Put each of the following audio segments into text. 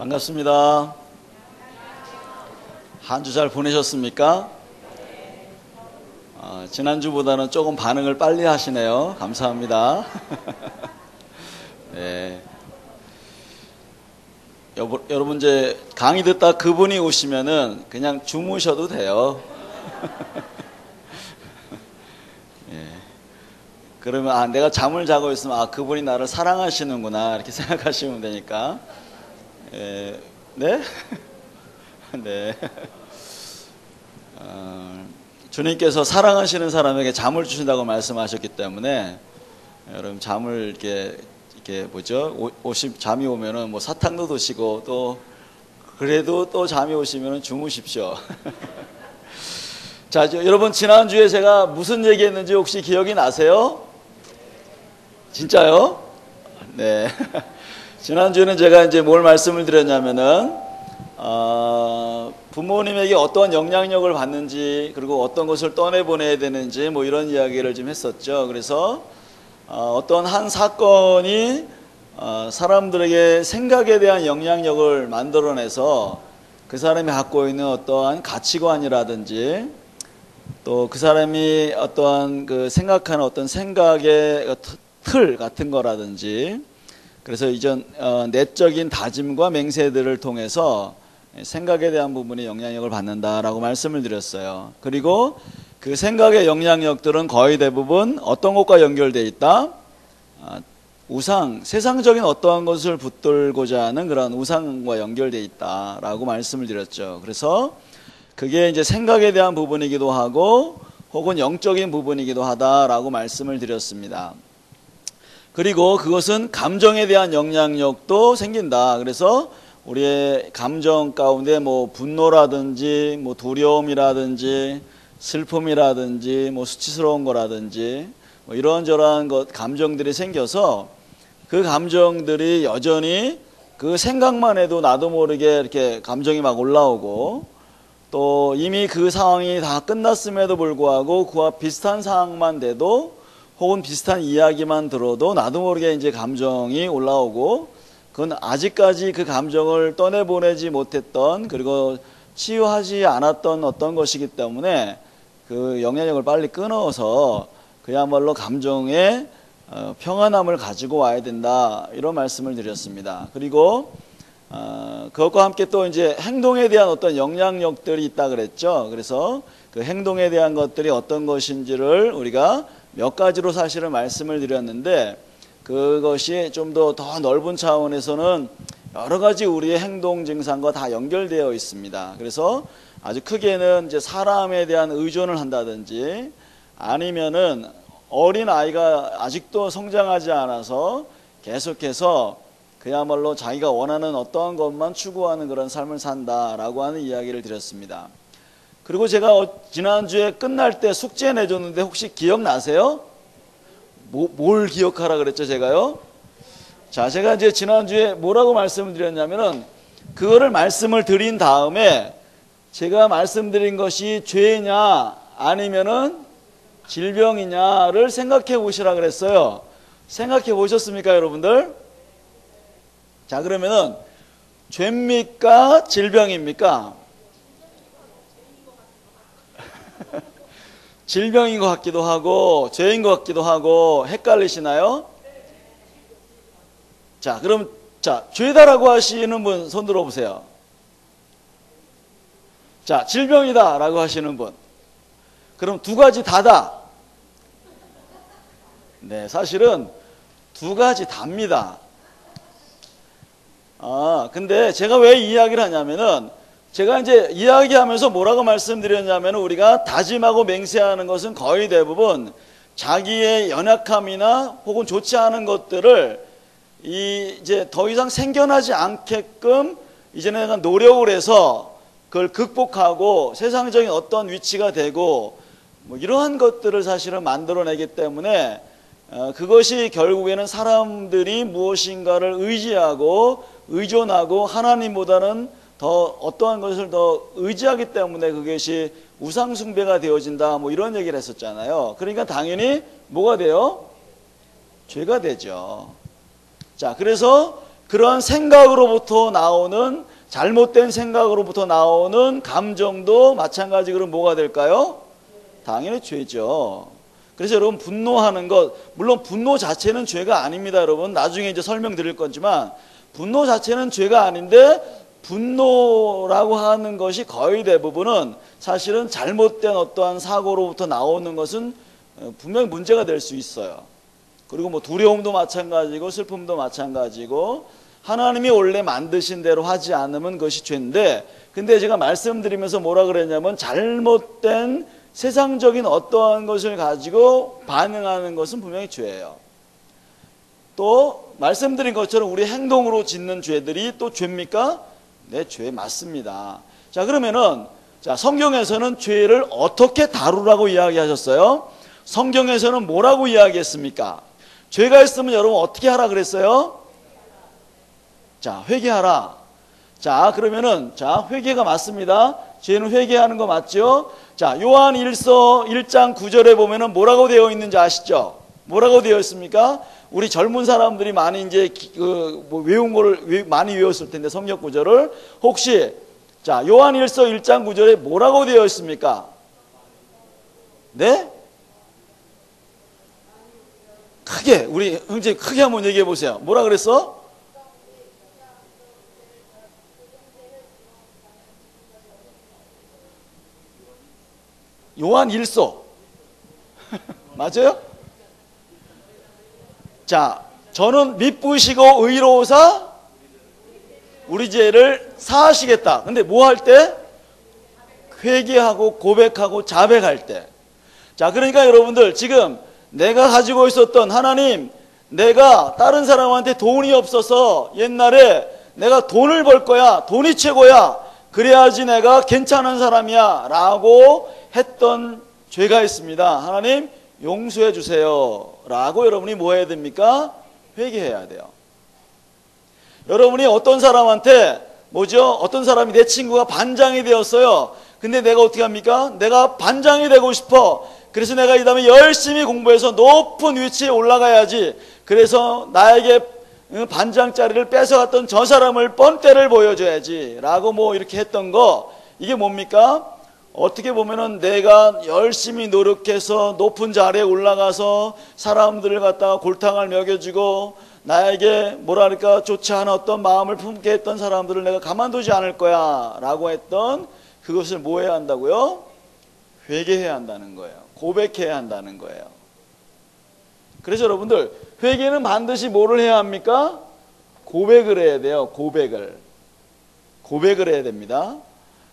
반갑습니다. 한 주 잘 보내셨습니까? 지난주보다는 조금 반응을 빨리 하시네요. 감사합니다. 네. 여러분 이제 강의 듣다 그분이 오시면은 그냥 주무셔도 돼요. 네. 그러면 내가 잠을 자고 있으면 그분이 나를 사랑하시는구나 이렇게 생각하시면 되니까. 네? 네. 주님께서 사랑하시는 사람에게 잠을 주신다고 말씀하셨기 때문에 여러분 잠을 이렇게 잠이 오면은 뭐 사탕도 드시고 또 그래도 또 잠이 오시면은 주무십시오. 자, 여러분 지난주에 제가 무슨 얘기했는지 혹시 기억이 나세요? 진짜요? 네. 지난주에는 제가 이제 뭘 말씀을 드렸냐면은 부모님에게 어떤 영향력을 받는지 그리고 어떤 것을 떠내보내야 되는지 뭐 이런 이야기를 좀 했었죠. 그래서 어떤 한 사건이 사람들에게 생각에 대한 영향력을 만들어내서 그 사람이 갖고 있는 어떠한 가치관이라든지 또 그 사람이 어떠한 그 생각하는 어떤 생각의 틀 같은 거라든지 그래서 이전 내적인 다짐과 맹세들을 통해서 생각에 대한 부분이 영향력을 받는다라고 말씀을 드렸어요. 그리고 그 생각의 영향력들은 거의 대부분 어떤 것과 연결되어 있다? 우상, 세상적인 어떠한 것을 붙들고자 하는 그런 우상과 연결되어 있다라고 말씀을 드렸죠. 그래서 그게 이제 생각에 대한 부분이기도 하고 혹은 영적인 부분이기도 하다라고 말씀을 드렸습니다. 그리고 그것은 감정에 대한 영향력도 생긴다. 그래서 우리의 감정 가운데 뭐 분노라든지 뭐 두려움이라든지 슬픔이라든지 뭐 수치스러운 거라든지 뭐 이런저런 감정들이 생겨서 그 감정들이 여전히 그 생각만 해도 나도 모르게 이렇게 감정이 막 올라오고 또 이미 그 상황이 다 끝났음에도 불구하고 그와 비슷한 상황만 돼도 혹은 비슷한 이야기만 들어도 나도 모르게 이제 감정이 올라오고 그건 아직까지 그 감정을 떠내보내지 못했던 그리고 치유하지 않았던 어떤 것이기 때문에 그 영향력을 빨리 끊어서 그야말로 감정의 평안함을 가지고 와야 된다 이런 말씀을 드렸습니다. 그리고 그것과 함께 또 이제 행동에 대한 어떤 영향력들이 있다 그랬죠. 그래서 그 행동에 대한 것들이 어떤 것인지를 우리가 몇 가지로 사실은 말씀을 드렸는데 그것이 좀 더 넓은 차원에서는 여러 가지 우리의 행동 증상과 다 연결되어 있습니다. 그래서 아주 크게는 이제 사람에 대한 의존을 한다든지 아니면은 어린 아이가 아직도 성장하지 않아서 계속해서 그야말로 자기가 원하는 어떠한 것만 추구하는 그런 삶을 산다라고 하는 이야기를 드렸습니다. 그리고 제가 지난주에 끝날 때 숙제 내줬는데 혹시 기억나세요? 뭘 기억하라 그랬죠, 제가요? 자, 제가 이제 지난주에 뭐라고 말씀을 드렸냐면은 그거를 말씀을 드린 다음에 제가 말씀드린 것이 죄냐 아니면은 질병이냐를 생각해 보시라 그랬어요. 생각해 보셨습니까, 여러분들? 자, 그러면은 죄입니까? 질병입니까? 질병인 것 같기도 하고 죄인 것 같기도 하고 헷갈리시나요? 자, 그럼 죄다라고 하시는 분 손 들어보세요. 자, 질병이다 라고 하시는 분. 그럼 두 가지 다다. 네, 사실은 두 가지 답니다. 근데 제가 왜 이 이야기를 하냐면은 제가 이제 이야기하면서 뭐라고 말씀드렸냐면 우리가 다짐하고 맹세하는 것은 거의 대부분 자기의 연약함이나 혹은 좋지 않은 것들을 이제 더 이상 생겨나지 않게끔 이제는 약간 노력을 해서 그걸 극복하고 세상적인 어떤 위치가 되고 뭐 이러한 것들을 사실은 만들어내기 때문에 그것이 결국에는 사람들이 무엇인가를 의지하고 의존하고 하나님보다는 더 어떠한 것을 더 의지하기 때문에 그것이 우상숭배가 되어진다 뭐 이런 얘기를 했었잖아요. 그러니까 당연히 뭐가 돼요? 죄가 되죠. 자, 그래서 그런 생각으로부터 나오는, 잘못된 생각으로부터 나오는 감정도 마찬가지로 뭐가 될까요? 당연히 죄죠. 그래서 여러분, 분노하는 것, 물론 분노 자체는 죄가 아닙니다. 여러분, 나중에 이제 설명드릴 거지만 분노 자체는 죄가 아닌데, 분노라고 하는 것이 거의 대부분은 사실은 잘못된 어떠한 사고로부터 나오는 것은 분명히 문제가 될 수 있어요. 그리고 뭐 두려움도 마찬가지고 슬픔도 마찬가지고, 하나님이 원래 만드신 대로 하지 않으면 그것이 죄인데, 근데 제가 말씀드리면서 뭐라 그랬냐면, 잘못된 세상적인 어떠한 것을 가지고 반응하는 것은 분명히 죄예요. 또 말씀드린 것처럼 우리 행동으로 짓는 죄들이 또 죄입니까? 네, 죄 맞습니다. 자, 그러면은 성경에서는 죄를 어떻게 다루라고 이야기하셨어요? 성경에서는 뭐라고 이야기했습니까? 죄가 있으면 여러분 어떻게 하라 그랬어요? 자, 회개하라. 자, 그러면은 회개가 맞습니다. 죄는 회개하는 거 맞죠? 자, 요한 1장 9절에 보면은 뭐라고 되어 있는지 아시죠? 뭐라고 되어 있습니까? 우리 젊은 사람들이 많이 이제 외운 거를 많이 외웠을 텐데, 성경 구절을 혹시 요한 1장 9절에 뭐라고 되어 있습니까? 네? 크게, 우리 형제 크게 한번 얘기해 보세요. 뭐라 그랬어? 요한 1서 맞아요? 자, 저는 미쁘시고 의로우사 우리 죄를 사하시겠다. 근데 뭐 할 때? 회개하고 고백하고 자백할 때. 자, 그러니까 여러분들, 지금 내가 가지고 있었던, 하나님, 내가 다른 사람한테 돈이 없어서 옛날에 내가 돈을 벌 거야, 돈이 최고야, 그래야지 내가 괜찮은 사람이야 라고 했던 죄가 있습니다. 하나님 용서해 주세요 라고 여러분이 뭐 해야 됩니까? 회개해야 돼요. 여러분이 어떤 사람한테 어떤 사람이, 내 친구가 반장이 되었어요. 근데 내가 어떻게 합니까? 내가 반장이 되고 싶어. 그래서 내가 이 다음에 열심히 공부해서 높은 위치에 올라가야지. 그래서 나에게 반장 자리를 뺏어갔던 저 사람을 뻔때를 보여줘야지 라고 이렇게 했던 거, 이게 뭡니까? 어떻게 보면은 내가 열심히 노력해서 높은 자리에 올라가서 사람들을 갖다가 골탕을 먹여주고 나에게 좋지 않은 어떤 마음을 품게 했던 사람들을 내가 가만두지 않을 거야 라고 했던 그것을 뭐 해야 한다고요? 회개해야 한다는 거예요. 고백해야 한다는 거예요. 그래서 여러분들, 회개는 반드시 뭐를 해야 합니까? 고백을 해야 돼요. 고백을 해야 됩니다.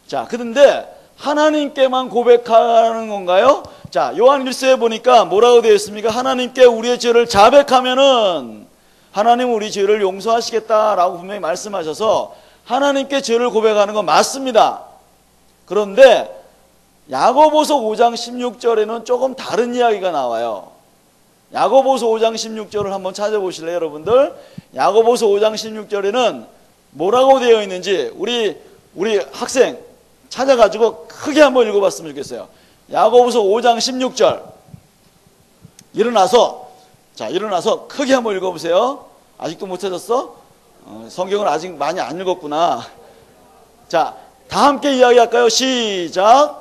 자, 그런데 하나님께만 고백하는 건가요? 자, 요한 1서에 보니까 뭐라고 되어 있습니까? 하나님께 우리의 죄를 자백하면은 하나님 우리 죄를 용서하시겠다라고 분명히 말씀하셔서 하나님께 죄를 고백하는 건 맞습니다. 그런데 야고보서 5장 16절에는 조금 다른 이야기가 나와요. 야고보서 5장 16절을 한번 찾아보실래요, 여러분들? 야고보서 5장 16절에는 뭐라고 되어 있는지 우리 학생 찾아가지고 크게 한번 읽어봤으면 좋겠어요. 야고보서 5장 16절. 일어나서 크게 한번 읽어보세요. 아직도 못 찾았어? 성경을 아직 많이 안 읽었구나. 자, 다 함께 이야기할까요? 시작.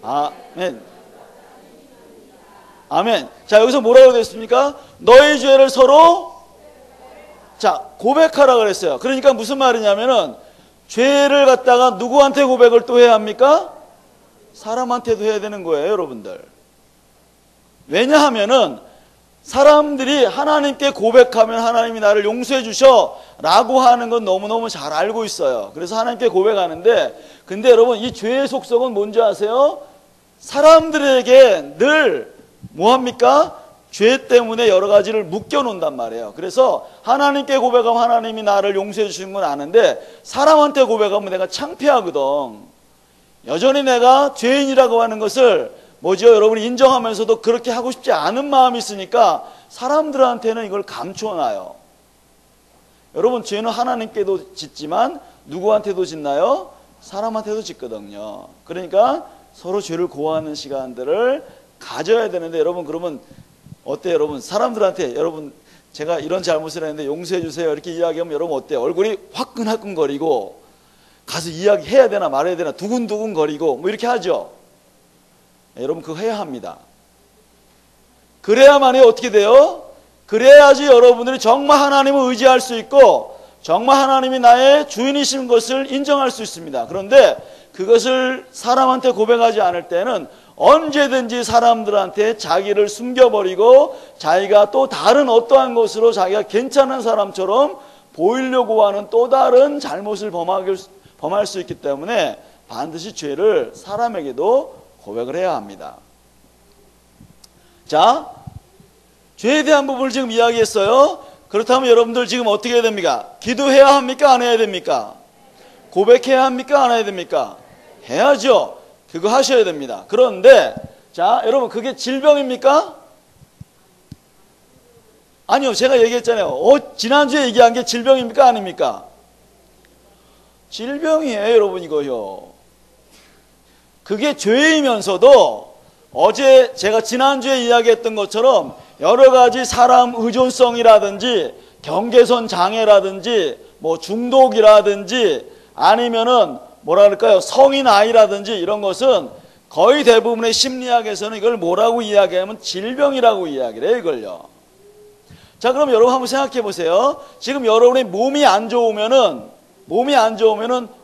아멘. 아멘. 자, 여기서 뭐라고 되어 있습니까? 너희 죄를 서로 고백하라 그랬어요. 그러니까 무슨 말이냐면은, 죄를 갖다가 누구한테 고백을 또 해야 합니까? 사람한테도 해야 되는 거예요, 여러분들. 왜냐하면은 사람들이 하나님께 고백하면 하나님이 나를 용서해 주셔 라고 하는 건 너무너무 잘 알고 있어요. 그래서 하나님께 고백하는데, 근데 여러분, 이 죄의 속성은 뭔지 아세요? 사람들에게 늘 뭐합니까? 죄 때문에 여러 가지를 묶여놓는단 말이에요. 그래서 하나님께 고백하면 하나님이 나를 용서해 주시는 건 아는데, 사람한테 고백하면 내가 창피하거든. 여전히 내가 죄인이라고 하는 것을 여러분이 인정하면서도 그렇게 하고 싶지 않은 마음이 있으니까 사람들한테는 이걸 감춰놔요. 여러분, 죄는 하나님께도 짓지만 누구한테도 짓나요? 사람한테도 짓거든요. 그러니까 서로 죄를 고하는 시간들을 가져야 되는데, 여러분, 그러면 어때요, 여러분? 사람들한테 여러분 제가 이런 잘못을 했는데 용서해 주세요 이렇게 이야기하면 여러분 어때요? 얼굴이 화끈화끈거리고 가서 이야기해야 되나 말아야 되나 두근두근거리고 뭐 이렇게 하죠. 여러분 그거 해야 합니다. 그래야만이 어떻게 돼요? 그래야지 여러분들이 정말 하나님을 의지할 수 있고 정말 하나님이 나의 주인이신 것을 인정할 수 있습니다. 그런데 그것을 사람한테 고백하지 않을 때는 언제든지 사람들한테 자기를 숨겨버리고 자기가 또 다른 어떠한 것으로 자기가 괜찮은 사람처럼 보이려고 하는 또 다른 잘못을 범할 수 있기 때문에 반드시 죄를 사람에게도 고백을 해야 합니다. 자, 죄에 대한 부분을 지금 이야기했어요. 그렇다면 여러분들 지금 어떻게 해야 됩니까? 기도해야 합니까? 안 해야 됩니까? 고백해야 합니까? 안 해야 됩니까? 해야죠. 그거 하셔야 됩니다. 그런데 자, 여러분 그게 질병입니까? 아니요. 제가 얘기했잖아요. 지난주에 얘기한 게 질병입니까? 아닙니까? 질병이에요, 여러분 이거요. 그게 죄이면서도 어제 제가 지난주에 이야기했던 것처럼 여러 가지 사람 의존성이라든지 경계선 장애라든지 뭐 중독이라든지 아니면은 뭐라 그럴까요? 성인 아이라든지 이런 것은 거의 대부분의 심리학에서는 이걸 뭐라고 이야기하면 질병이라고 이야기를 해요, 이걸요. 자, 그럼 여러분 한번 생각해 보세요. 지금 여러분의 몸이 안 좋으면은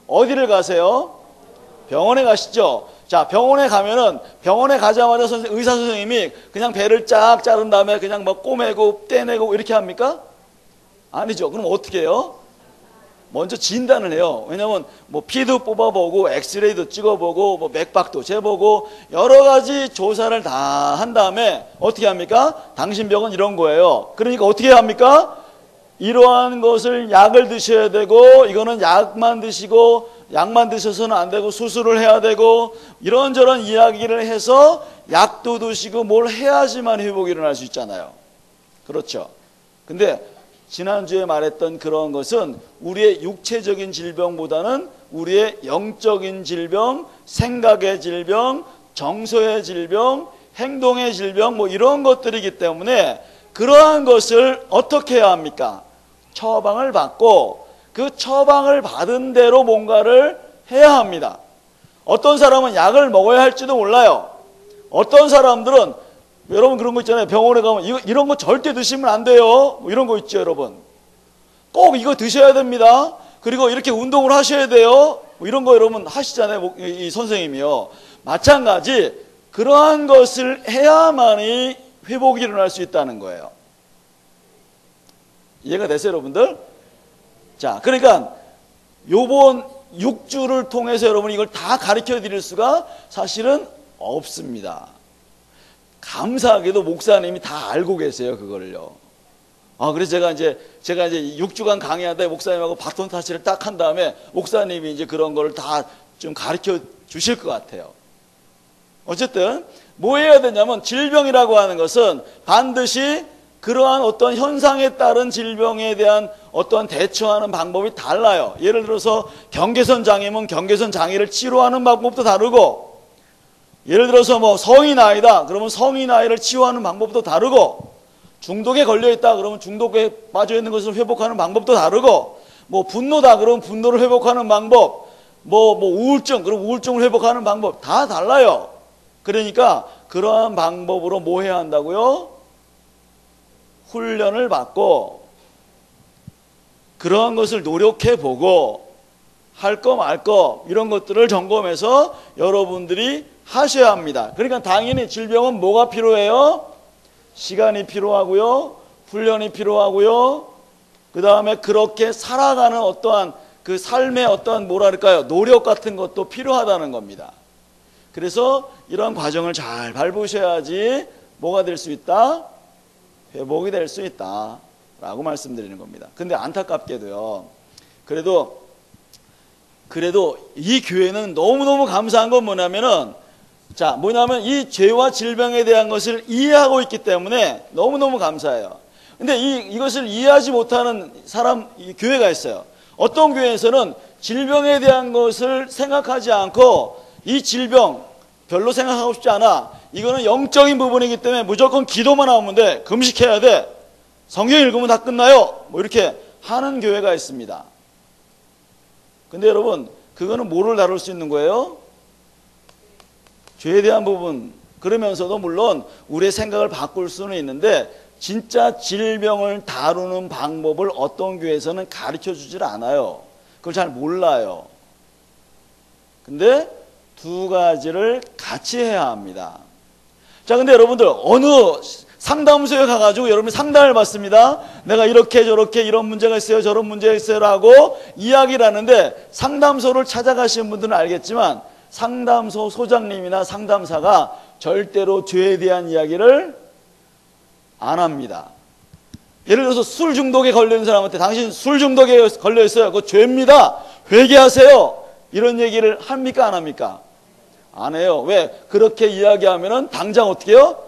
어디를 가세요? 병원에 가시죠. 자, 병원에 가면은 병원에 가자마자 의사 선생님이 그냥 배를 쫙 자른 다음에 그냥 막 꼬매고 떼내고 이렇게 합니까? 아니죠. 그럼 어떻게 해요? 먼저 진단을 해요. 왜냐면 뭐 피도 뽑아보고 엑스레이도 찍어보고 뭐 맥박도 재보고 여러 가지 조사를 다 한 다음에 어떻게 합니까? 당신 병은 이런 거예요. 그러니까 어떻게 해야 합니까? 이러한 것을 약을 드셔야 되고 이거는 약만 드셔서는 안 되고 수술을 해야 되고 이런저런 이야기를 해서 약도 드시고 뭘 해야지만 회복이 일어날 수 있잖아요. 그렇죠. 근데 지난주에 말했던 그런 것은 우리의 육체적인 질병보다는 우리의 영적인 질병, 생각의 질병, 정서의 질병, 행동의 질병 뭐 이런 것들이기 때문에 그러한 것을 어떻게 해야 합니까? 처방을 받고 그 처방을 받은 대로 뭔가를 해야 합니다. 어떤 사람은 약을 먹어야 할지도 몰라요. 어떤 사람들은 여러분 그런 거 있잖아요. 병원에 가면 이런 거 절대 드시면 안 돼요. 뭐 이런 거 있죠, 여러분. 꼭 이거 드셔야 됩니다. 그리고 이렇게 운동을 하셔야 돼요. 뭐 이런 거 여러분 하시잖아요. 이 선생님이요. 마찬가지 그러한 것을 해야만이 회복이 일어날 수 있다는 거예요. 이해가 되세요, 여러분들? 자, 그러니까 요번 6주를 통해서 여러분 이걸 다 가르쳐 드릴 수가 사실은 없습니다. 감사하게도 목사님이 다 알고 계세요, 그거를요. 그래서 제가 이제 6주간 강의하다 목사님하고 바톤 타치를 딱 한 다음에 목사님이 이제 그런 거를 다 좀 가르쳐 주실 것 같아요. 어쨌든 뭐 해야 되냐면 질병이라고 하는 것은 반드시 그러한 어떤 현상에 따른 질병에 대한 어떤 대처하는 방법이 달라요. 예를 들어서 경계선 장애면 경계선 장애를 치료하는 방법도 다르고, 예를 들어서 뭐 성인 아이다 그러면 성인 아이를 치유하는 방법도 다르고, 중독에 걸려 있다 그러면 중독에 빠져 있는 것을 회복하는 방법도 다르고, 뭐 분노다 그러면 분노를 회복하는 방법, 뭐 우울증 그럼 우울증을 회복하는 방법 다 달라요. 그러니까 그러한 방법으로 뭐 해야 한다고요? 훈련을 받고 그러한 것을 노력해보고 할 거 말 거 이런 것들을 점검해서 여러분들이 하셔야 합니다. 그러니까 당연히 질병은 뭐가 필요해요? 시간이 필요하고요, 훈련이 필요하고요, 그 다음에 그렇게 살아가는 어떠한 그 삶의 어떠한 뭐랄까요, 노력 같은 것도 필요하다는 겁니다. 그래서 이런 과정을 잘 밟으셔야지 뭐가 될 수 있다? 회복이 될 수 있다 라고 말씀드리는 겁니다. 근데 안타깝게도요, 그래도 이 교회는 너무너무 감사한 건 뭐냐면은, 이 죄와 질병에 대한 것을 이해하고 있기 때문에 너무너무 감사해요. 근데 이것을 이해하지 못하는 이 교회가 있어요. 어떤 교회에서는 질병에 대한 것을 생각하지 않고 이 질병, 별로 생각하고 싶지 않아. 이거는 영적인 부분이기 때문에 무조건 기도만 하면 돼. 금식해야 돼. 성경 읽으면 다 끝나요. 뭐 이렇게 하는 교회가 있습니다. 근데 여러분, 그거는 뭐를 다룰 수 있는 거예요? 죄에 대한 부분. 그러면서도 물론 우리의 생각을 바꿀 수는 있는데 진짜 질병을 다루는 방법을 어떤 교회에서는 가르쳐 주질 않아요. 그걸 잘 몰라요. 근데 두 가지를 같이 해야 합니다. 자, 근데 여러분들 어느 상담소에 가가지고 여러분이 상담을 받습니다. 내가 이렇게 저렇게 이런 문제가 있어요, 저런 문제가 있어요 라고 이야기를 하는데, 상담소를 찾아가시는 분들은 알겠지만 상담소 소장님이나 상담사가 절대로 죄에 대한 이야기를 안 합니다. 예를 들어서 술 중독에 걸린 사람한테 당신 술 중독에 걸려 있어요. 그거 죄입니다. 회개하세요. 이런 얘기를 합니까 안 합니까? 안 해요. 왜? 그렇게 이야기하면은 당장 어떻게 해요?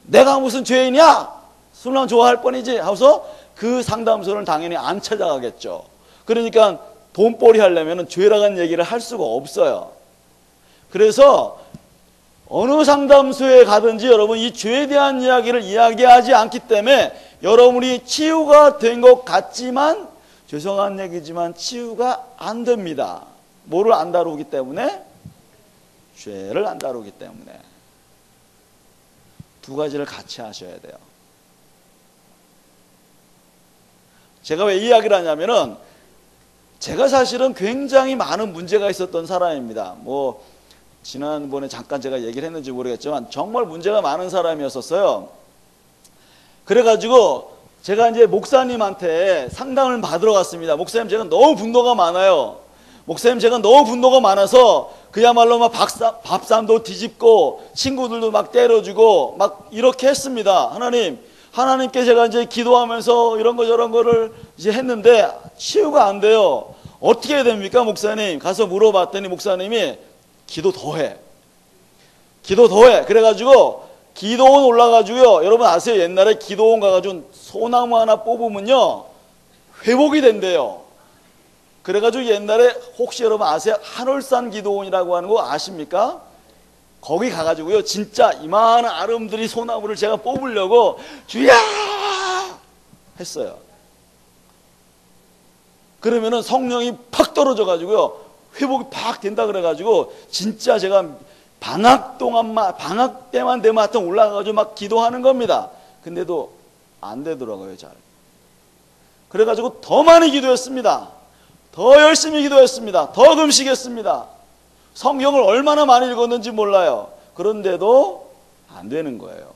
내가 무슨 죄인이야? 술만 좋아할 뻔이지 하고서 그 상담소를 당연히 안 찾아가겠죠. 그러니까 돈벌이 하려면은 죄라는 얘기를 할 수가 없어요. 그래서 어느 상담소에 가든지 여러분 이 죄에 대한 이야기를 이야기하지 않기 때문에 여러분이 치유가 된 것 같지만, 죄송한 얘기지만 치유가 안 됩니다. 뭐를 안 다루기 때문에? 죄를 안 다루기 때문에. 두 가지를 같이 하셔야 돼요. 제가 왜 이 이야기를 하냐면은, 제가 사실은 굉장히 많은 문제가 있었던 사람입니다. 뭐 지난번에 잠깐 제가 얘기를 했는지 모르겠지만 정말 문제가 많은 사람이었었어요. 그래가지고 제가 이제 목사님한테 상담을 받으러 갔습니다. 목사님, 제가 너무 분노가 많아요. 목사님, 제가 너무 분노가 많아서 그야말로 막 밥상도 뒤집고 친구들도 막 때려주고 막 이렇게 했습니다. 하나님께 제가 이제 기도하면서 이런 거 저런 거를 이제 했는데 치유가 안 돼요. 어떻게 해야 됩니까, 목사님? 가서 물어봤더니 목사님이 기도 더 해. 기도 더 해. 그래가지고 기도원 올라가지고요. 여러분 아세요? 옛날에 기도원 가가지고 소나무 하나 뽑으면요, 회복이 된대요. 그래가지고 옛날에 혹시 여러분 아세요? 한월산 기도원이라고 하는 거 아십니까? 거기 가가지고요, 진짜 이만한 아름드리 소나무를 제가 뽑으려고 주야 했어요. 그러면은 성령이 팍 떨어져가지고요, 회복이 팍 된다 그래가지고 진짜 제가 방학 때만 되면 하여튼 올라가가지고 막 기도하는 겁니다. 근데도 안 되더라고요, 잘. 그래가지고 더 많이 기도했습니다. 더 열심히 기도했습니다. 더 금식했습니다. 성경을 얼마나 많이 읽었는지 몰라요. 그런데도 안 되는 거예요.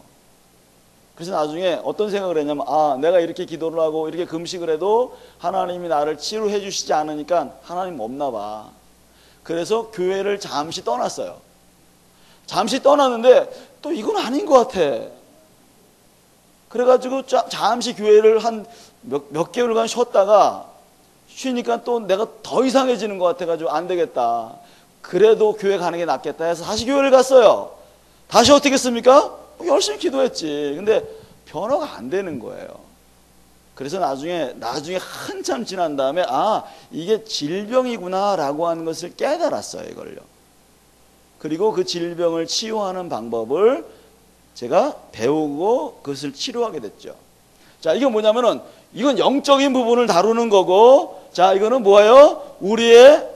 그래서 나중에 어떤 생각을 했냐면, 내가 이렇게 기도를 하고 이렇게 금식을 해도 하나님이 나를 치료해 주시지 않으니까 하나님 없나 봐. 그래서 교회를 잠시 떠났어요. 잠시 떠났는데 또 이건 아닌 것 같아. 그래가지고 잠시 교회를 한 몇 개월간 쉬니까 또 내가 더 이상해지는 것 같아가지고 안 되겠다. 그래도 교회 가는 게 낫겠다 해서 다시 교회를 갔어요. 다시 어떻게 했습니까? 열심히 기도했지. 근데 변화가 안 되는 거예요. 그래서 나중에 한참 지난 다음에 이게 질병이구나 라고 하는 것을 깨달았어요, 이걸요. 그리고 그 질병을 치유하는 방법을 제가 배우고 그것을 치료하게 됐죠. 자, 이게 뭐냐면은 이건 영적인 부분을 다루는 거고, 자, 이거는 뭐예요? 우리의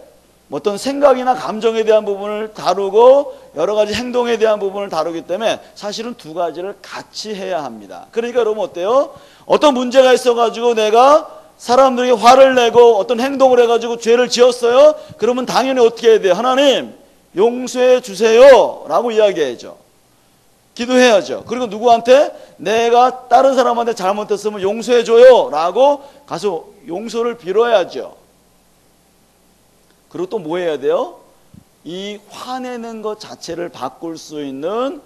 어떤 생각이나 감정에 대한 부분을 다루고 여러 가지 행동에 대한 부분을 다루기 때문에 사실은 두 가지를 같이 해야 합니다. 그러니까 여러분 어때요? 어떤 문제가 있어가지고 내가 사람들에게 화를 내고 어떤 행동을 해가지고 죄를 지었어요? 그러면 당연히 어떻게 해야 돼요? 하나님 용서해 주세요 라고 이야기해야죠. 기도해야죠. 그리고 누구한테? 내가 다른 사람한테 잘못했으면 용서해 줘요 라고 가서 용서를 빌어야죠. 그리고 또 뭐 해야 돼요? 이 화내는 것 자체를 바꿀 수 있는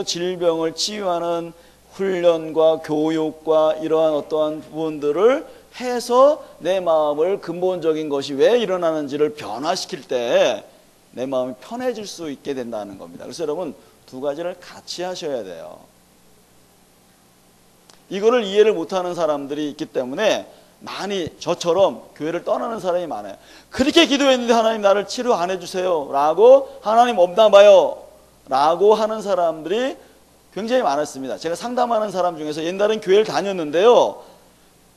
질병을 치유하는 훈련과 교육과 이러한 어떠한 부분들을 해서 내 마음을 근본적인 것이 왜 일어나는지를 변화시킬 때 내 마음이 편해질 수 있게 된다는 겁니다. 그래서 여러분 두 가지를 같이 하셔야 돼요. 이거를 이해를 못하는 사람들이 있기 때문에 많이 저처럼 교회를 떠나는 사람이 많아요. 그렇게 기도했는데 하나님 나를 치료 안 해주세요 라고, 하나님 없나 봐요 라고 하는 사람들이 굉장히 많았습니다. 제가 상담하는 사람 중에서 옛날엔 교회를 다녔는데요,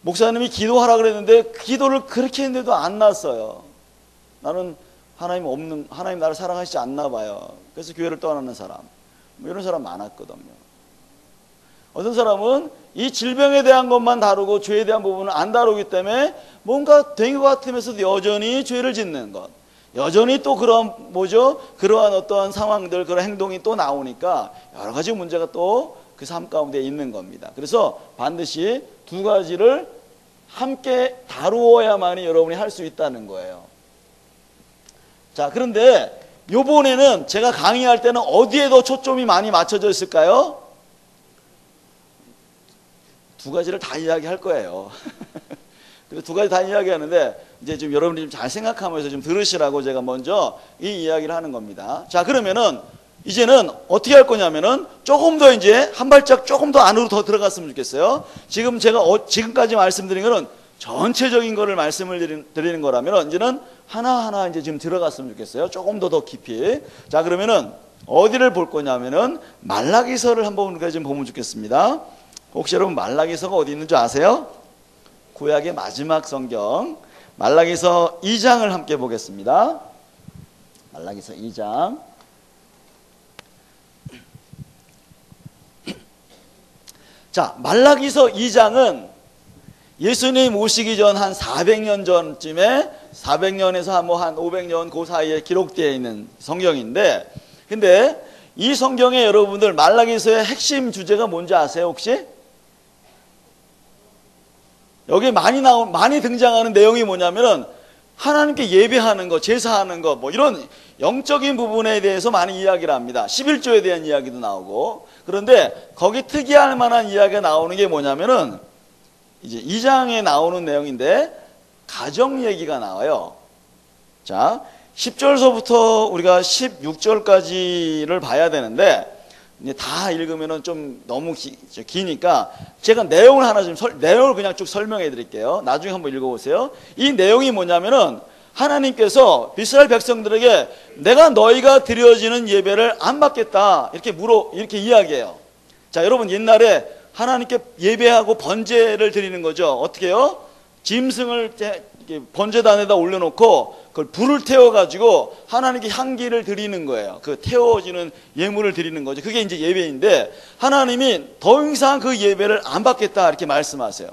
목사님이 기도하라 그랬는데 그 기도를 그렇게 했는데도 안 났어요. 나는 하나님 나를 사랑하시지 않나 봐요. 그래서 교회를 떠나는 사람, 뭐 이런 사람 많았거든요. 어떤 사람은 이 질병에 대한 것만 다루고 죄에 대한 부분을 안 다루기 때문에 뭔가 된 것 같으면서도 여전히 죄를 짓는 것, 여전히 또 그러한 어떠한 상황들, 그런 행동이 또 나오니까 여러 가지 문제가 또 그 삶 가운데 있는 겁니다. 그래서 반드시 두 가지를 함께 다루어야만이 여러분이 할 수 있다는 거예요. 자, 그런데 요번에는 제가 강의할 때는 어디에 더 초점이 많이 맞춰져 있을까요? 두 가지를 다 이야기할 거예요. 그래서 두 가지 다 이야기하는데 이제 좀 여러분들이 좀 잘 생각하면서 좀 들으시라고 제가 먼저 이 이야기를 하는 겁니다. 자, 그러면은 이제는 어떻게 할 거냐면은 조금 더 이제 한 발짝 조금 더 안으로 더 들어갔으면 좋겠어요. 지금 제가 지금까지 말씀드린 거는 전체적인 거를 말씀을 드리는 거라면 이제는 하나하나 이제 지금 들어갔으면 좋겠어요. 조금 더 깊이. 자, 그러면은 어디를 볼 거냐면은 말라기서를 한번 우리가 좀 보면 좋겠습니다. 혹시 여러분 말라기서가 어디 있는 줄 아세요? 구약의 마지막 성경 말라기서 2장을 함께 보겠습니다. 말라기서 2장. 자, 말라기서 2장은 예수님 오시기 전 한 400년 전쯤에 400년에서 한 500년 그 사이에 기록되어 있는 성경인데, 근데 이 성경에 여러분들 말라기서의 핵심 주제가 뭔지 아세요 혹시? 여기 많이 등장하는 내용이 뭐냐면은 하나님께 예배하는 거, 제사하는 거, 뭐 이런 영적인 부분에 대해서 많이 이야기를 합니다. 11조에 대한 이야기도 나오고. 그런데 거기 특이할 만한 이야기가 나오는 게 뭐냐면은 이제 2장에 나오는 내용인데 가정 얘기가 나와요. 자, 10절서부터 우리가 16절까지를 봐야 되는데 이제 다 읽으면은 좀 너무 기니까 제가 내용을 내용을 그냥 쭉 설명해 드릴게요. 나중에 한번 읽어보세요. 이 내용이 뭐냐면은 하나님께서 이스라엘 백성들에게 내가 너희가 드려지는 예배를 안 받겠다 이렇게 이야기해요. 자, 여러분 옛날에 하나님께 예배하고 번제를 드리는 거죠. 어떻게 해요? 짐승을 번제단에다 올려놓고 그걸 불을 태워가지고 하나님께 향기를 드리는 거예요. 그 태워지는 예물을 드리는 거죠. 그게 이제 예배인데 하나님이 더 이상 그 예배를 안 받겠다 이렇게 말씀하세요.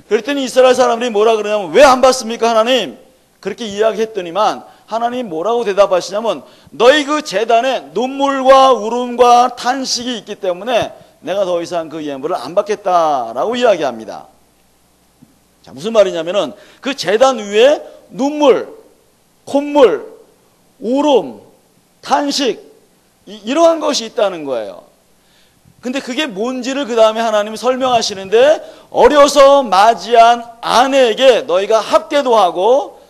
그랬더니 이스라엘 사람들이 뭐라 그러냐면 왜 안 받습니까 하나님? 그렇게 이야기했더니만 하나님 뭐라고 대답하시냐면 너희 그 제단에 눈물과 울음과 탄식이 있기 때문에 내가 더 이상 그 예물을 안 받겠다라고 이야기합니다. 자, 무슨 말이냐면은 그 제단 위에 눈물, 콧물, 울음, 탄식 이러한 것이 있다는 거예요. 근데 그게 뭔지를 그 다음에 하나님이 설명하시는데 어려서 맞이한 아내에게 너희가 합계도 하고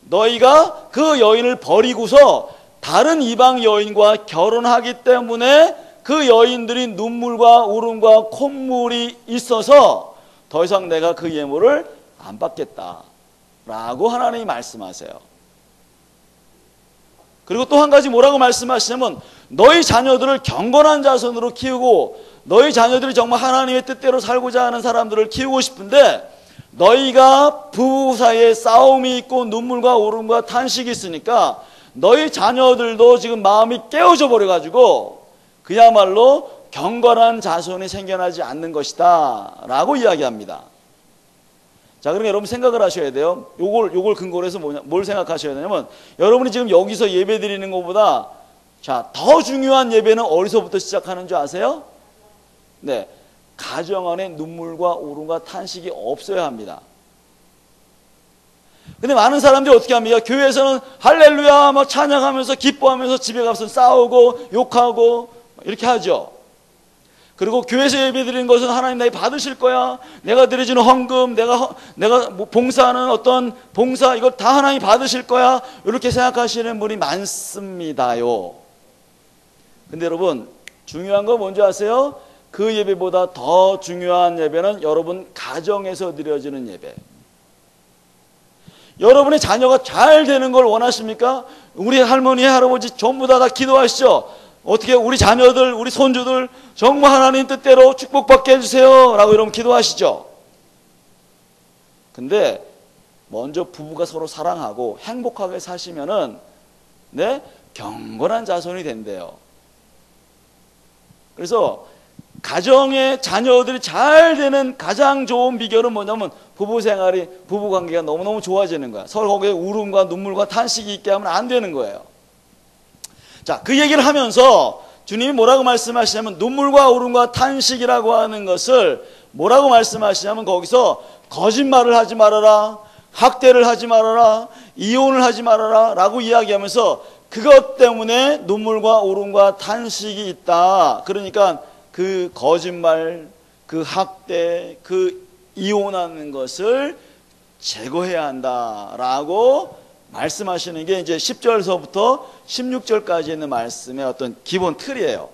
너희가 그 여인을 버리고서 다른 이방 여인과 결혼하기 때문에 그 여인들이 눈물과 울음과 콧물이 있어서 더 이상 내가 그 예물을 안 받겠다라고 하나님이 말씀하세요. 그리고 또 한 가지 뭐라고 말씀하시냐면 너희 자녀들을 경건한 자손으로 키우고 너희 자녀들이 정말 하나님의 뜻대로 살고자 하는 사람들을 키우고 싶은데 너희가 부부 사이에 싸움이 있고 눈물과 울음과 탄식이 있으니까 너희 자녀들도 지금 마음이 깨어져 버려가지고 그야말로 경건한 자손이 생겨나지 않는 것이다 라고 이야기합니다. 자, 그러니까 여러분 생각을 하셔야 돼요. 요걸 근거로 해서 뭘 생각하셔야 되냐면 여러분이 지금 여기서 예배 드리는 것보다 자, 더 중요한 예배는 어디서부터 시작하는 줄 아세요? 네, 가정 안에 눈물과 울음과 탄식이 없어야 합니다. 근데 많은 사람들이 어떻게 합니까? 교회에서는 할렐루야 막 찬양하면서 기뻐하면서 집에 가서 싸우고 욕하고 이렇게 하죠. 그리고 교회에서 예배드리는 것은 하나님 나이 받으실 거야. 내가 드려지는 헌금, 내가 뭐 봉사하는 어떤 봉사 이걸 다 하나님 받으실 거야. 이렇게 생각하시는 분이 많습니다요. 근데 여러분 중요한 건 뭔지 아세요? 그 예배보다 더 중요한 예배는 여러분 가정에서 드려지는 예배. 여러분의 자녀가 잘 되는 걸 원하십니까? 우리 할머니, 할아버지 전부 다 기도하시죠. 어떻게 우리 자녀들, 우리 손주들 정말 하나님 뜻대로 축복받게 해주세요 라고 여러분 기도하시죠. 근데 먼저 부부가 서로 사랑하고 행복하게 사시면은 네, 경건한 자손이 된대요. 그래서 가정의 자녀들이 잘 되는 가장 좋은 비결은 뭐냐면 부부생활이, 부부관계가 너무너무 좋아지는 거야. 서로 거기에 울음과 눈물과 탄식이 있게 하면 안 되는 거예요. 자, 그 얘기를 하면서 주님이 뭐라고 말씀하시냐면 눈물과 울음과 탄식이라고 하는 것을 뭐라고 말씀하시냐면 거기서 거짓말을 하지 말아라, 학대를 하지 말아라, 이혼을 하지 말아라 라고 이야기하면서 그것 때문에 눈물과 울음과 탄식이 있다. 그러니까 그 거짓말, 그 학대, 그 이혼하는 것을 제거해야 한다라고 말씀하시는 게 이제 10절서부터 16절까지 있는 말씀의 어떤 기본 틀이에요.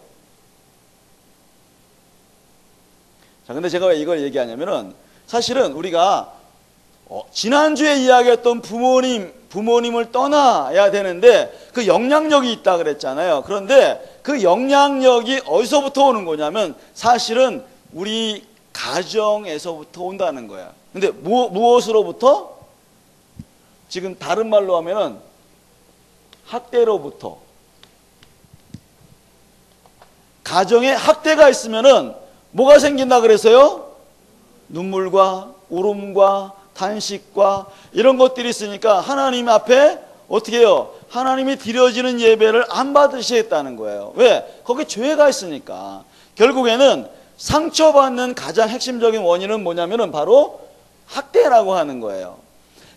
자, 근데 제가 왜 이걸 얘기하냐면은 사실은 우리가 지난주에 이야기했던 부모님을 떠나야 되는데 그 영향력이 있다 그랬잖아요. 그런데 그 영향력이 어디서부터 오는 거냐면 사실은 우리 가정에서부터 온다는 거야. 근데 무엇으로부터? 지금 다른 말로 하면은 학대로부터. 가정에 학대가 있으면은 뭐가 생긴다 그랬어요? 눈물과 울음과 탄식과 이런 것들이 있으니까 하나님 앞에 어떻게 해요? 하나님이 드려지는 예배를 안 받으시겠다는 거예요. 왜? 거기 죄가 있으니까. 결국에는 상처받는 가장 핵심적인 원인은 뭐냐면은 바로 학대라고 하는 거예요.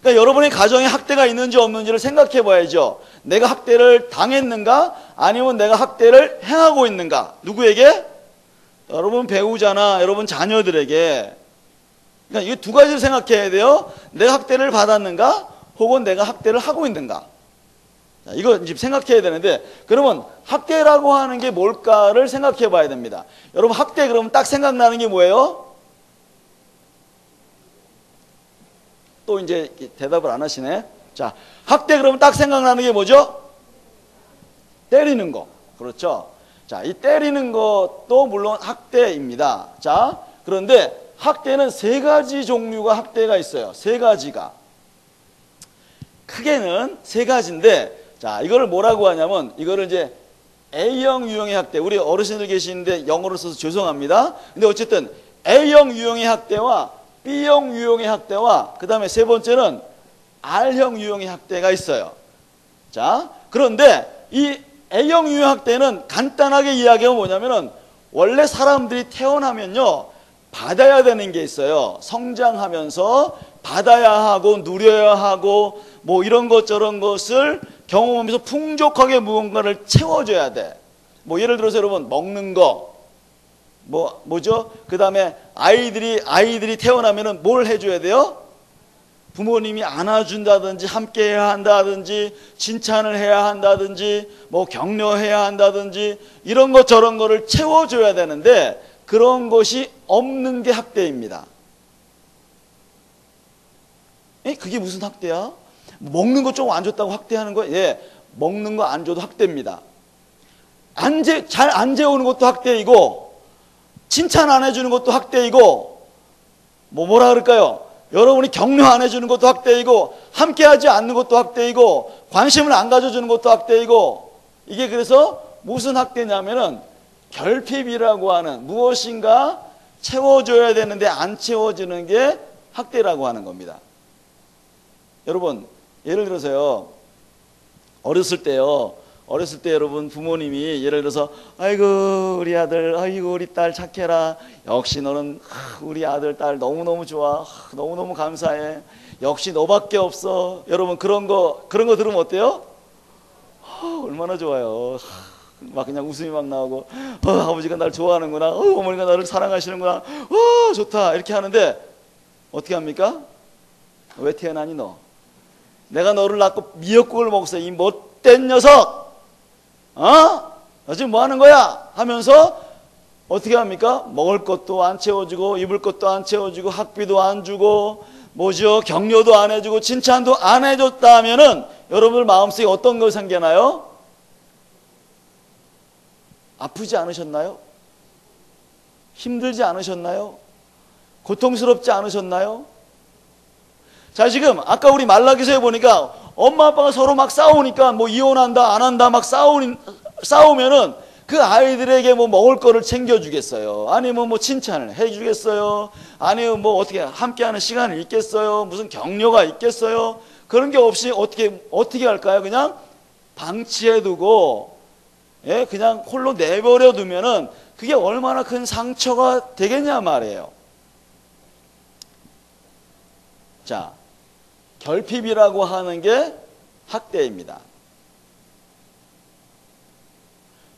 그러니까 여러분의 가정에 학대가 있는지 없는지를 생각해 봐야죠. 내가 학대를 당했는가? 아니면 내가 학대를 행하고 있는가? 누구에게? 여러분 배우자나 여러분 자녀들에게. 그러니까 이 두 가지를 생각해야 돼요. 내가 학대를 받았는가? 혹은 내가 학대를 하고 있는가? 자, 이거 이제 생각해야 되는데, 그러면 학대라고 하는 게 뭘까를 생각해 봐야 됩니다. 여러분 학대 그러면 딱 생각나는 게 뭐예요? 또 이제 대답을 안 하시네. 자, 학대 그러면 딱 생각나는 게 뭐죠? 때리는 거. 그렇죠. 자, 이 때리는 것도 물론 학대입니다. 자, 그런데 학대는 세 가지 종류가 학대가 있어요. 세 가지가. 크게는 세 가지인데, 자, 이거를 뭐라고 하냐면, 이거를 이제 A형 유형의 학대. 우리 어르신들 계시는데 영어로 써서 죄송합니다. 근데 어쨌든 A형 유형의 학대와 B형 유형의 학대와 그 다음에 세 번째는 R형 유형의 학대가 있어요. 자, 그런데 이 A형 유형 학대는 간단하게 이야기하면 뭐냐면은 원래 사람들이 태어나면요 받아야 되는 게 있어요. 성장하면서 받아야 하고 누려야 하고 뭐 이런 것 저런 것을 경험하면서 풍족하게 무언가를 채워줘야 돼. 뭐 예를 들어서 여러분 먹는 거 뭐죠? 그 다음에 아이들이 태어나면은 뭘 해줘야 돼요? 부모님이 안아준다든지 함께 해야 한다든지 칭찬을 해야 한다든지 뭐 격려해야 한다든지 이런 것 저런 거를 채워줘야 되는데 그런 것이 없는 게 학대입니다. 그게 무슨 학대야? 먹는 거 좀 안 줬다고 학대하는 거예요? 예, 먹는 거 안 줘도 학대입니다. 잘 안 재우는 것도 학대이고 칭찬 안 해주는 것도 학대이고 뭐라 그럴까요? 여러분이 격려 안 해주는 것도 학대이고 함께하지 않는 것도 학대이고 관심을 안 가져주는 것도 학대이고 이게 그래서 무슨 학대냐면은 결핍이라고 하는 무엇인가 채워줘야 되는데 안 채워지는 게 학대라고 하는 겁니다. 여러분 예를 들어서요 어렸을 때 여러분 부모님이 예를 들어서 아이고 우리 아들 아이고 우리 딸 착해라 역시 너는 우리 아들 딸 너무너무 좋아 너무너무 감사해 역시 너밖에 없어 여러분 그런 거 들으면 어때요? 얼마나 좋아요. 막 그냥 웃음이 막 나오고 아버지가 날 좋아하는구나 어머니가 나를 사랑하시는구나 좋다 이렇게 하는데 어떻게 합니까? 왜 태어나니 너? 내가 너를 낳고 미역국을 먹었어 이 못된 녀석 너 지금 뭐 하는 거야? 하면서 어떻게 합니까? 먹을 것도 안 채워주고 입을 것도 안 채워주고 학비도 안 주고 뭐죠? 격려도 안 해주고 칭찬도 안 해줬다 하면은 여러분들 마음속에 어떤 걸 생겨나요? 아프지 않으셨나요? 힘들지 않으셨나요? 고통스럽지 않으셨나요? 자, 지금 아까 우리 말라기서에 보니까 엄마 아빠가 서로 막 싸우니까 뭐 이혼한다 안 한다 막 싸우면은 그 아이들에게 뭐 먹을 거를 챙겨주겠어요? 아니면 뭐 칭찬을 해주겠어요? 아니면 뭐 어떻게 함께하는 시간이 있겠어요? 무슨 격려가 있겠어요? 그런 게 없이 어떻게 할까요? 그냥 방치해두고, 예, 그냥 홀로 내버려 두면은 그게 얼마나 큰 상처가 되겠냐 말이에요. 자, 결핍이라고 하는 게 학대입니다.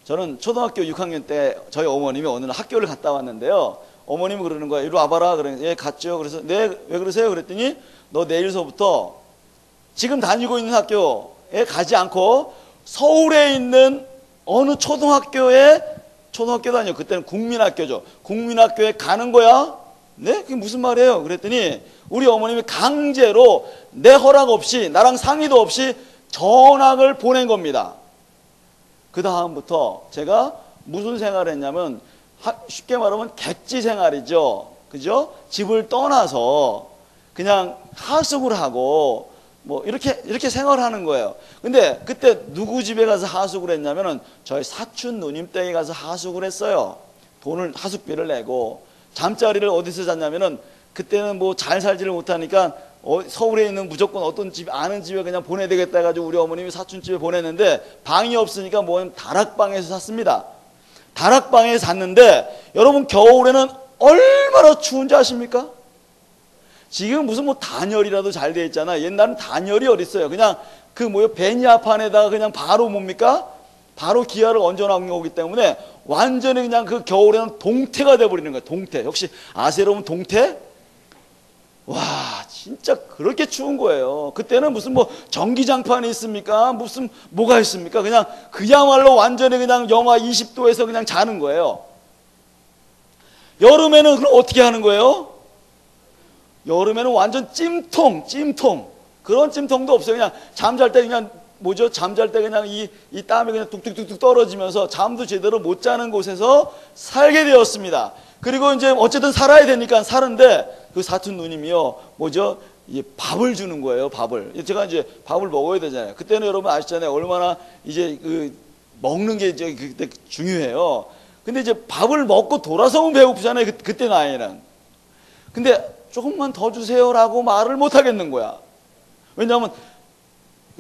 저는 초등학교 6학년 때 저희 어머님이 어느 날 학교를 갔다 왔는데요. 어머님이 그러는 거예요. 이리 와봐라. 그래. 예, 갔죠. 그래서 네, 왜 그러세요? 그랬더니 너 내일서부터 지금 다니고 있는 학교에 가지 않고 서울에 있는 어느 초등학교도 아니고 그때는 국민학교죠. 국민학교에 가는 거야. 네? 그게 무슨 말이에요? 그랬더니 우리 어머님이 강제로 내 허락 없이 나랑 상의도 없이 전학을 보낸 겁니다. 그 다음부터 제가 무슨 생활을 했냐면 쉽게 말하면 객지 생활이죠. 그죠? 집을 떠나서 그냥 하숙을 하고 뭐 이렇게 생활하는 거예요. 근데 그때 누구 집에 가서 하숙을 했냐면은 저희 사촌 누님 댁에 가서 하숙을 했어요. 돈을 하숙비를 내고 잠자리를 어디서 잤냐면은 그때는 뭐 잘 살지를 못하니까 서울에 있는 무조건 어떤 집 아는 집에 그냥 보내야 되겠다 해가지고 우리 어머님이 사촌 집에 보냈는데 방이 없으니까 뭐 다락방에서 샀습니다. 다락방에 샀는데 여러분 겨울에는 얼마나 추운지 아십니까? 지금 무슨 뭐 단열이라도 잘 돼 있잖아. 옛날엔 단열이 어딨어요. 그냥 그 베니아판에다가 그냥 바로 뭡니까? 바로 기아를 얹어 놓은 거기 때문에 완전히 그냥 그 겨울에는 동태가 돼버리는 거예요. 동태. 혹시 아세요 여러분 동태? 와, 진짜 그렇게 추운 거예요. 그때는 무슨 뭐 전기장판이 있습니까? 무슨 뭐가 있습니까? 그냥 그야말로 완전히 그냥 영하 20도에서 그냥 자는 거예요. 여름에는 그럼 어떻게 하는 거예요? 여름에는 완전 찜통. 그런 찜통도 없어요. 그냥 잠잘 때 그냥 뭐죠? 잠잘 때 그냥 이 땀이 그냥 뚝뚝뚝뚝 떨어지면서 잠도 제대로 못 자는 곳에서 살게 되었습니다. 그리고 이제 어쨌든 살아야 되니까 사는데 그 사촌 누님이요, 뭐죠? 이 밥을 주는 거예요, 밥을. 제가 이제 밥을 먹어야 되잖아요. 그때는 여러분 아시잖아요. 얼마나 이제 그 먹는 게 이제 그때 중요해요. 근데 이제 밥을 먹고 돌아서면 배고프잖아요. 그때 나이는. 근데 조금만 더 주세요라고 말을 못 하겠는 거야. 왜냐하면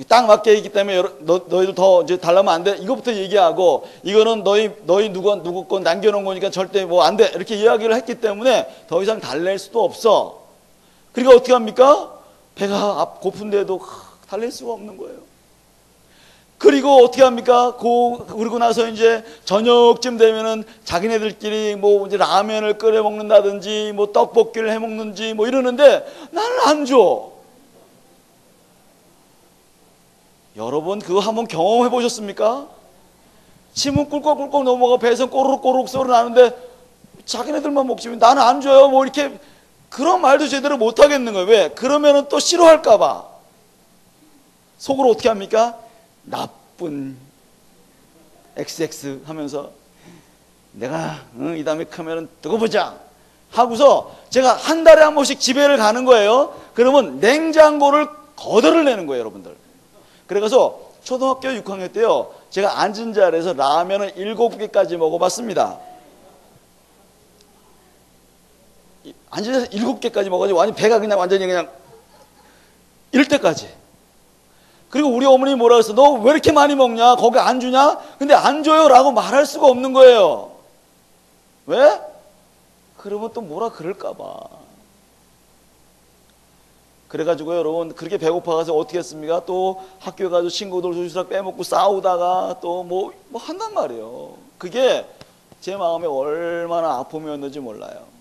딱 맞게 있기 때문에 너희들 더 이제 달라면 안 돼. 이거부터 얘기하고 이거는 너희 누구 건 남겨놓은 거니까 절대 뭐 안 돼. 이렇게 이야기를 했기 때문에 더 이상 달랠 수도 없어. 그러니까 어떻게 합니까? 배가 고픈데도 달랠 수가 없는 거예요. 그리고 어떻게 합니까? 그러고 나서 이제 저녁쯤 되면은 자기네들끼리 뭐 이제 라면을 끓여 먹는다든지 뭐 떡볶이를 해 먹는지 뭐 이러는데 나는 안 줘. 여러분 그거 한번 경험해 보셨습니까? 침은 꿀꺽꿀꺽 넘어가 배에서 꼬르륵꼬르륵 소리 나는데 자기네들만 먹지 나는 안 줘요. 뭐 이렇게 그런 말도 제대로 못 하겠는 거예요. 왜? 그러면은 또 싫어할까 봐. 속으로 어떻게 합니까? 나쁜 XX 하면서 내가 이 다음에 크면은 두고 보자 하고서 제가 한 달에 한 번씩 집에를 가는 거예요. 그러면 냉장고를 거덜을 내는 거예요, 여러분들. 그래서 초등학교 6학년 때요, 제가 앉은 자리에서 라면을 7개까지 먹어봤습니다. 앉은 자리에서 7개까지 먹어가지고 완전 배가 그냥 완전히 그냥 이럴 때까지. 그리고 우리 어머님이 뭐라 그랬어? 너 왜 이렇게 많이 먹냐? 거기 안 주냐? 근데 안 줘요 라고 말할 수가 없는 거예요. 왜? 그러면 또 뭐라 그럴까 봐. 그래가지고 여러분 그렇게 배고파가서 어떻게 했습니까? 또 학교에 가서 친구들 도시락 빼먹고 싸우다가 또 뭐 한단 말이에요. 그게 제 마음에 얼마나 아픔이었는지 몰라요.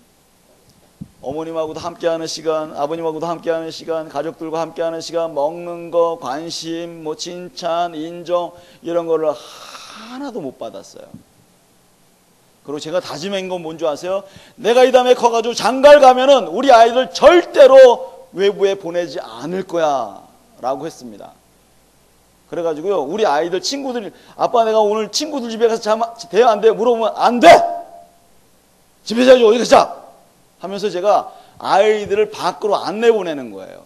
어머님하고도 함께하는 시간, 아버님하고도 함께하는 시간, 가족들과 함께하는 시간, 먹는 거, 관심, 뭐 칭찬, 인정 이런 거를 하나도 못 받았어요. 그리고 제가 다짐한 건 뭔지 아세요? 내가 이 다음에 커가지고 장가를 가면은 우리 아이들 절대로 외부에 보내지 않을 거야 라고 했습니다. 그래가지고요, 우리 아이들 친구들이, 아빠 내가 오늘 친구들 집에 가서 돼요 안 돼요? 물어보면 안 돼! 집에 자야지 어디 가자! 하면서 제가 아이들을 밖으로 안 내보내는 거예요.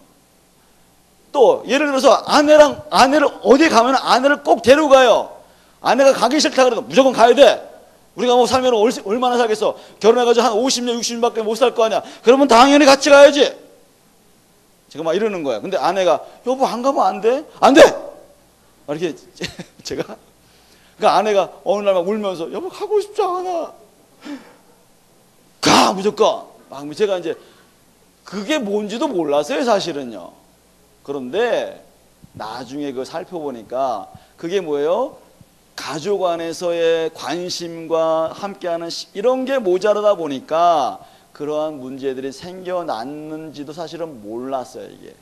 또 예를 들어서 아내를 어디 가면 아내를 꼭 데리고 가요. 아내가 가기 싫다 그래도 무조건 가야 돼. 우리가 뭐 살면 얼마나 살겠어? 결혼해가지고 한 50년 60년밖에 못 살 거 아니야. 그러면 당연히 같이 가야지. 제가 막 이러는 거예요. 근데 아내가 여보 안 가면 안 돼? 안 돼! 이렇게 제가, 그러니까 아내가 어느 날 막 울면서 여보 가고 싶지 않아. 가 무조건. 막 제가 이제 그게 뭔지도 몰랐어요 사실은요. 그런데 나중에 그걸 살펴보니까 그게 뭐예요? 가족 안에서의 관심과 함께하는 이런 게 모자라다 보니까 그러한 문제들이 생겨났는지도 사실은 몰랐어요. 이게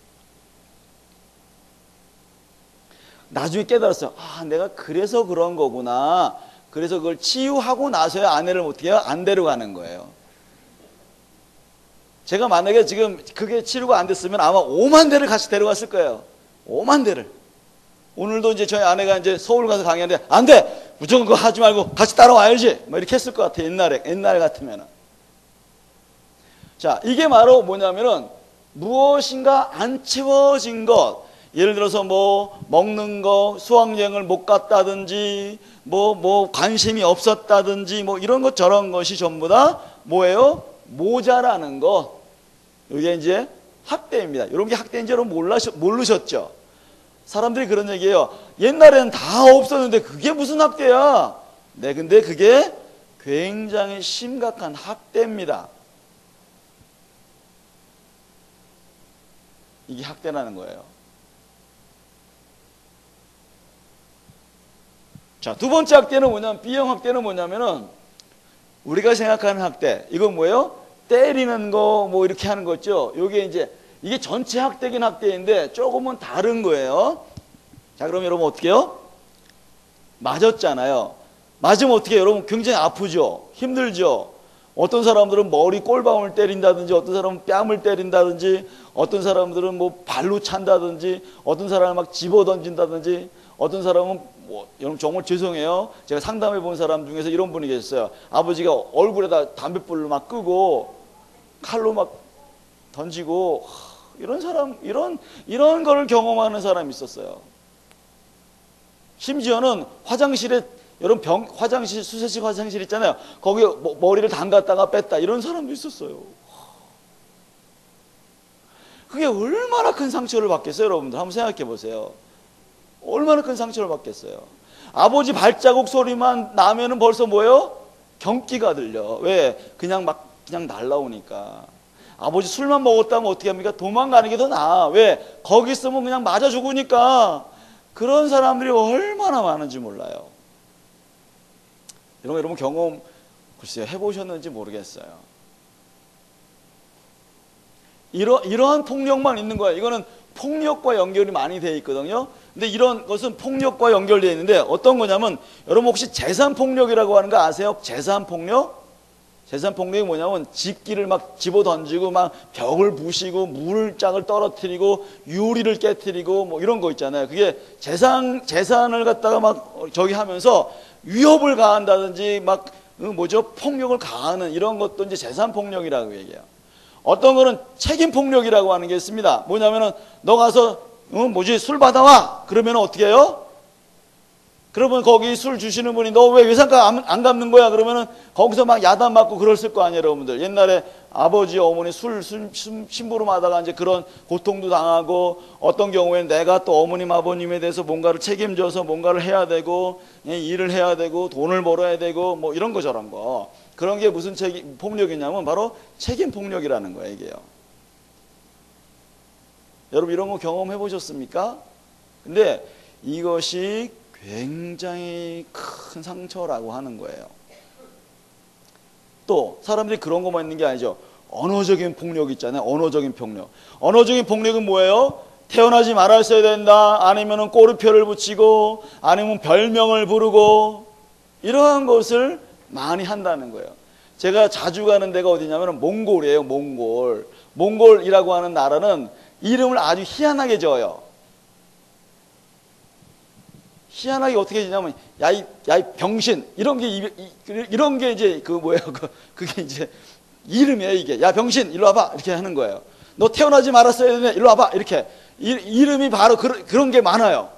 나중에 깨달았어요. 아, 내가 그래서 그런 거구나. 그래서 그걸 치유하고 나서야 아내를 어떻게 해요? 안 데려가는 거예요. 제가 만약에 지금 그게 치료가 안 됐으면 아마 5만 대를 같이 데려갔을 거예요. 5만 대를. 오늘도 이제 저희 아내가 이제 서울 가서 강의하는데 안 돼! 무조건 그거 하지 말고 같이 따라와야지! 뭐 이렇게 했을 것 같아요. 옛날 같으면은. 자, 이게 바로 뭐냐면은 무엇인가 안 채워진 것. 예를 들어서 뭐 먹는 거, 수학여행을 못 갔다든지 뭐 관심이 없었다든지 뭐 이런 것 저런 것이 전부 다 뭐예요? 모자라는 것. 이게 이제 학대입니다. 이런 게 학대인지 여러분 모르셨죠? 사람들이 그런 얘기예요. 옛날에는 다 없었는데 그게 무슨 학대야? 네, 근데 그게 굉장히 심각한 학대입니다. 이게 학대라는 거예요. 자, 두 번째 학대는 뭐냐면, B형 학대는 뭐냐면은, 우리가 생각하는 학대, 이건 뭐예요? 때리는 거, 뭐 이렇게 하는 거죠. 요게 이제, 이게 전체 학대긴 학대인데, 조금은 다른 거예요. 자, 그럼 여러분 어떻게 해요? 맞았잖아요. 맞으면 어떻게 해요? 여러분 굉장히 아프죠? 힘들죠? 어떤 사람들은 머리 꼴방울 때린다든지, 어떤 사람은 뺨을 때린다든지, 어떤 사람들은 뭐 발로 찬다든지, 어떤 사람은 막 집어 던진다든지, 어떤 사람은 여러분 정말 죄송해요. 제가 상담해 본 사람 중에서 이런 분이 계셨어요. 아버지가 얼굴에다 담뱃불을 막 끄고 칼로 막 던지고, 이런 사람, 이런 거를 경험하는 사람이 있었어요. 심지어는 화장실에, 여러분 화장실, 수세식 화장실 있잖아요. 거기에 머리를 담갔다가 뺐다, 이런 사람도 있었어요. 그게 얼마나 큰 상처를 받겠어요, 여러분들? 한번 생각해 보세요. 얼마나 큰 상처를 받겠어요. 아버지 발자국 소리만 나면은 벌써 뭐예요? 경기가 들려. 왜? 그냥 날라오니까. 아버지 술만 먹었다면 어떻게 합니까? 도망가는 게 더 나아. 왜? 거기 있으면 그냥 맞아 죽으니까. 그런 사람들이 얼마나 많은지 몰라요. 여러분 경험 글쎄요 해보셨는지 모르겠어요. 이러한 폭력만 있는 거예요. 이거는 폭력과 연결이 많이 되어 있거든요. 근데 이런 것은 폭력과 연결되어 있는데 어떤 거냐면, 여러분 혹시 재산폭력이라고 하는 거 아세요? 재산폭력? 재산폭력이 뭐냐면 집기를 막 집어 던지고 막 벽을 부시고 물장을 떨어뜨리고 유리를 깨뜨리고 뭐 이런 거 있잖아요. 그게 재산을 갖다가 막 저기 하면서 위협을 가한다든지 막 폭력을 가하는 이런 것도 이제 재산폭력이라고 얘기해요. 어떤 거는 책임폭력이라고 하는 게 있습니다. 뭐냐면은 너 가서 술 받아와. 그러면 어떻게 해요? 그러면 거기 술 주시는 분이 너 왜 외상값 안 갚는 거야? 그러면은 거기서 막 야단 맞고 그랬을 거 아니에요, 여러분들. 옛날에 아버지, 어머니 심부름하다가 이제 그런 고통도 당하고, 어떤 경우에는 내가 또 어머님, 아버님에 대해서 뭔가를 책임져서 뭔가를 해야 되고, 일을 해야 되고, 돈을 벌어야 되고, 뭐 이런 거 저런 거. 그런 게 무슨 폭력이냐면 바로 책임 폭력이라는 거예요, 이게요. 여러분 이런 거 경험해 보셨습니까? 근데 이것이 굉장히 큰 상처라고 하는 거예요. 또 사람들이 그런 것만 있는 게 아니죠. 언어적인 폭력 있잖아요. 언어적인 폭력. 언어적인 폭력은 뭐예요? 태어나지 말았어야 된다, 아니면 꼬리표를 붙이고, 아니면 별명을 부르고, 이러한 것을 많이 한다는 거예요. 제가 자주 가는 데가 어디냐면 몽골이에요. 몽골이라고 하는 나라는 이름을 아주 희한하게 지어요. 희한하게 어떻게 지냐면 야이 병신 이런 게 이제 그게 이제 이름이에요. 이게 야 병신 일로 와봐 이렇게 하는 거예요. 너 태어나지 말았어야 되네 일로 와봐 이렇게 이름이 바로 그런 게 많아요.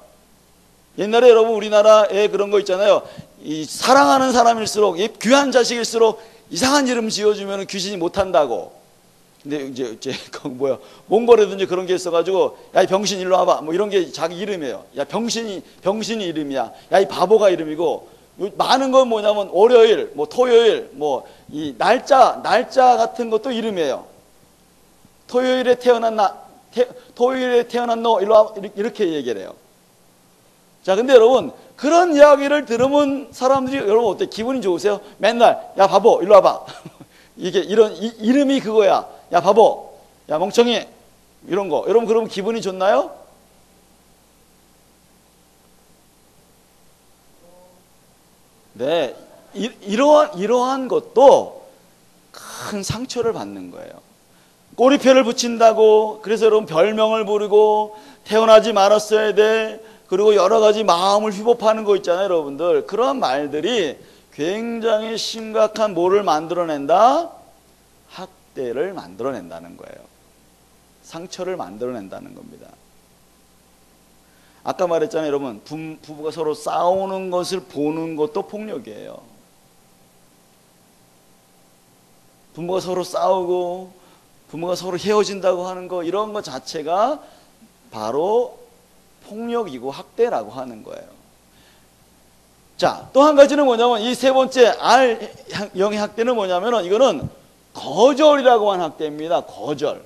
옛날에 여러분 우리나라에 그런 거 있잖아요. 이 사랑하는 사람일수록 이 귀한 자식일수록 이상한 이름 지어주면 귀신이 못한다고. 근데 이제 몽골에도 이제 그런 게 있어가지고 야 이 병신 일로 와봐 뭐 이런 게 자기 이름이에요. 야 병신이 이름이야. 야 이 바보가 이름이고. 많은 건 뭐냐면 월요일 뭐 토요일 뭐 이 날짜 같은 것도 이름이에요. 토요일에 태어난 너 일로 와 이렇게 얘기를 해요. 자 근데 여러분 그런 이야기를 들으면 사람들이 여러분 어때? 기분이 좋으세요? 맨날 야 바보 일로 와봐 이게 이름이 그거야. 야 바보 야 멍청이 이런 거 여러분 그러면 기분이 좋나요? 네, 이러한 것도 큰 상처를 받는 거예요. 꼬리표를 붙인다고 그래서 여러분 별명을 부르고 태어나지 말았어야 돼 그리고 여러 가지 마음을 휘법하는 거 있잖아요. 여러분들 그런 말들이 굉장히 심각한 뭐를 만들어낸다? 학대를 만들어낸다는 거예요. 상처를 만들어낸다는 겁니다. 아까 말했잖아요. 여러분 부부가 서로 싸우는 것을 보는 것도 폭력이에요. 부모가 서로 싸우고 부모가 서로 헤어진다고 하는 거 이런 것 자체가 바로 폭력이고 학대라고 하는 거예요. 자, 또 한 가지는 뭐냐면 이 세 번째 R형의 학대는 뭐냐면은 이거는 거절이라고 하는 학대입니다. 거절.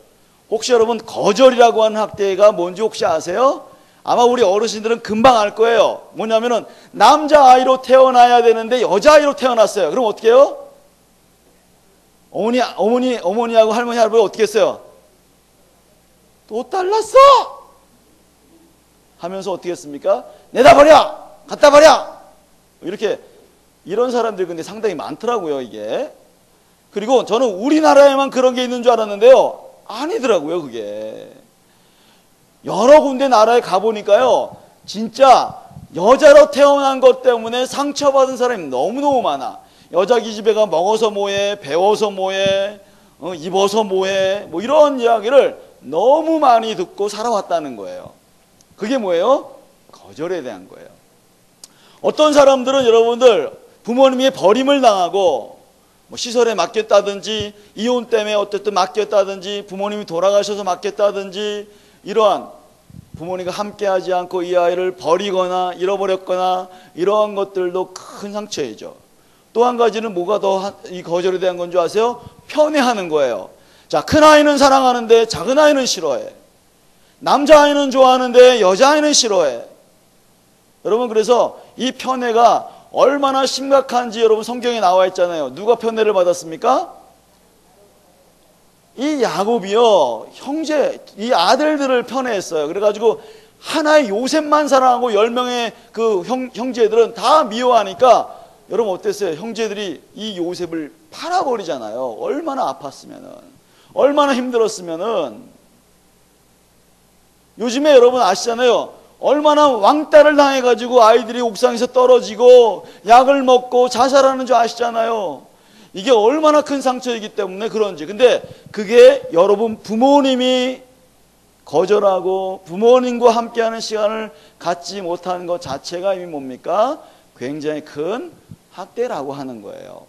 혹시 여러분 거절이라고 하는 학대가 뭔지 혹시 아세요? 아마 우리 어르신들은 금방 알 거예요. 뭐냐면은 남자아이로 태어나야 되는데 여자아이로 태어났어요. 그럼 어떻게 해요? 어머니하고 할머니, 할아버지 어떻게 했어요? 또 달랐어! 하면서 어떻게 했습니까? 내다 버려! 갖다 버려! 이렇게, 이런 사람들이 근데 상당히 많더라고요, 이게. 그리고 저는 우리나라에만 그런 게 있는 줄 알았는데요. 아니더라고요, 그게. 여러 군데 나라에 가보니까요, 진짜 여자로 태어난 것 때문에 상처받은 사람이 너무너무 많아. 여자 기집애가 먹어서 뭐해, 배워서 뭐해, 입어서 뭐해, 뭐 이런 이야기를 너무 많이 듣고 살아왔다는 거예요. 그게 뭐예요? 거절에 대한 거예요. 어떤 사람들은 여러분들 부모님의 버림을 당하고 뭐 시설에 맡겼다든지 이혼 때문에 어쨌든 맡겼다든지 부모님이 돌아가셔서 맡겼다든지 이러한 부모님과 함께하지 않고 이 아이를 버리거나 잃어버렸거나 이러한 것들도 큰 상처이죠. 또 한 가지는 뭐가 더 이 거절에 대한 건 줄 아세요? 편애하는 거예요. 자, 큰 아이는 사랑하는데 작은 아이는 싫어해. 남자아이는 좋아하는데 여자아이는 싫어해. 여러분 그래서 이 편애가 얼마나 심각한지 여러분 성경에 나와 있잖아요. 누가 편애를 받았습니까? 이 야곱이요 이 아들들을 편애했어요. 그래가지고 하나의 요셉만 사랑하고 10명의 그 형제들은 다 미워하니까 여러분 어땠어요? 형제들이 이 요셉을 팔아버리잖아요. 얼마나 아팠으면은, 얼마나 힘들었으면은. 요즘에 여러분 아시잖아요. 얼마나 왕따를 당해가지고 아이들이 옥상에서 떨어지고 약을 먹고 자살하는 줄 아시잖아요. 이게 얼마나 큰 상처이기 때문에 그런지. 근데 그게 여러분 부모님이 거절하고 부모님과 함께하는 시간을 갖지 못하는 것 자체가 이미 뭡니까? 굉장히 큰 학대라고 하는 거예요.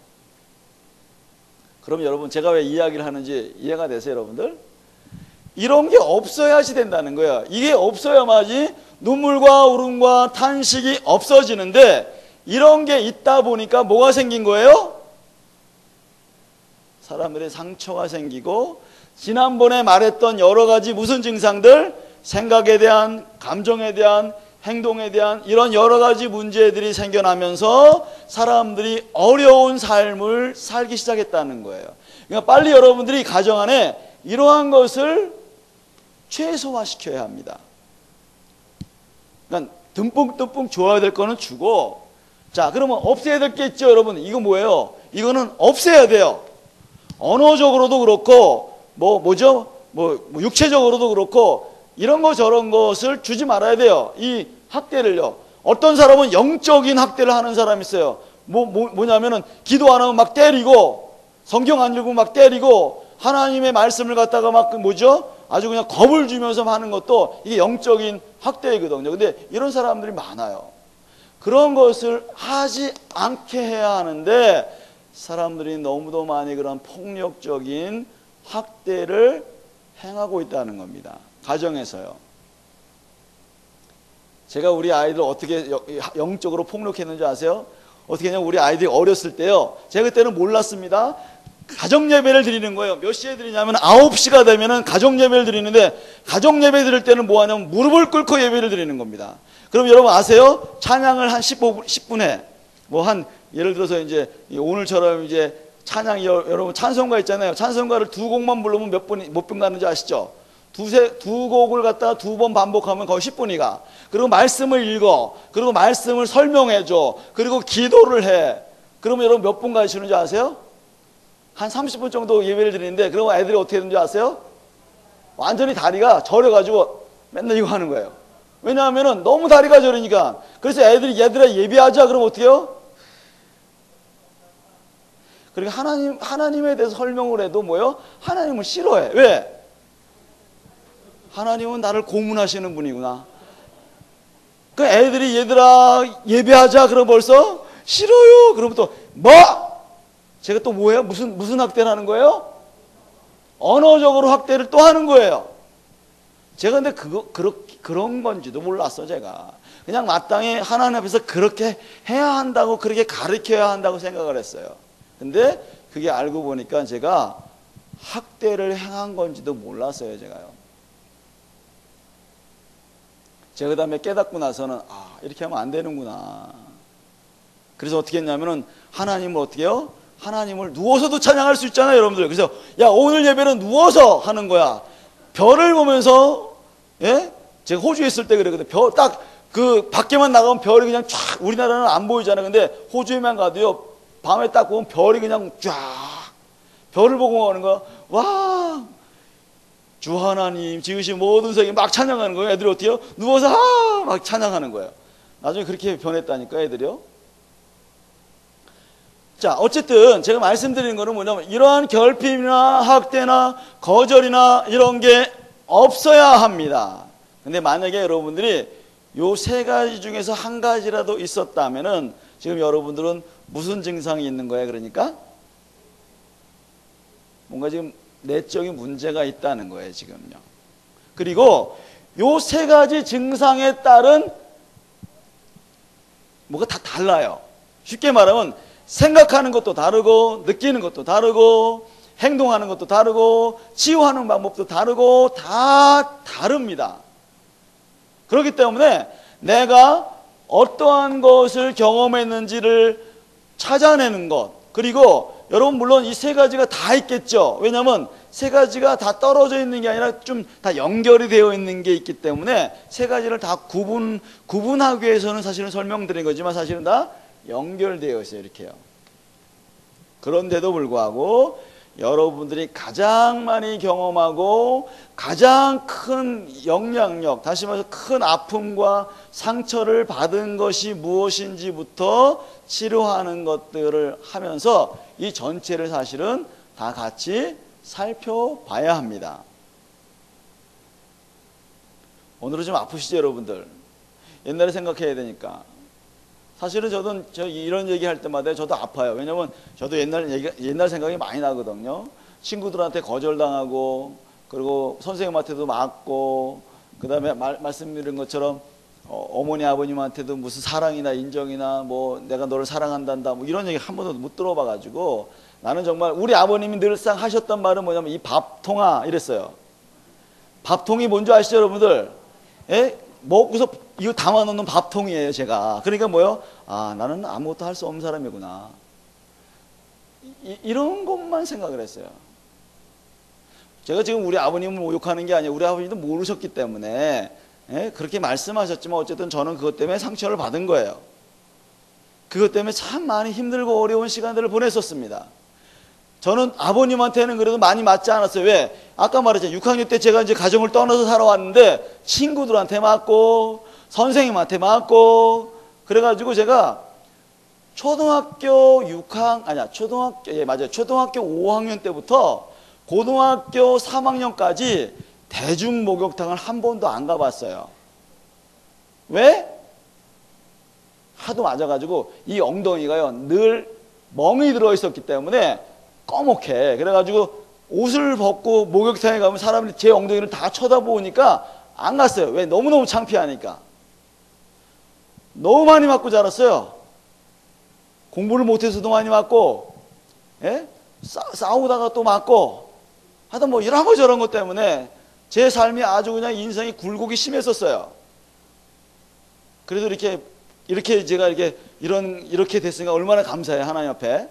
그럼 여러분 제가 왜 이야기를 하는지 이해가 되세요, 여러분들? 이런 게 없어야지 된다는 거예요. 이게 없어야만이 눈물과 울음과 탄식이 없어지는데 이런 게 있다 보니까 뭐가 생긴 거예요? 사람들의 상처가 생기고 지난번에 말했던 여러 가지 무슨 증상들? 생각에 대한, 감정에 대한, 행동에 대한 이런 여러 가지 문제들이 생겨나면서 사람들이 어려운 삶을 살기 시작했다는 거예요. 그러니까 빨리 여러분들이 가정 안에 이러한 것을 최소화시켜야 합니다. 그러니까 듬뿍듬뿍 줘야 될 거는 주고, 자 그러면 없애야 될 게 있죠, 여러분. 이거 뭐예요? 이거는 없애야 돼요. 언어적으로도 그렇고 육체적으로도 그렇고 이런 거 저런 것을 주지 말아야 돼요. 이 학대를요. 어떤 사람은 영적인 학대를 하는 사람이 있어요. 뭐냐면은 기도 안 하면 막 때리고 성경 안 읽으면 막 때리고 하나님의 말씀을 갖다가 막 아주 그냥 겁을 주면서 하는 것도 이게 영적인 학대이거든요. 근데 이런 사람들이 많아요. 그런 것을 하지 않게 해야 하는데 사람들이 너무도 많이 그런 폭력적인 학대를 행하고 있다는 겁니다. 가정에서요. 제가 우리 아이들 어떻게 영적으로 폭력했는지 아세요? 어떻게 했냐면 우리 아이들이 어렸을 때요. 제가 그때는 몰랐습니다. 가정예배를 드리는 거예요. 몇 시에 드리냐면 9시가 되면은 가정예배를 드리는데 가정예배 드릴 때는 뭐 하냐면 무릎을 꿇고 예배를 드리는 겁니다. 그럼 여러분 아세요? 찬양을 한 10분에 예를 들어서 이제 오늘처럼 이제 찬양이 여러분 찬송가 있잖아요. 찬송가를 2곡만 부르면 몇 분 가는지 아시죠? 두 곡을 갖다가 2번 반복하면 거의 10분이 가. 그리고 말씀을 읽어. 그리고 말씀을 설명해줘. 그리고 기도를 해. 그러면 여러분 몇 분 가시는지 아세요? 한 30분 정도 예배를 드리는데 그러면 애들이 어떻게 되는지 아세요? 완전히 다리가 저려가지고 맨날 이거 하는 거예요. 왜냐하면 너무 다리가 저리니까. 그래서 애들이 얘들아 예배하자 그러면 어떻게 해요? 그리고 하나님에 대해서 설명을 해도 하나님을 싫어해. 왜? 하나님은 나를 고문하시는 분이구나. 그 애들이 얘들아 예배하자 그러면 벌써 싫어요. 그러면 또 제가 또 뭐예요? 무슨 학대를 하는 거예요? 언어적으로 학대를 또 하는 거예요. 제가 근데 그런 건지도 몰랐어, 제가. 그냥 마땅히 하나님 앞에서 그렇게 해야 한다고, 그렇게 가르쳐야 한다고 생각을 했어요. 근데 그게 알고 보니까 제가 학대를 행한 건지도 몰랐어요, 제가요. 제가 그 다음에 깨닫고 나서는, 이렇게 하면 안 되는구나. 그래서 어떻게 했냐면은, 하나님을 어떻게 해요? 하나님을 누워서도 찬양할 수 있잖아요, 여러분들. 그래서, 오늘 예배는 누워서 하는 거야. 별을 보면서, 제가 호주에 있을 때 그랬거든요. 밖에만 나가면 별이 그냥 쫙, 우리나라는 안 보이잖아요. 근데 호주에만 가도요, 밤에 딱 보면 별이 그냥 쫙, 별을 보고 가는 거야. 와! 주 하나님 지으신 모든 세계 막 찬양하는 거예요. 애들이 어떻게 해요? 누워서 막 찬양하는 거예요. 나중에 그렇게 변했다니까, 애들이요. 자, 어쨌든 제가 말씀드리는 거는 뭐냐면 이러한 결핍이나 학대나 거절이나 이런 게 없어야 합니다. 근데 만약에 여러분들이 요 세 가지 중에서 한 가지라도 있었다면은 지금 여러분들은 무슨 증상이 있는 거예요? 그러니까 뭔가 지금 내적인 문제가 있다는 거예요, 지금요. 그리고 요 세 가지 증상에 따른 뭐가 다 달라요. 쉽게 말하면 생각하는 것도 다르고 느끼는 것도 다르고 행동하는 것도 다르고 치유하는 방법도 다르고 다 다릅니다. 그렇기 때문에 내가 어떠한 것을 경험했는지를 찾아내는 것, 그리고 여러분 물론 이 세 가지가 다 있겠죠. 왜냐하면 세 가지가 다 떨어져 있는 게 아니라 좀 다 연결이 되어 있는 게 있기 때문에 세 가지를 다 구분하기 위해서는 사실은 설명드린 거지만 사실은 다 연결되어 있어요. 이렇게요. 그런데도 불구하고 여러분들이 가장 많이 경험하고 가장 큰 영향력, 다시 말해서 큰 아픔과 상처를 받은 것이 무엇인지부터 치료하는 것들을 하면서 이 전체를 사실은 다 같이 살펴봐야 합니다. 오늘은 좀 아프시죠, 여러분들? 옛날에 생각해야 되니까. 사실은 저 이런 얘기 할 때마다 저도 아파요. 왜냐면 저도 옛날 생각이 많이 나거든요. 친구들한테 거절당하고, 그리고 선생님한테도 맞고, 그 다음에 말씀드린 것처럼 어머니 아버님한테도 무슨 사랑이나 인정이나 뭐 내가 너를 사랑한단다 뭐 이런 얘기 한 번도 못 들어봐가지고 나는 정말 우리 아버님이 늘상 하셨던 말은 뭐냐면 이 밥통아 이랬어요. 밥통이 뭔지 아시죠, 여러분들? 먹고서 이거 담아놓는 밥통이에요, 제가. 그러니까 뭐요? 나는 아무것도 할 수 없는 사람이구나. 이런 것만 생각을 했어요. 제가 지금 우리 아버님을 모욕하는 게 아니에요. 우리 아버님도 모르셨기 때문에 그렇게 말씀하셨지만 어쨌든 저는 그것 때문에 상처를 받은 거예요. 그것 때문에 참 많이 힘들고 어려운 시간들을 보냈었습니다. 저는 아버님한테는 그래도 많이 맞지 않았어요. 왜? 아까 말했잖아요. 6학년 때 제가 이제 가정을 떠나서 살아왔는데 친구들한테 맞고 선생님한테 맞고 그래가지고 제가 초등학교 5학년 때부터 고등학교 3학년까지 대중 목욕탕을 한 번도 안 가봤어요. 왜? 하도 맞아가지고 이 엉덩이가요 늘 멍이 들어있었기 때문에 꺼멓게, 그래가지고 옷을 벗고 목욕탕에 가면 사람들이 제 엉덩이를 다 쳐다보니까 안 갔어요. 왜? 너무너무 창피하니까. 너무 많이 맞고 자랐어요. 공부를 못해서도 많이 맞고, 예? 싸우다가 또 맞고, 하여튼 뭐 이런 거 저런 것 때문에 제 삶이 아주 그냥 인생이 굴곡이 심했었어요. 그래도 이렇게 제가 이렇게 됐으니까 얼마나 감사해요, 하나님 앞에.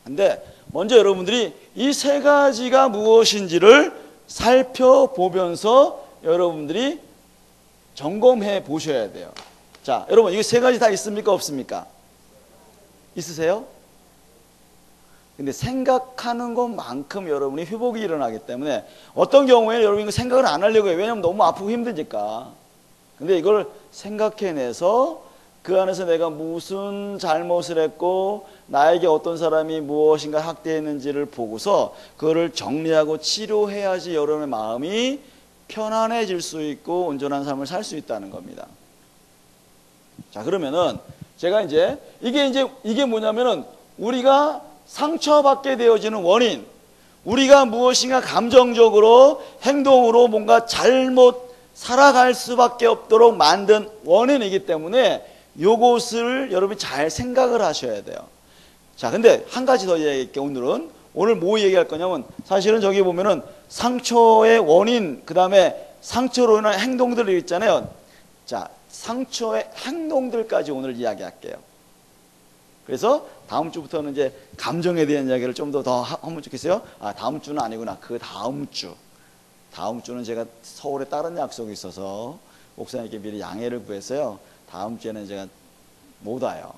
근데 먼저 여러분들이 이 세 가지가 무엇인지를 살펴보면서 여러분들이 점검해 보셔야 돼요. 자, 여러분, 이거 세 가지 다 있습니까? 없습니까? 있으세요? 근데 생각하는 것만큼 여러분이 회복이 일어나기 때문에 어떤 경우에는 여러분이 이거 생각을 안 하려고 해요. 왜냐하면 너무 아프고 힘드니까. 근데 이걸 생각해내서 그 안에서 내가 무슨 잘못을 했고 나에게 어떤 사람이 무엇인가 학대했는지를 보고서 그거를 정리하고 치료해야지 여러분의 마음이 편안해질 수 있고 온전한 삶을 살 수 있다는 겁니다. 자, 그러면은 제가 이게 뭐냐면은 우리가 상처받게 되어지는 원인, 우리가 무엇인가 감정적으로 행동으로 뭔가 잘못 살아갈 수밖에 없도록 만든 원인이기 때문에 요것을 여러분이 잘 생각을 하셔야 돼요. 자, 근데 한 가지 더 얘기할게요. 오늘 뭐 얘기할 거냐면 사실은 저기 보면은 상처의 원인, 그 다음에 상처로 인한 행동들이 있잖아요. 자, 상처의 행동들까지 오늘 이야기할게요. 그래서 다음 주부터는 이제 감정에 대한 이야기를 좀 더 하면 좋겠어요. 아, 다음 주는 아니구나. 그 다음 주는 제가 서울에 다른 약속이 있어서 목사님께 미리 양해를 구해서요. 다음 주에는 제가 못 와요.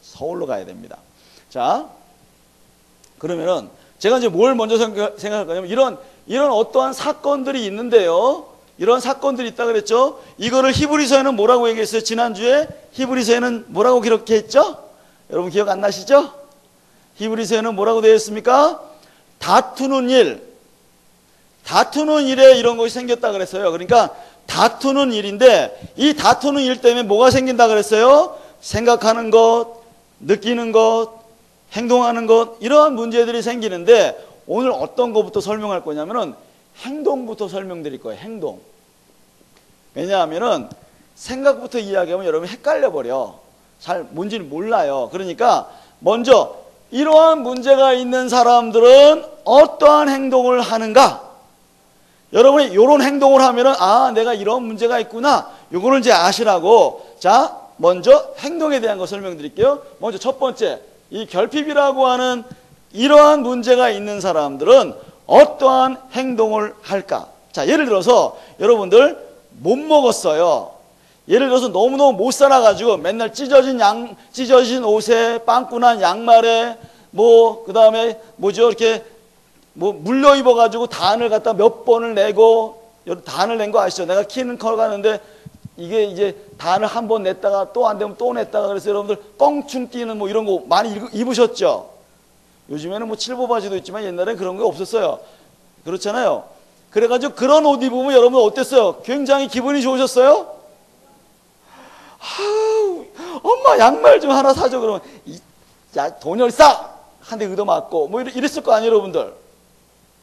서울로 가야 됩니다. 자, 그러면은 제가 이제 뭘 먼저 생각할 거냐면 이런 어떠한 사건들이 있는데요. 이런 사건들이 있다 그랬죠. 이거를 히브리서에는 뭐라고 얘기했어요? 지난주에 히브리서에는 뭐라고 기록했죠? 여러분 기억 안 나시죠? 히브리서에는 뭐라고 되어 있습니까? 다투는 일에 이런 것이 생겼다 그랬어요. 그러니까 다투는 일인데 이 다투는 일 때문에 뭐가 생긴다 그랬어요? 생각하는 것, 느끼는 것, 행동하는 것, 이러한 문제들이 생기는데 오늘 어떤 것부터 설명할 거냐면은 행동부터 설명드릴 거예요. 행동. 왜냐하면은 생각부터 이야기하면 여러분이 헷갈려 버려. 잘 뭔지는 몰라요. 그러니까 먼저 이러한 문제가 있는 사람들은 어떠한 행동을 하는가? 여러분이 이런 행동을 하면은 아, 내가 이런 문제가 있구나. 요거를 이제 아시라고. 자, 먼저 행동에 대한 거 설명드릴게요. 먼저 첫 번째, 이 결핍이라고 하는 이러한 문제가 있는 사람들은 어떠한 행동을 할까? 자, 예를 들어서 여러분들 못 먹었어요. 예를 들어서 너무너무 못 살아가지고 맨날 찢어진 옷에 빵꾸난 양말에 그 다음에 이렇게 물려 입어가지고 단을 갖다 몇 번을 내고, 단을 낸 거 아시죠? 내가 키는 커가는데 이게 이제 단을 한 번 냈다가 또 안 되면 또 냈다가 그래서 여러분들 껑충 뛰는 이런 거 많이 입으셨죠? 요즘에는 칠보 바지도 있지만 옛날엔 그런 게 없었어요. 그렇잖아요. 그래가지고 그런 옷 입으면 여러분 어땠어요? 굉장히 기분이 좋으셨어요? 아우, 엄마 양말 좀 하나 사줘. 그러면 야, 돈을 싸! 한 대 얻어맞고 이랬을 거 아니에요, 여러분들?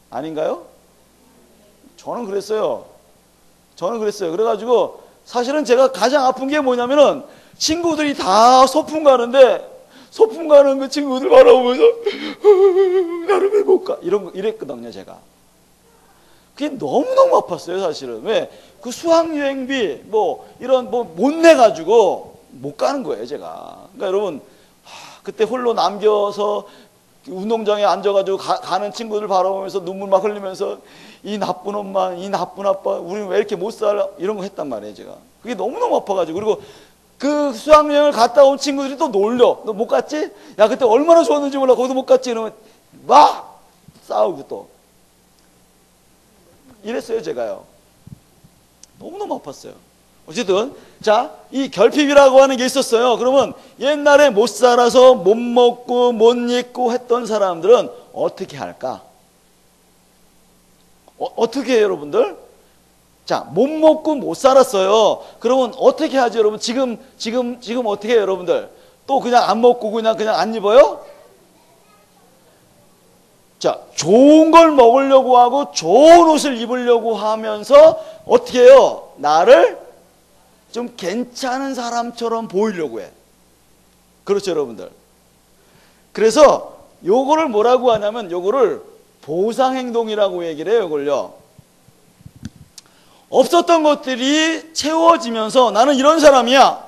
아닌가요? 저는 그랬어요. 그래가지고 사실은 제가 가장 아픈 게 뭐냐면은 친구들이 다 소풍 가는데 소풍 가는 그 친구들 바라보면서 나를 왜 못 가? 이랬거든요, 제가. 그게 너무너무 아팠어요, 사실은. 왜? 그 수학여행비, 못 내가지고 못 가는 거예요, 제가. 그러니까 여러분, 그때 홀로 남겨서 운동장에 앉아가지고 가는 친구들 바라보면서 눈물 막 흘리면서 이 나쁜 엄마, 이 나쁜 아빠, 우리는 왜 이렇게 못 살아? 이런 거 했단 말이에요, 제가. 그게 너무너무 아파가지고. 그리고 그 수학여행을 갔다 온 친구들이 또 놀려. 너 못 갔지? 야, 그때 얼마나 좋았는지 몰라. 거기도 못 갔지? 이러면 막 싸우고 또. 이랬어요, 제가요. 너무너무 아팠어요. 어쨌든, 자, 이 결핍이라고 하는 게 있었어요. 그러면 옛날에 못 살아서 못 먹고 못 입고 했던 사람들은 어떻게 할까? 어떻게 해요, 여러분들? 자, 못 먹고 못 살았어요. 그러면 어떻게 하죠, 여러분? 지금 어떻게 해요, 여러분들? 또 그냥 안 먹고 그냥 안 입어요? 자, 좋은 걸 먹으려고 하고 좋은 옷을 입으려고 하면서 어떻게 해요? 나를 좀 괜찮은 사람처럼 보이려고 해. 그렇죠, 여러분들? 그래서 요거를 뭐라고 하냐면 요거를 보상행동이라고 얘기를 해요, 이걸요. 없었던 것들이 채워지면서 나는 이런 사람이야.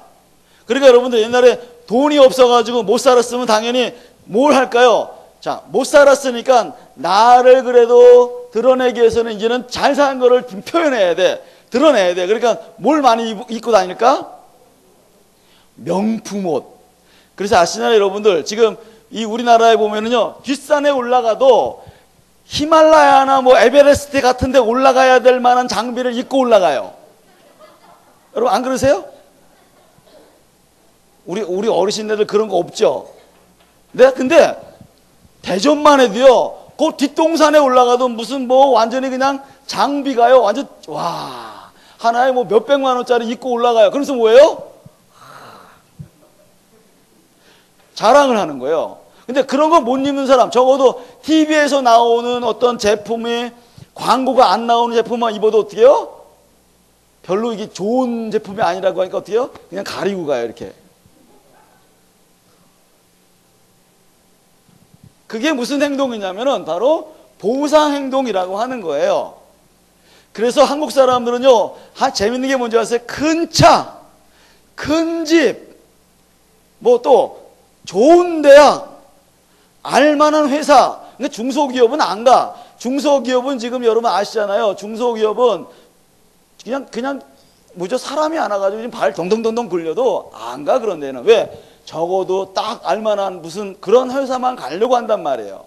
그러니까 여러분들 옛날에 돈이 없어가지고 못 살았으면 당연히 뭘 할까요? 자, 못 살았으니까 나를 그래도 드러내기 위해서는 이제는 잘 산 거를 표현해야 돼. 드러내야 돼. 그러니까 뭘 많이 입고 다닐까? 명품 옷. 그래서 아시나요, 여러분들? 지금 이 우리나라에 보면은요, 뒷산에 올라가도 히말라야나 뭐 에베레스트 같은 데 올라가야 될 만한 장비를 입고 올라가요. 여러분, 안 그러세요? 우리 어르신들 그런 거 없죠? 네, 근데 대전만 해도요, 그 뒷동산에 올라가도 무슨 뭐 완전히 그냥 장비가요, 완전, 와, 하나에 뭐 몇백만 원짜리 입고 올라가요. 그래서 뭐예요? 자랑을 하는 거예요. 근데 그런 거 못 입는 사람, 적어도 TV에서 나오는 어떤 제품이 광고가 안 나오는 제품만 입어도 어떻게 해요? 별로 이게 좋은 제품이 아니라고 하니까 어떻게 해요? 그냥 가리고 가요, 이렇게. 그게 무슨 행동이냐면은 바로 보상행동이라고 하는 거예요. 그래서 한국 사람들은요, 재밌는 게 뭔지 아세요? 큰 차, 큰 집, 뭐 또 좋은 대학, 알만한 회사. 근데 중소기업은 안 가. 중소기업은 지금 여러분 아시잖아요. 중소기업은 그냥 뭐죠? 사람이 안 와가지고 지금 발 덩덩덩덩 굴려도 안 가, 그런 데는. 왜? 적어도 딱 알만한 무슨 그런 회사만 가려고 한단 말이에요.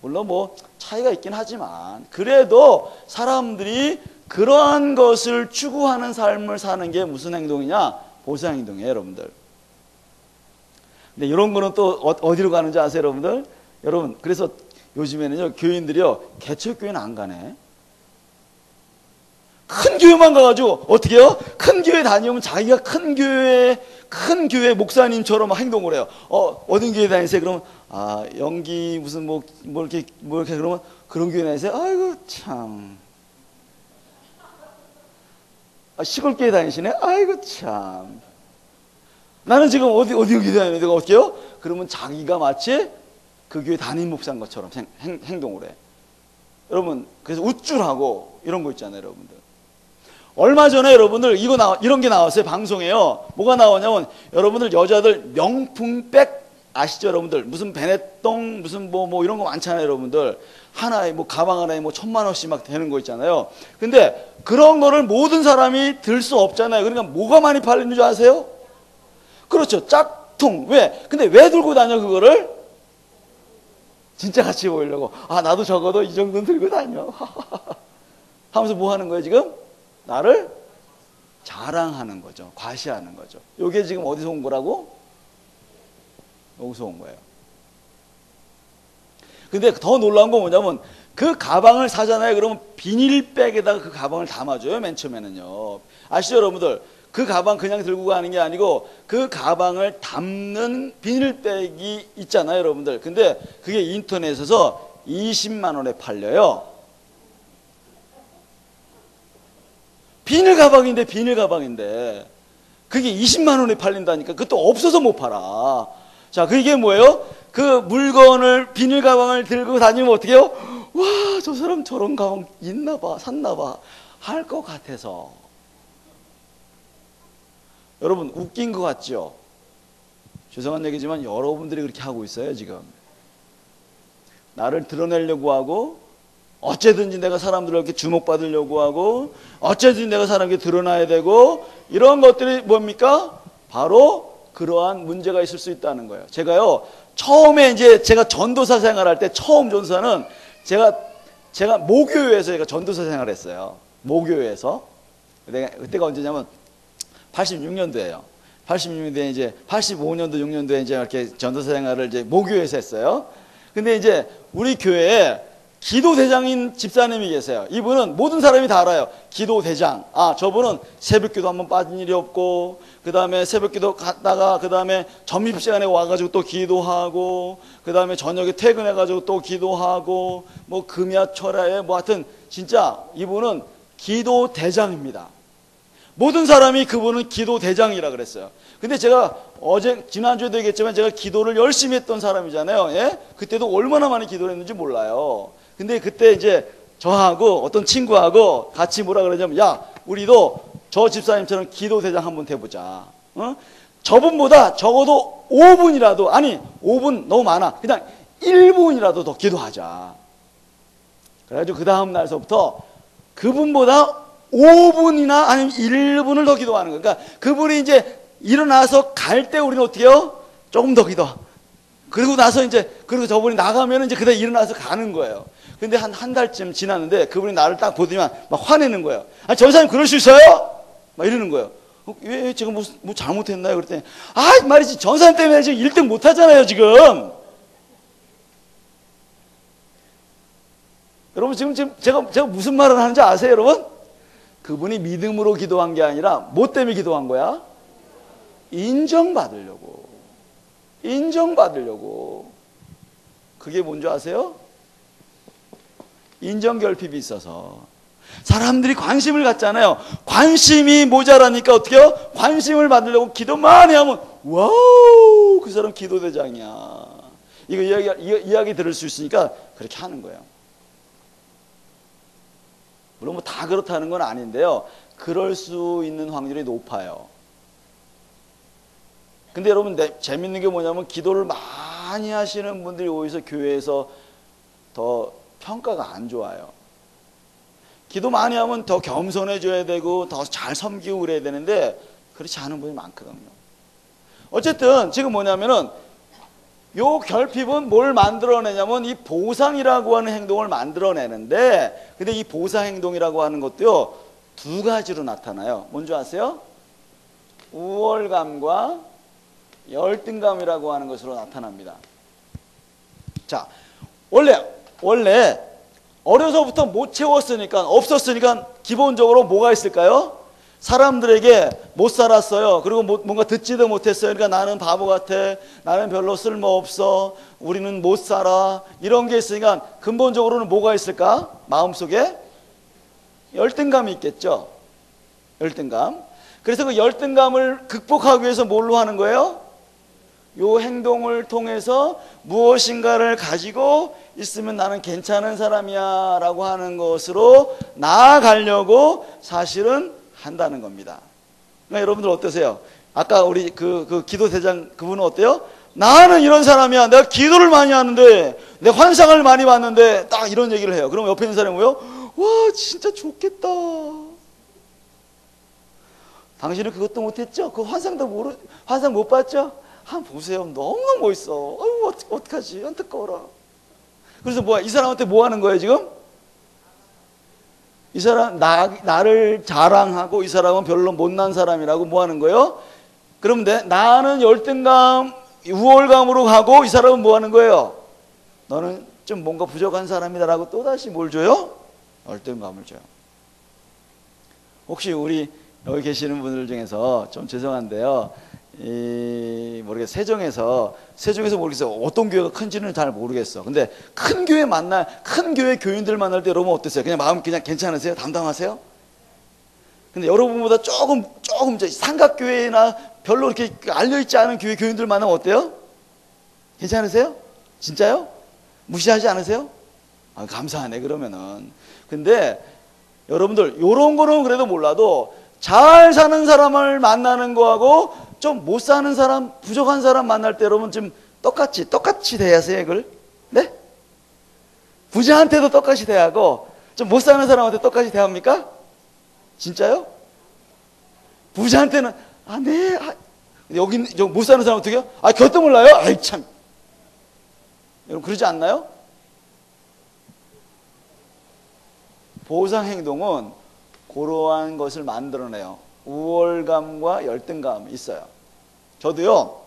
물론 뭐 차이가 있긴 하지만 그래도 사람들이 그러한 것을 추구하는 삶을 사는 게 무슨 행동이냐? 보상행동이에요, 여러분들. 근데 이런 거는 또 어디로 가는지 아세요, 여러분들? 여러분, 그래서 요즘에는요, 교인들이요, 개척교회는 안 가네. 큰 교회만 가가지고 어떻게 해요? 큰 교회 다니면 자기가 큰 교회 목사님처럼 행동을 해요. 어떤 교회 다니세요? 그러면 연기 무슨 뭐 이렇게 그러면 그런 교회 다니세요? 아이고 참. 시골 교회 다니시네? 아이고 참. 나는 지금 어디 교회 다니는데 어떻게 해요? 그러면 자기가 마치 그 교회 담임 목사인 것처럼 행동을 해. 여러분, 그래서 우쭐하고 이런 거 있잖아요, 여러분들. 얼마 전에 여러분들 이런 게 나왔어요, 방송에요. 뭐가 나오냐면 여러분들 여자들 명품백 아시죠, 여러분들? 무슨 베네똥 무슨 뭐 이런 거 많잖아요, 여러분들. 하나에 뭐 가방 하나에 뭐 1,000만 원씩 막 되는 거 있잖아요. 근데 그런 거를 모든 사람이 들 수 없잖아요. 그러니까 뭐가 많이 팔리는 줄 아세요? 그렇죠, 짝퉁. 왜? 근데 왜 들고 다녀 그거를? 진짜 같이 보이려고. 나도 적어도 이 정도는 들고 다녀 하면서 뭐 하는 거예요, 지금? 나를 자랑하는 거죠. 과시하는 거죠. 이게 지금 어디서 온 거라고? 여기서 온 거예요. 근데 더 놀라운 건 뭐냐면 그 가방을 사잖아요. 그러면 비닐백에다가 그 가방을 담아줘요. 맨 처음에는요. 아시죠, 여러분들? 그 가방 그냥 들고 가는 게 아니고 그 가방을 담는 비닐백이 있잖아요, 여러분들. 근데 그게 인터넷에서 20만 원에 팔려요. 비닐 가방인데 그게 20만 원에 팔린다니까. 그것도 없어서 못 팔아. 자, 그게 뭐예요? 그 물건을 비닐 가방을 들고 다니면 어떻게 해요? 와, 저 사람 저런 가방 있나 봐, 샀나 봐 할 것 같아서. 여러분, 웃긴 것 같죠? 죄송한 얘기지만 여러분들이 그렇게 하고 있어요, 지금. 나를 드러내려고 하고 어째든지 내가 사람들에게 주목받으려고 하고 어째든지 내가 사람에게 드러나야 되고 이런 것들이 뭡니까? 바로 그러한 문제가 있을 수 있다는 거예요. 제가요 처음에 이제 제가 전도사 생활할 때 처음 전도사는 제가 모교회에서 제가 전도사 생활했어요. 모교회에서 그때가 언제냐면 86년도예요. 86년도에 이제 85년도 6년도에 이제 이렇게 전도사 생활을 이제 모교회에서 했어요. 근데 이제 우리 교회에 기도대장인 집사님이 계세요. 이분은 모든 사람이 다 알아요. 기도대장. 저분은 새벽기도 한번 빠진 일이 없고, 그 다음에 새벽기도 갔다가, 그 다음에 점심시간에 와가지고 또 기도하고, 그 다음에 저녁에 퇴근해가지고 또 기도하고, 뭐 금야 철야에 뭐 하여튼 진짜 이분은 기도대장입니다. 모든 사람이 그분은 기도대장이라 그랬어요. 근데 제가 지난주에도 얘기했지만 제가 기도를 열심히 했던 사람이잖아요. 예? 그때도 얼마나 많이 기도를 했는지 몰라요. 근데 그때 이제 저하고 어떤 친구하고 같이 뭐라 그러냐면, 야, 우리도 저 집사님처럼 기도대장 한번 돼보자. 저분보다 적어도 5분이라도, 아니 5분 너무 많아, 그냥 1분이라도 더 기도하자. 그래가지고 그 다음 날서부터 그분보다 5분이나 아니면 1분을 더 기도하는 거예요. 그러니까 그분이 이제 일어나서 갈 때 우리는 어떻게 해요? 조금 더 기도. 그리고 나서 이제, 그리고 저분이 나가면 이제 그대로 일어나서 가는 거예요. 근데 한 달쯤 지났는데 그분이 나를 딱 보더니만 막 화내는 거예요. 아니, 전사님 그럴 수 있어요? 막 이러는 거예요. 왜 제가 뭐 잘못했나요? 그랬더니, 말이지, 전사님 때문에 지금 1등 못 하잖아요, 지금. 여러분, 지금 제가 무슨 말을 하는지 아세요, 여러분? 그분이 믿음으로 기도한 게 아니라 뭐 때문에 기도한 거야? 인정받으려고. 그게 뭔지 아세요? 인정결핍이 있어서 사람들이 관심을 갖잖아요. 관심이 모자라니까 어떻게 해요? 관심을 받으려고 기도 많이 하면, 와우, 그 사람 기도대장이야. 이거 이야기 들을 수 있으니까 그렇게 하는 거예요. 물론 뭐 다 그렇다는 건 아닌데요, 그럴 수 있는 확률이 높아요. 근데 여러분, 재밌는 게 뭐냐면, 기도를 많이 하시는 분들이 오히려 교회에서 더 평가가 안 좋아요. 기도 많이 하면 더 겸손해져야 되고 더 잘 섬기고 그래야 되는데 그렇지 않은 분이 많거든요. 어쨌든 지금 뭐냐면은, 요 결핍은 뭘 만들어내냐면 이 보상이라고 하는 행동을 만들어내는데, 근데 이 보상 행동이라고 하는 것도요, 두 가지로 나타나요. 뭔지 아세요? 우월감과 열등감이라고 하는 것으로 나타납니다. 자, 원래 어려서부터 못 채웠으니까, 없었으니까 기본적으로 뭐가 있을까요? 사람들에게 못 살았어요. 그리고 뭔가 듣지도 못했어요. 그러니까 나는 바보 같아, 나는 별로 쓸모없어, 우리는 못 살아, 이런 게 있으니까 근본적으로는 뭐가 있을까? 마음속에 열등감이 있겠죠. 열등감. 그래서 그 열등감을 극복하기 위해서 뭘로 하는 거예요? 요 행동을 통해서 무엇인가를 가지고 있으면 나는 괜찮은 사람이야 라고 하는 것으로 나아가려고 사실은 한다는 겁니다. 그러니까 여러분들 어떠세요? 아까 우리 그 기도대장 그분은 어때요? 나는 이런 사람이야, 내가 기도를 많이 하는데, 내 환상을 많이 봤는데, 딱 이런 얘기를 해요. 그럼 옆에 있는 사람이 뭐요? 와, 진짜 좋겠다. 당신은 그것도 못했죠? 그 환상 못 봤죠? 한번 보세요. 너무너무 멋있어. 아유, 어떡하지? 안타까워라. 그래서 이 사람한테 뭐 하는 거예요, 지금? 이 사람, 나를 자랑하고, 이 사람은 별로 못난 사람이라고 뭐 하는 거예요? 그런데 나는 열등감, 우월감으로 가고, 이 사람은 뭐 하는 거예요? 너는 좀 뭔가 부족한 사람이다라고 또다시 뭘 줘요? 열등감을 줘요. 혹시 우리 여기 계시는 분들 중에서 좀 죄송한데요, 세종에서 모르겠어요. 어떤 교회가 큰지는 잘 모르겠어. 근데 큰 교회 교인들 만날 때 여러분 어땠어요? 그냥 마음 그냥 괜찮으세요? 담담하세요? 근데 여러분보다 조금 이제 삼각교회나 별로 이렇게 알려있지 않은 교회 교인들 만나면 어때요? 괜찮으세요? 진짜요? 무시하지 않으세요? 감사하네, 그러면은. 근데 여러분들, 요런 거는 그래도 몰라도 잘 사는 사람을 만나는 거하고 좀 못 사는 사람, 부족한 사람 만날 때 여러분 좀 똑같이 돼야 하세요, 이걸? 네? 부자한테도 똑같이 대하고 좀 못 사는 사람한테 똑같이 대합니까? 진짜요? 부자한테는 네. 여기 못 사는 사람 어떻게 해요? 그것도 몰라요? 아이 참. 여러분 그러지 않나요? 보상 행동은 그러한 것을 만들어내요. 우월감과 열등감이 있어요. 저도요,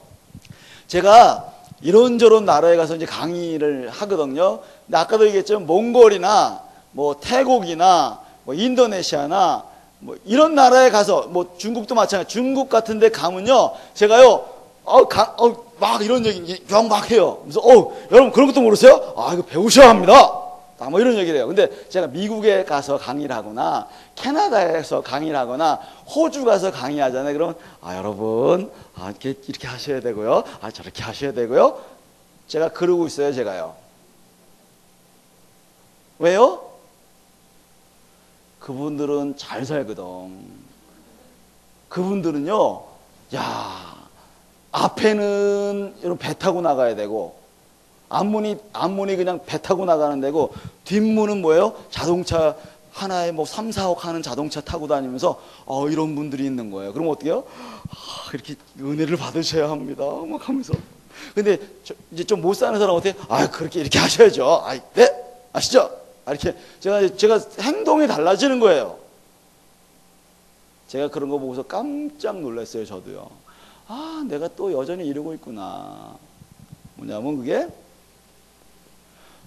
제가 이런저런 나라에 가서 이제 강의를 하거든요. 근데 아까도 얘기했지만 몽골이나 뭐 태국이나 뭐 인도네시아나 뭐 이런 나라에 가서 뭐 중국도 마찬가지, 중국 같은 데 가면요, 제가요, 막 이런 얘기 막 해요. 그래서 여러분 그런 것도 모르세요? 이거 배우셔야 합니다. 뭐 이런 얘기를 해요. 근데 제가 미국에 가서 강의를 하거나 캐나다에서 강의를 하거나 호주 가서 강의하잖아요. 그러면 여러분 이렇게 하셔야 되고요. 저렇게 하셔야 되고요. 제가 그러고 있어요. 제가요. 왜요? 그분들은 잘 살거든. 그분들은요, 앞에는 여러분 배 타고 나가야 되고, 앞문이 그냥 배 타고 나가는 데고, 뒷문은 뭐예요? 자동차 하나에 뭐 3, 4억 하는 자동차 타고 다니면서 이런 분들이 있는 거예요. 그럼 어떻게 해요? 이렇게 은혜를 받으셔야 합니다. 막 하면서. 근데 이제 좀 못 사는 사람 어떻게? 그렇게 이렇게 하셔야죠. 네, 아시죠? 이렇게 제가 행동이 달라지는 거예요. 제가 그런 거 보고서 깜짝 놀랐어요. 저도요. 내가 또 여전히 이러고 있구나. 뭐냐면 그게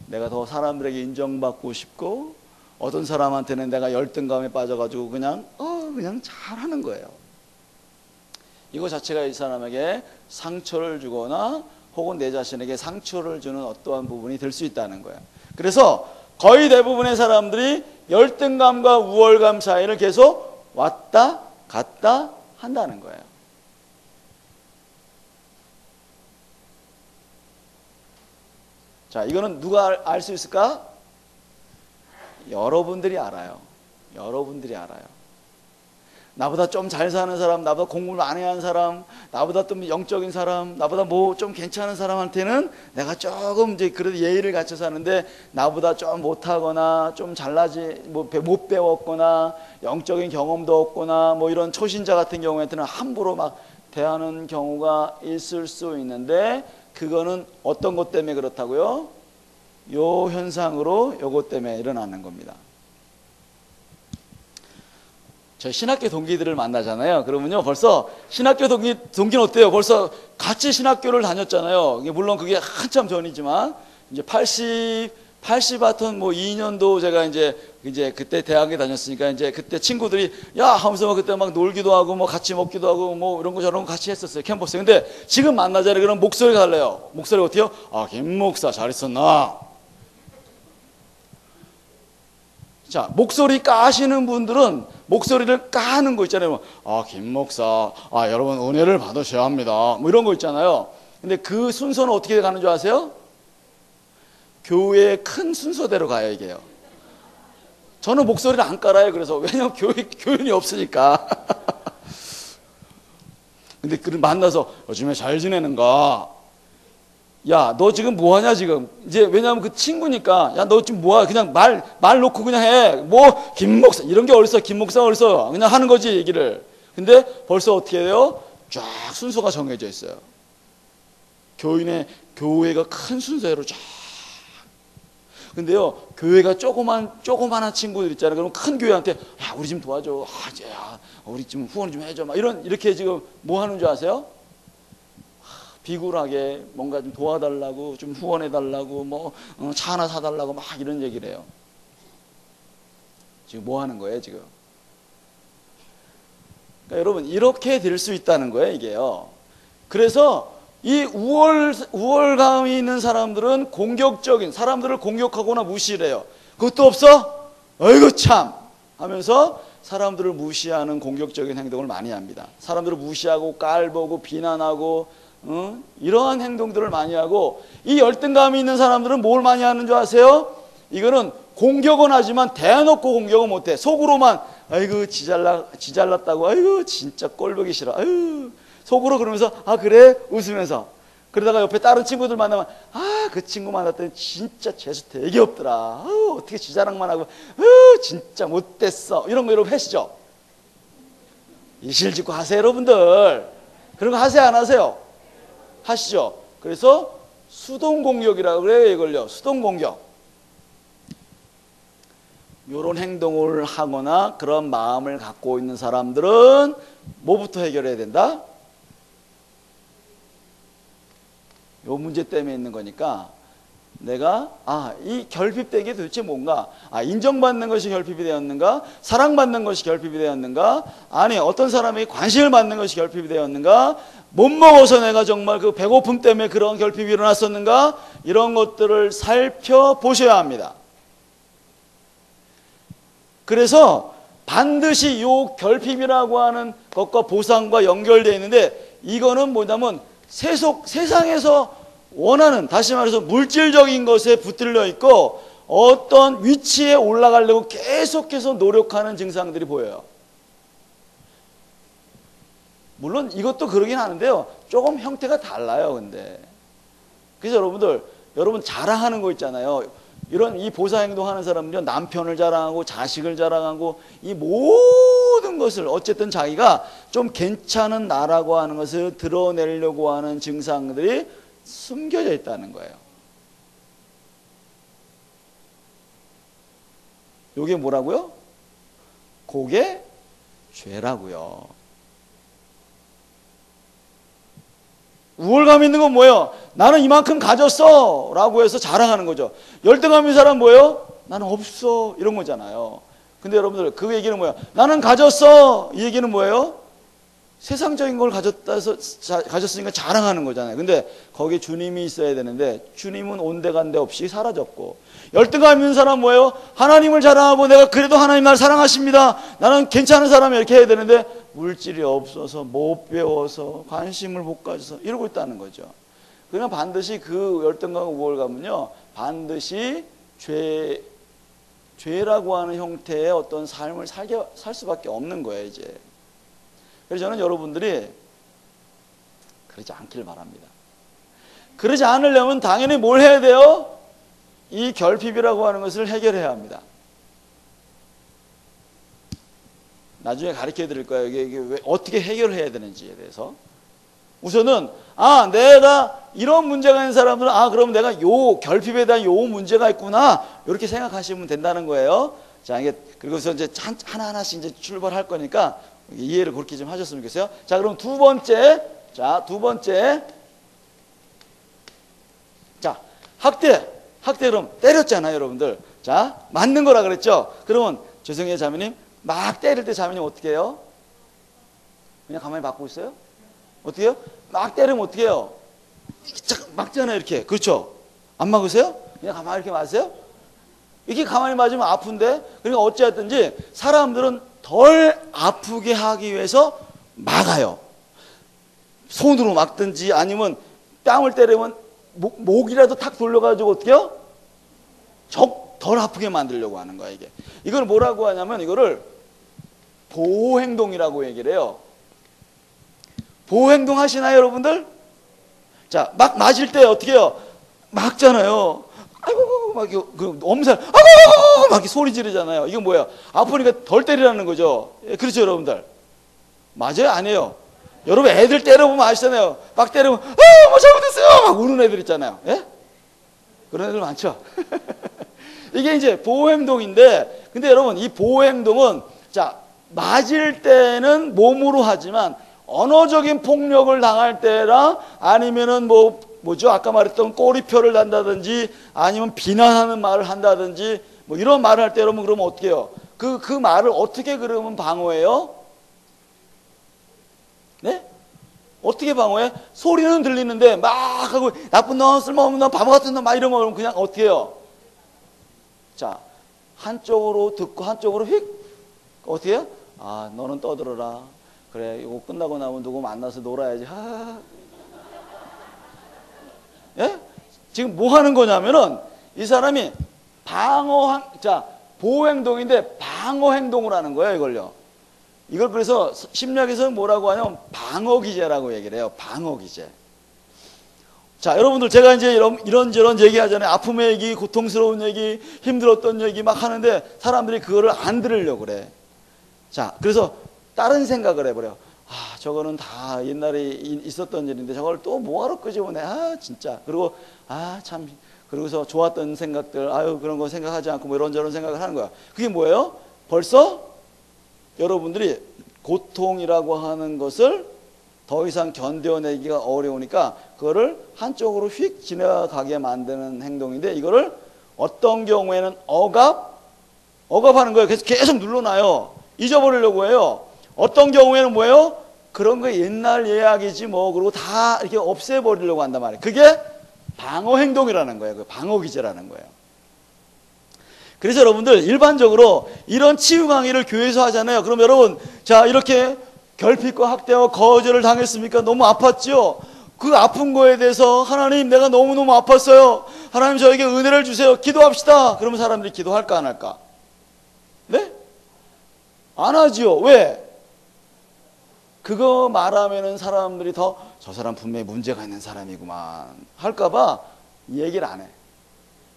내가 더 사람들에게 인정받고 싶고, 어떤 사람한테는 내가 열등감에 빠져가지고 그냥 잘하는 거예요. 이거 자체가 이 사람에게 상처를 주거나 혹은 내 자신에게 상처를 주는 어떠한 부분이 될 수 있다는 거예요. 그래서 거의 대부분의 사람들이 열등감과 우월감 사이를 계속 왔다 갔다 한다는 거예요. 자, 이거는 누가 알 수 있을까? 여러분들이 알아요. 여러분들이 알아요. 나보다 좀 잘 사는 사람, 나보다 공부를 많이 하는 사람, 나보다 좀 영적인 사람, 나보다 뭐 좀 괜찮은 사람한테는 내가 조금 이제 그래도 예의를 갖춰서 하는데, 나보다 좀 못하거나 좀 못 배웠거나 영적인 경험도 없거나 뭐 이런 초신자 같은 경우에는 함부로 막 대하는 경우가 있을 수 있는데, 그거는 어떤 것 때문에 그렇다고요? 요 현상으로 요것 때문에 일어나는 겁니다. 저 신학교 동기들을 만나잖아요. 그러면요, 벌써 신학교 동기는 어때요? 벌써 같이 신학교를 다녔잖아요. 물론 그게 한참 전이지만, 이제 80바톤 뭐 2년도 제가 이제 그때 대학에 다녔으니까, 이제 그때 친구들이 하면서 막 그때 막 놀기도 하고 뭐 같이 먹기도 하고 뭐 이런 거 저런 거 같이 했었어요. 캠퍼스에. 근데 지금 만나자니 그럼 목소리가 달라요. 목소리가 어때요? 김 목사 잘 있었나? 자, 목소리 까시는 분들은 목소리를 까는 거 있잖아요. 김 목사, 여러분 은혜를 받으셔야 합니다. 뭐 이런 거 있잖아요. 근데 그 순서는 어떻게 가는 줄 아세요? 교회의 큰 순서대로 가요, 이게요. 저는 목소리를 안 깔아요. 그래서 왜냐면 교인이 없으니까. 근데 그를 만나서 요즘에 잘 지내는가? 너 지금 뭐하냐 지금? 이제 왜냐하면 그 친구니까, 너 지금 뭐야? 그냥 말 놓고 그냥 해. 뭐 김 목사 이런 게 어딨어? 김 목사 어딨어? 그냥 하는 거지 얘기를. 근데 벌써 어떻게 해요? 쫙 순서가 정해져 있어요. 교회가 큰 순서로 쫙. 근데요, 교회가 조그만한 친구들 있잖아요. 그럼 큰 교회한테 우리 좀 도와줘. 우리 좀 후원 좀 해줘. 막 이렇게 지금 뭐 하는 줄 아세요? 비굴하게 뭔가 좀 도와달라고, 좀 후원해달라고, 뭐 차 하나 사달라고 막 이런 얘기를 해요. 지금 뭐 하는 거예요 지금? 그러니까 여러분, 이렇게 될 수 있다는 거예요 이게요. 그래서 이 우월감이 있는 사람들은 공격적인, 사람들을 공격하거나 무시를 해요. 그것도 없어? 아이고 참 하면서 사람들을 무시하는 공격적인 행동을 많이 합니다. 사람들을 무시하고 깔보고 비난하고 이러한 행동들을 많이 하고, 이 열등감이 있는 사람들은 뭘 많이 하는 줄 아세요? 이거는 공격은 하지만 대놓고 공격은 못해. 속으로만 아이고 지잘났다고, 아이고 진짜 꼴보기 싫어, 아이고 속으로 그러면서 그래 웃으면서. 그러다가 옆에 다른 친구들 만나면 그 친구 만났더니 진짜 재수 되게 없더라. 어떻게 지 자랑만 하고 진짜 못됐어. 이런 거 여러분 하시죠? 이실직고 하세요 여러분들. 그런 거 하세요 안 하세요? 하시죠. 그래서 수동공격이라고 그래요. 이걸요. 수동공격. 이런 행동을 하거나 그런 마음을 갖고 있는 사람들은 뭐부터 해결해야 된다? 요 문제 때문에 있는 거니까 내가 이 결핍된 게 도대체 뭔가? 인정받는 것이 결핍이 되었는가? 사랑받는 것이 결핍이 되었는가? 아니 어떤 사람에게 관심을 받는 것이 결핍이 되었는가? 못 먹어서 내가 정말 그 배고픔 때문에 그런 결핍이 일어났었는가? 이런 것들을 살펴보셔야 합니다. 그래서 반드시 요 결핍이라고 하는 것과 보상과 연결되어 있는데, 이거는 뭐냐면 세상에서 원하는, 다시 말해서 물질적인 것에 붙들려 있고 어떤 위치에 올라가려고 계속해서 노력하는 증상들이 보여요. 물론 이것도 그러긴 하는데요, 조금 형태가 달라요. 근데 그래서 여러분 자랑하는 거 있잖아요. 이 보사 행동하는 사람은요, 남편을 자랑하고 자식을 자랑하고 이 모든 것을 어쨌든 자기가 좀 괜찮은 나라고 하는 것을 드러내려고 하는 증상들이 숨겨져 있다는 거예요. 이게 뭐라고요? 그게 죄라고요. 우월감 있는 건 뭐예요? 나는 이만큼 가졌어 라고 해서 자랑하는 거죠. 열등감 있는 사람은 뭐예요? 나는 없어, 이런 거잖아요. 근데 여러분들 그 얘기는 뭐예요? 나는 가졌어, 이 얘기는 뭐예요? 세상적인 걸 가졌으니까 자랑하는 거잖아요. 근데 거기에 주님이 있어야 되는데 주님은 온데간데 없이 사라졌고, 열등감 있는 사람은 뭐예요? 하나님을 자랑하고 내가 그래도 하나님 날 사랑하십니다, 나는 괜찮은 사람이 이렇게 해야 되는데 물질이 없어서 못 배워서 관심을 못 가져서 이러고 있다는 거죠. 그러면 반드시 그 열등감, 우월감은요, 반드시 죄라고 하는 형태의 어떤 삶을 살 수밖에 없는 거예요, 이제. 그래서 저는 여러분들이 그러지 않기를 바랍니다. 그러지 않으려면 당연히 뭘 해야 돼요? 이 결핍이라고 하는 것을 해결해야 합니다. 나중에 가르쳐 드릴 거예요. 이게 왜, 어떻게 해결해야 되는지에 대해서. 우선은 내가 이런 문제가 있는 사람들은 그럼 내가 요 결핍에 대한 요 문제가 있구나, 이렇게 생각하시면 된다는 거예요. 자, 이게 그리고서 이제 하나하나씩 이제 출발할 거니까 이해를 그렇게 좀 하셨으면 좋겠어요. 자, 그럼 두 번째. 자, 학대 그럼 때렸잖아요, 여러분들. 자, 맞는 거라 그랬죠? 그러면 죄송해요, 자매님. 막 때릴 때 자매님 어떻게 해요? 그냥 가만히 받고 있어요? 어떻게 해요? 막 때리면 어떻게 해요? 막잖아요, 이렇게. 그렇죠? 안 막으세요? 그냥 가만히 이렇게 맞으세요? 이렇게 가만히 맞으면 아픈데. 그러니까 어찌하든지 사람들은 덜 아프게 하기 위해서 막아요. 손으로 막든지 아니면 뺨을 때리면 목이라도 탁 돌려가지고 어떻게 해요? 덜 아프게 만들려고 하는 거야, 이게. 이걸 뭐라고 하냐면 이거를 보호행동이라고 얘기를 해요. 보호행동 하시나요, 여러분들? 자, 막 맞을 때 어떻게 해요? 막잖아요. 아이고, 막 엄살, 아이고, 막 소리 지르잖아요. 이건 뭐예요? 아프니까 덜 때리라는 거죠. 그렇죠, 여러분들? 맞아요, 아니에요? 여러분 애들 때려보면 아시잖아요. 막 때리면 뭐 잘못했어요 막 우는 애들 있잖아요. 예? 그런 애들 많죠. 이게 이제 보호행동인데, 근데 여러분 이 보호행동은, 자, 맞을 때는 몸으로 하지만 언어적인 폭력을 당할 때나 아니면은 뭐죠? 아까 말했던 꼬리표를 단다든지 아니면 비난하는 말을 한다든지 뭐 이런 말을 할 때 여러분 그러면 어떻게 해요? 그 말을 어떻게 그러면 방어해요? 네? 어떻게 방어해? 소리는 들리는데 막 하고 나쁜 놈, 쓸모없는 놈, 바보 같은 놈 막 이런 거 그러면 그냥 어떻게 해요? 자, 한쪽으로 듣고 한쪽으로 휙 어떻게 해요? 너는 떠들어라. 그래, 이거 끝나고 나면 누구 만나서 놀아야지. 예? 지금 뭐 하는 거냐면은 이 사람이 보호행동인데 방어행동을 하는 거예요, 이걸요. 이걸 그래서 심리학에서는 뭐라고 하냐면 방어기제라고 얘기를 해요. 방어기제. 자, 여러분들 제가 이제 이런저런 얘기 하잖아요. 아픔의 얘기, 고통스러운 얘기, 힘들었던 얘기 막 하는데 사람들이 그거를 안 들으려고 그래. 자, 그래서 다른 생각을 해버려. 아, 저거는 다 옛날에 있었던 일인데 저걸 또 뭐하러 끄집어내. 아, 진짜. 그리고 아, 참. 그러고서 좋았던 생각들, 아유, 그런 거 생각하지 않고 뭐 이런저런 생각을 하는 거야. 그게 뭐예요? 벌써 여러분들이 고통이라고 하는 것을 더 이상 견뎌내기가 어려우니까 그거를 한쪽으로 휙 지나가게 만드는 행동인데, 이거를 어떤 경우에는 억압하는 거예요. 그래서 계속 눌러놔요. 잊어버리려고 해요. 어떤 경우에는 뭐예요? 그런 거 옛날 이야기지 뭐, 그리고 다 이렇게 없애버리려고 한단 말이에요. 그게 방어 행동이라는 거예요. 그 방어 기제라는 거예요. 그래서 여러분들 일반적으로 이런 치유 강의를 교회에서 하잖아요. 그럼 여러분, 자, 이렇게 결핍과 학대와 거절을 당했습니까? 너무 아팠죠? 그 아픈 거에 대해서 하나님, 내가 너무너무 아팠어요. 하나님, 저에게 은혜를 주세요. 기도합시다. 그러면 사람들이 기도할까 안 할까? 네? 안 하지요. 왜? 그거 말하면은 사람들이 더 저 사람 분명히 문제가 있는 사람이구만 할까봐 얘기를 안 해.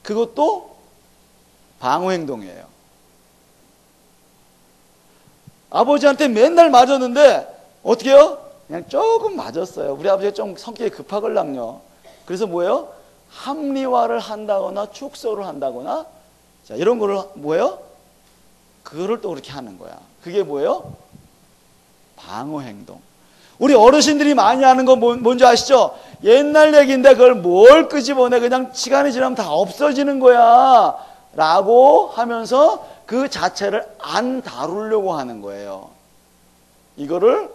그것도 방어 행동이에요. 아버지한테 맨날 맞았는데 어떻게 해요? 그냥 조금 맞았어요. 우리 아버지가 좀 성격이 급하걸랑요. 그래서 뭐예요? 합리화를 한다거나 축소를 한다거나, 자, 이런 거를 뭐예요? 그거를 또 그렇게 하는 거야. 그게 뭐예요? 방어 행동. 우리 어르신들이 많이 하는 건 뭔지 아시죠? 옛날 얘기인데 그걸 뭘 끄집어내, 그냥 시간이 지나면 다 없어지는 거야 라고 하면서 그 자체를 안 다루려고 하는 거예요. 이거를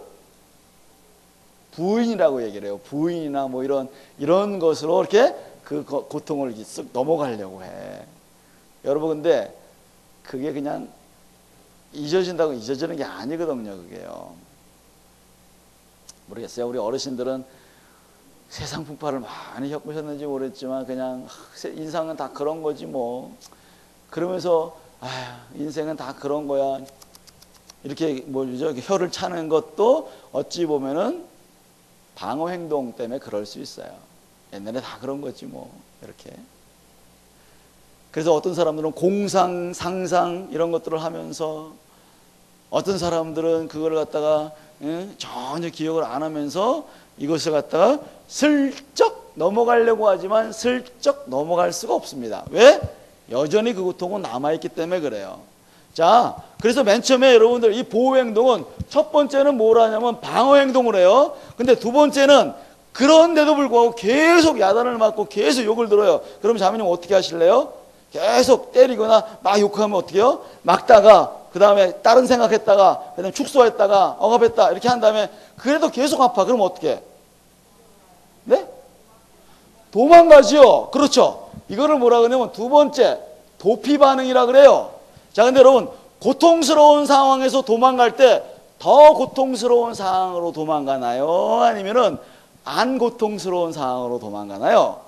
부인이라고 얘기를 해요. 부인이나 뭐 이런 것으로 이렇게 그 고통을 쓱 넘어가려고 해. 여러분, 근데 그게 그냥 잊어진다고 잊어지는 게 아니거든요. 그게요. 모르겠어요. 우리 어르신들은 세상 풍파를 많이 겪으셨는지 모르겠지만 그냥 인상은 다 그런 거지 뭐. 그러면서 아휴, 인생은 다 그런 거야. 이렇게 뭐죠? 혀를 차는 것도 어찌 보면은 방어 행동 때문에 그럴 수 있어요. 옛날에 다 그런 거지 뭐. 이렇게. 그래서 어떤 사람들은 공상, 상상 이런 것들을 하면서, 어떤 사람들은 그걸 갖다가 전혀 기억을 안 하면서 이것을 갖다가 슬쩍 넘어가려고 하지만 슬쩍 넘어갈 수가 없습니다. 왜? 여전히 그 고통은 남아있기 때문에 그래요. 자, 그래서 맨 처음에 여러분들 이 보호 행동은 첫 번째는 뭘 하냐면 방어 행동을 해요. 근데 두 번째는 그런데도 불구하고 계속 야단을 맞고 계속 욕을 들어요. 그럼 자매님 어떻게 하실래요? 계속 때리거나 막 욕하면 어떻게 해요? 막다가 그 다음에 다른 생각했다가 그 다음에 축소했다가 억압했다 이렇게 한 다음에 그래도 계속 아파. 그럼 어떻게 해? 네? 도망가지요. 그렇죠. 이거를 뭐라 그러냐면 두 번째 도피 반응이라 그래요. 자, 근데 여러분, 고통스러운 상황에서 도망갈 때 더 고통스러운 상황으로 도망가나요? 아니면은 안 고통스러운 상황으로 도망가나요?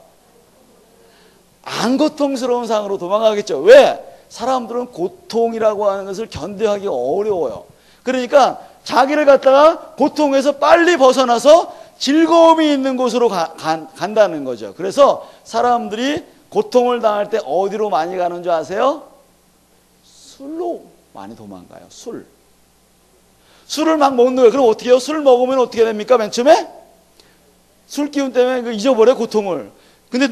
안 고통스러운 상황으로 도망가겠죠. 왜? 사람들은 고통이라고 하는 것을 견뎌하기 어려워요. 그러니까 자기를 갖다가 고통에서 빨리 벗어나서 즐거움이 있는 곳으로 간다는 거죠. 그래서 사람들이 고통을 당할 때 어디로 많이 가는 줄 아세요? 술로 많이 도망가요. 술을 막 먹는 거예요. 그럼 어떻게 해요? 술 먹으면 어떻게 됩니까? 맨 처음에? 술 기운 때문에 잊어버려요, 고통을. 근데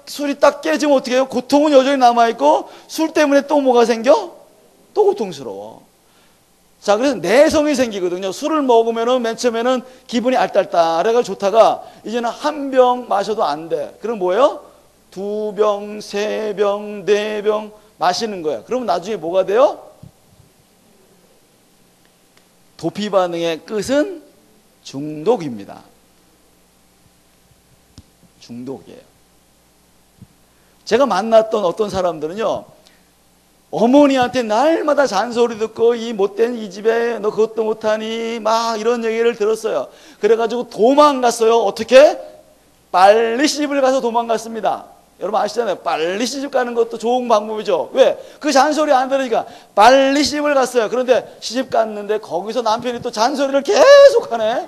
술이 딱 깨지면 어떻게 해요? 고통은 여전히 남아있고 술 때문에 또 뭐가 생겨? 또 고통스러워. 자, 그래서 내성이 생기거든요. 술을 먹으면은 맨 처음에는 기분이 알딸딸해가 좋다가 이제는 한 병 마셔도 안 돼. 그럼 뭐예요? 2병, 3병, 4병 마시는 거예요. 그러면 나중에 뭐가 돼요? 도피 반응의 끝은 중독입니다. 중독이에요. 제가 만났던 어떤 사람들은요, 어머니한테 날마다 잔소리 듣고 이 못된 이 집에 너 그것도 못하니 막 이런 얘기를 들었어요. 그래가지고 도망갔어요. 어떻게? 빨리 시집을 가서 도망갔습니다. 여러분 아시잖아요. 빨리 시집 가는 것도 좋은 방법이죠. 왜? 그 잔소리 안 들으니까 빨리 시집을 갔어요. 그런데 시집 갔는데 거기서 남편이 또 잔소리를 계속하네.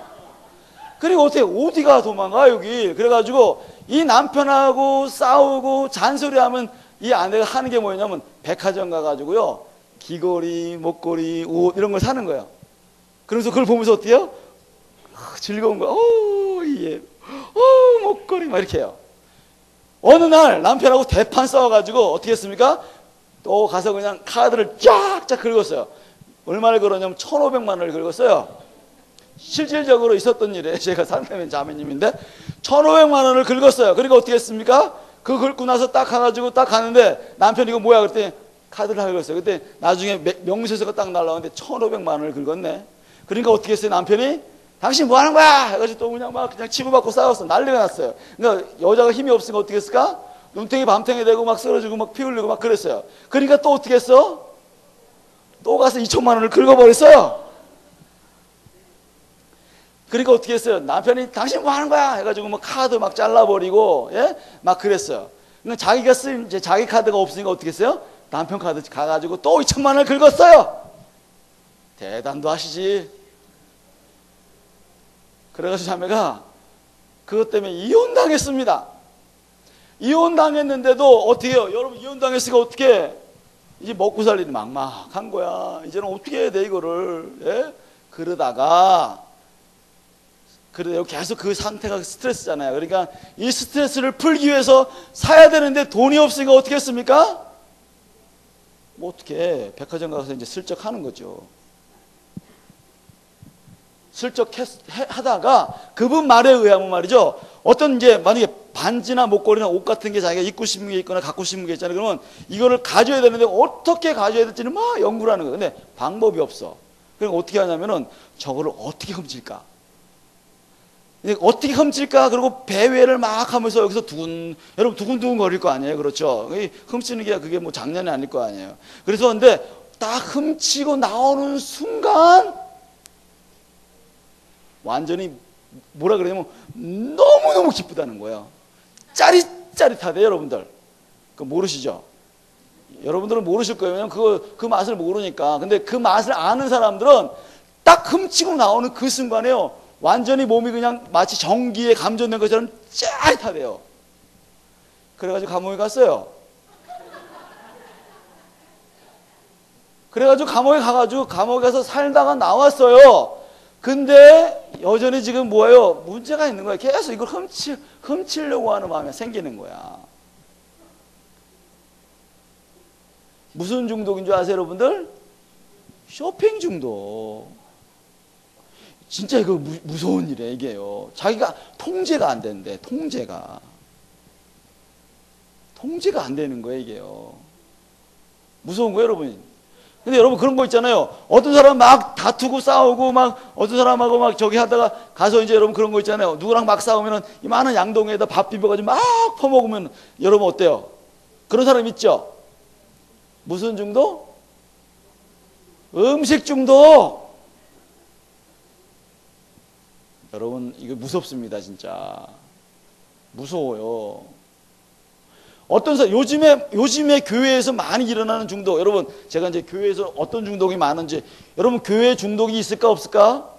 그리고 어디가 도망가, 여기. 그래가지고 이 남편하고 싸우고 잔소리하면 이 아내가 하는 게 뭐냐면 백화점 가가지고요, 귀걸이, 목걸이, 옷 이런 걸 사는 거예요. 그래서 그걸 보면서 어때요? 즐거운 거야. 예. 목걸이 막 이렇게 해요. 어느 날 남편하고 대판 싸워가지고 어떻게 했습니까? 또 가서 그냥 카드를 쫙쫙 긁었어요. 얼마를 걸었냐면 1,500만 원을 긁었어요. 실질적으로 있었던 일에 제가 상담인 자매님인데 1,500만 원을 긁었어요. 그러니까 어떻게 했습니까? 그거 긁고 나서 딱 가가지고 딱 가는데 남편이 이거 뭐야 그랬더니 카드를 다 긁었어요. 그때 나중에 명세서가 딱 날라오는데 1,500만 원을 긁었네. 그러니까 어떻게 했어요? 남편이 당신 뭐 하는 거야? 해가지고 또 그냥 치고받고 싸웠어. 난리가 났어요. 그러니까 여자가 힘이 없으니까 어떻게 했을까? 눈탱이 밤탱이 되고 막 쓰러지고 막 피 흘리고 막 그랬어요. 그러니까 또 어떻게 했어? 또 가서 2천만 원을 긁어버렸어요. 그러니까 어떻게 했어요? 남편이 당신 뭐 하는 거야? 해가지고 막 카드 막 잘라버리고, 예? 막 그랬어요. 그러니까 자기가 쓴 이제 자기 카드가 없으니까 어떻게 했어요? 남편 카드 가가지고 또 2천만 원을 긁었어요. 대단도 하시지. 그래가지고 자매가 그것 때문에 이혼당했습니다. 이혼당했는데도 어떻게 해요? 여러분, 이혼당했으니까 어떻게 해? 이제 먹고 살 일이 막막한 거야. 이제는 어떻게 해야 돼, 이거를. 예? 그러다가 그래요. 계속 그 상태가 스트레스잖아요. 그러니까 이 스트레스를 풀기 위해서 사야 되는데 돈이 없으니까 어떻게 했습니까? 뭐 어떻게 해? 백화점 가서 이제 슬쩍 하는 거죠. 슬쩍 하다가 그분 말에 의하면 말이죠. 어떤 이제 만약에 반지나 목걸이나 옷 같은 게 자기가 입고 싶은 게 있거나 갖고 싶은 게 있잖아요. 그러면 이거를 가져야 되는데 어떻게 가져야 될지는 막 연구를 하는 거예요. 근데 방법이 없어. 그러니까 어떻게 하냐면은 저거를 어떻게 훔칠까? 어떻게 훔칠까? 그리고 배회를 막 하면서 여기서 여러분 두근두근 거릴 거 아니에요? 그렇죠? 훔치는 게 그게 뭐 장난이 아닐 거 아니에요? 그래서 근데 딱 훔치고 나오는 순간 완전히 뭐라 그러냐면 너무너무 기쁘다는 거예요. 짜릿짜릿하대, 여러분들. 그거 모르시죠? 여러분들은 모르실 거예요. 왜냐면 그 맛을 모르니까. 근데 그 맛을 아는 사람들은 딱 훔치고 나오는 그 순간에요, 완전히 몸이 그냥 마치 전기에 감전된 것처럼 짜릿하대요. 그래가지고 감옥에 갔어요. 그래가지고 감옥에 가서 살다가 나왔어요. 근데 여전히 지금 뭐예요? 문제가 있는 거야. 계속 이걸 훔치려고 하는 마음이 생기는 거야. 무슨 중독인 줄 아세요, 여러분들? 쇼핑 중독. 진짜 이거 무서운 일이에요, 이게요. 자기가 통제가 안 되는데, 통제가 안 되는 거예요, 이게요. 무서운 거예요, 여러분. 근데 여러분 그런 거 있잖아요. 어떤 사람 막 다투고 싸우고 막 어떤 사람하고 막 저기 하다가 가서 이제 여러분 그런 거 있잖아요. 누구랑 막 싸우면은 이 많은 양동이에다 밥 비벼가지고 막 퍼먹으면 여러분 어때요? 그런 사람 있죠? 무슨 중독? 음식 중독. 여러분 이거 무섭습니다, 진짜. 무서워요. 어떤 사람, 요즘에 교회에서 많이 일어나는 중독, 여러분, 제가 이제 교회에서 어떤 중독이 많은지, 여러분, 교회 중독이 있을까, 없을까?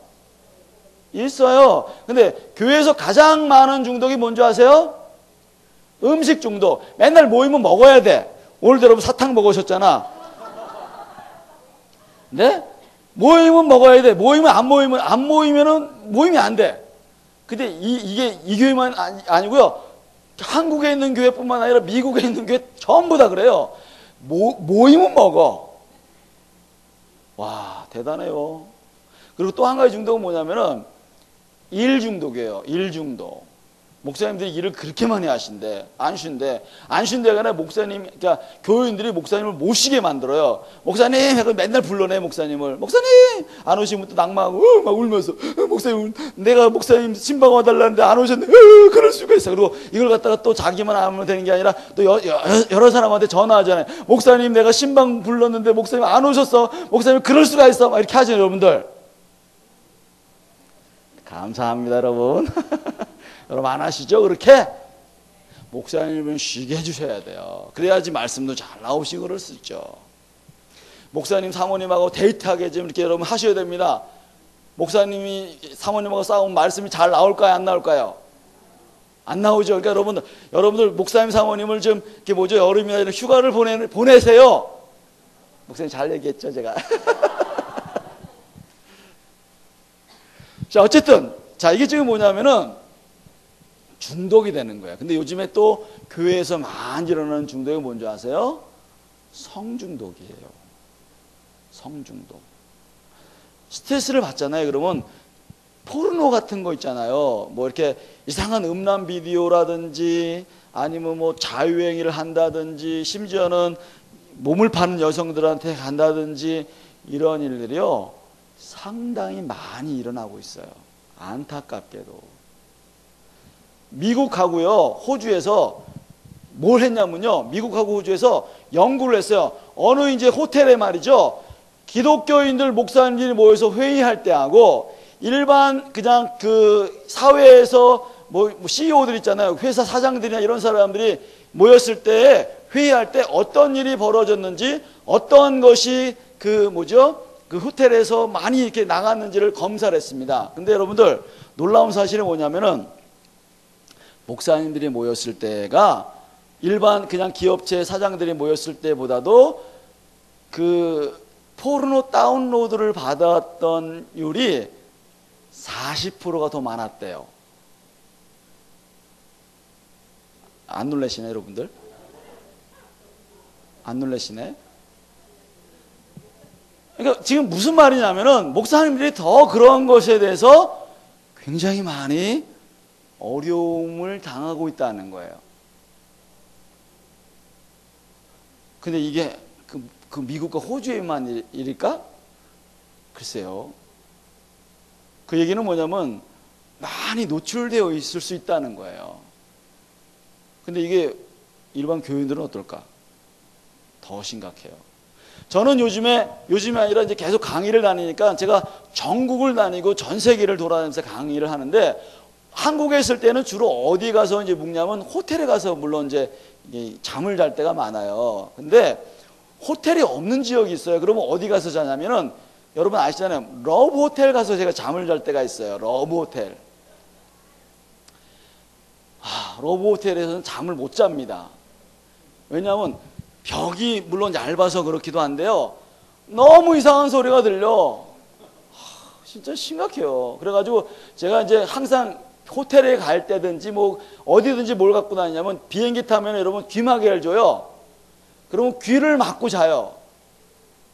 있어요. 근데 교회에서 가장 많은 중독이 뭔지 아세요? 음식 중독. 맨날 모이면 먹어야 돼. 오늘도 여러분 사탕 먹으셨잖아. 네? 모이면 먹어야 돼. 안 모이면은 모임이 안 돼. 근데 이게 이 교회만 아니고요. 한국에 있는 교회뿐만 아니라 미국에 있는 교회 전부 다 그래요. 모이면 먹어. 와, 대단해요. 그리고 또 한 가지 중독은 뭐냐면은 일 중독이에요. 일 중독. 목사님들이 일을 그렇게 많이 하신대. 안 쉰대가 아니라 그러니까 교인들이 목사님을 못 쉬게 만들어요. 목사님 하고 맨날 불러내, 목사님을. 목사님! 안 오시면 또 낙마하고, 막 울면서, 목사님, 내가 목사님 신방 와달라는데 안 오셨네. 그럴 수가 있어. 그리고 이걸 갖다가 또 자기만 하면 되는 게 아니라 또 여러 사람한테 전화하잖아요. 목사님, 내가 신방 불렀는데 목사님 안 오셨어. 목사님, 그럴 수가 있어. 막 이렇게 하죠, 여러분들. 감사합니다, 여러분. 여러분 안 하시죠? 그렇게? 목사님은 쉬게 해주셔야 돼요. 그래야지 말씀도 잘 나오시고 그럴 수 있죠. 목사님, 사모님하고 데이트하게 좀 이렇게 여러분 하셔야 됩니다. 목사님이 사모님하고 싸우면 말씀이 잘 나올까요? 안 나올까요? 안 나오죠. 그러니까 여러분들 목사님 사모님을 좀 이렇게 뭐죠? 여름이나 이런 휴가를 보내세요. 목사님 잘 얘기했죠, 제가. 자, 어쨌든 자, 이게 지금 뭐냐면은 중독이 되는 거예요. 근데 요즘에 또 교회에서 많이 일어나는 중독이 뭔지 아세요? 성중독이에요. 성중독. 스트레스를 받잖아요. 그러면 포르노 같은 거 있잖아요. 뭐 이렇게 이상한 음란 비디오라든지 아니면 뭐 자유행위를 한다든지 심지어는 몸을 파는 여성들한테 간다든지 이런 일들이요. 상당히 많이 일어나고 있어요. 안타깝게도. 미국하고요, 호주에서 뭘 했냐면요. 미국하고 호주에서 연구를 했어요. 어느 이제 호텔에 말이죠. 기독교인들 목사님들이 모여서 회의할 때하고 일반 그냥 그 사회에서 뭐 CEO들 있잖아요. 회사 사장들이나 이런 사람들이 모였을 때 회의할 때 어떤 일이 벌어졌는지 어떤 것이 그 뭐죠? 그 호텔에서 많이 이렇게 나갔는지를 검사를 했습니다. 근데 여러분들 놀라운 사실은 뭐냐면은 목사님들이 모였을 때가 일반 그냥 기업체 사장들이 모였을 때보다도 그 포르노 다운로드를 받았던 율이 40%가 더 많았대요. 안 놀라시네, 여러분들? 안 놀라시네? 그러니까 지금 무슨 말이냐면은 목사님들이 더 그런 것에 대해서 굉장히 많이 어려움을 당하고 있다는 거예요. 근데 이게 그 미국과 호주에만 일일까? 글쎄요. 그 얘기는 뭐냐면 많이 노출되어 있을 수 있다는 거예요. 근데 이게 일반 교인들은 어떨까? 더 심각해요. 저는 요즘에 아니라 이제 계속 강의를 다니니까 제가 전국을 다니고 전 세계를 돌아다니면서 강의를 하는데 한국에 있을 때는 주로 어디 가서 이제 묵냐면 호텔에 가서 물론 이제 잠을 잘 때가 많아요. 근데 호텔이 없는 지역이 있어요. 그러면 어디 가서 자냐면은 여러분 아시잖아요. 러브 호텔 가서 제가 잠을 잘 때가 있어요. 러브 호텔. 러브 호텔에서는 잠을 못 잡니다. 왜냐하면 벽이 물론 얇아서 그렇기도 한데요. 너무 이상한 소리가 들려. 진짜 심각해요. 그래가지고 제가 이제 항상 호텔에 갈 때든지 뭐 어디든지 뭘 갖고 다니냐면 비행기 타면 여러분 귀마개를 줘요. 그러면 귀를 막고 자요.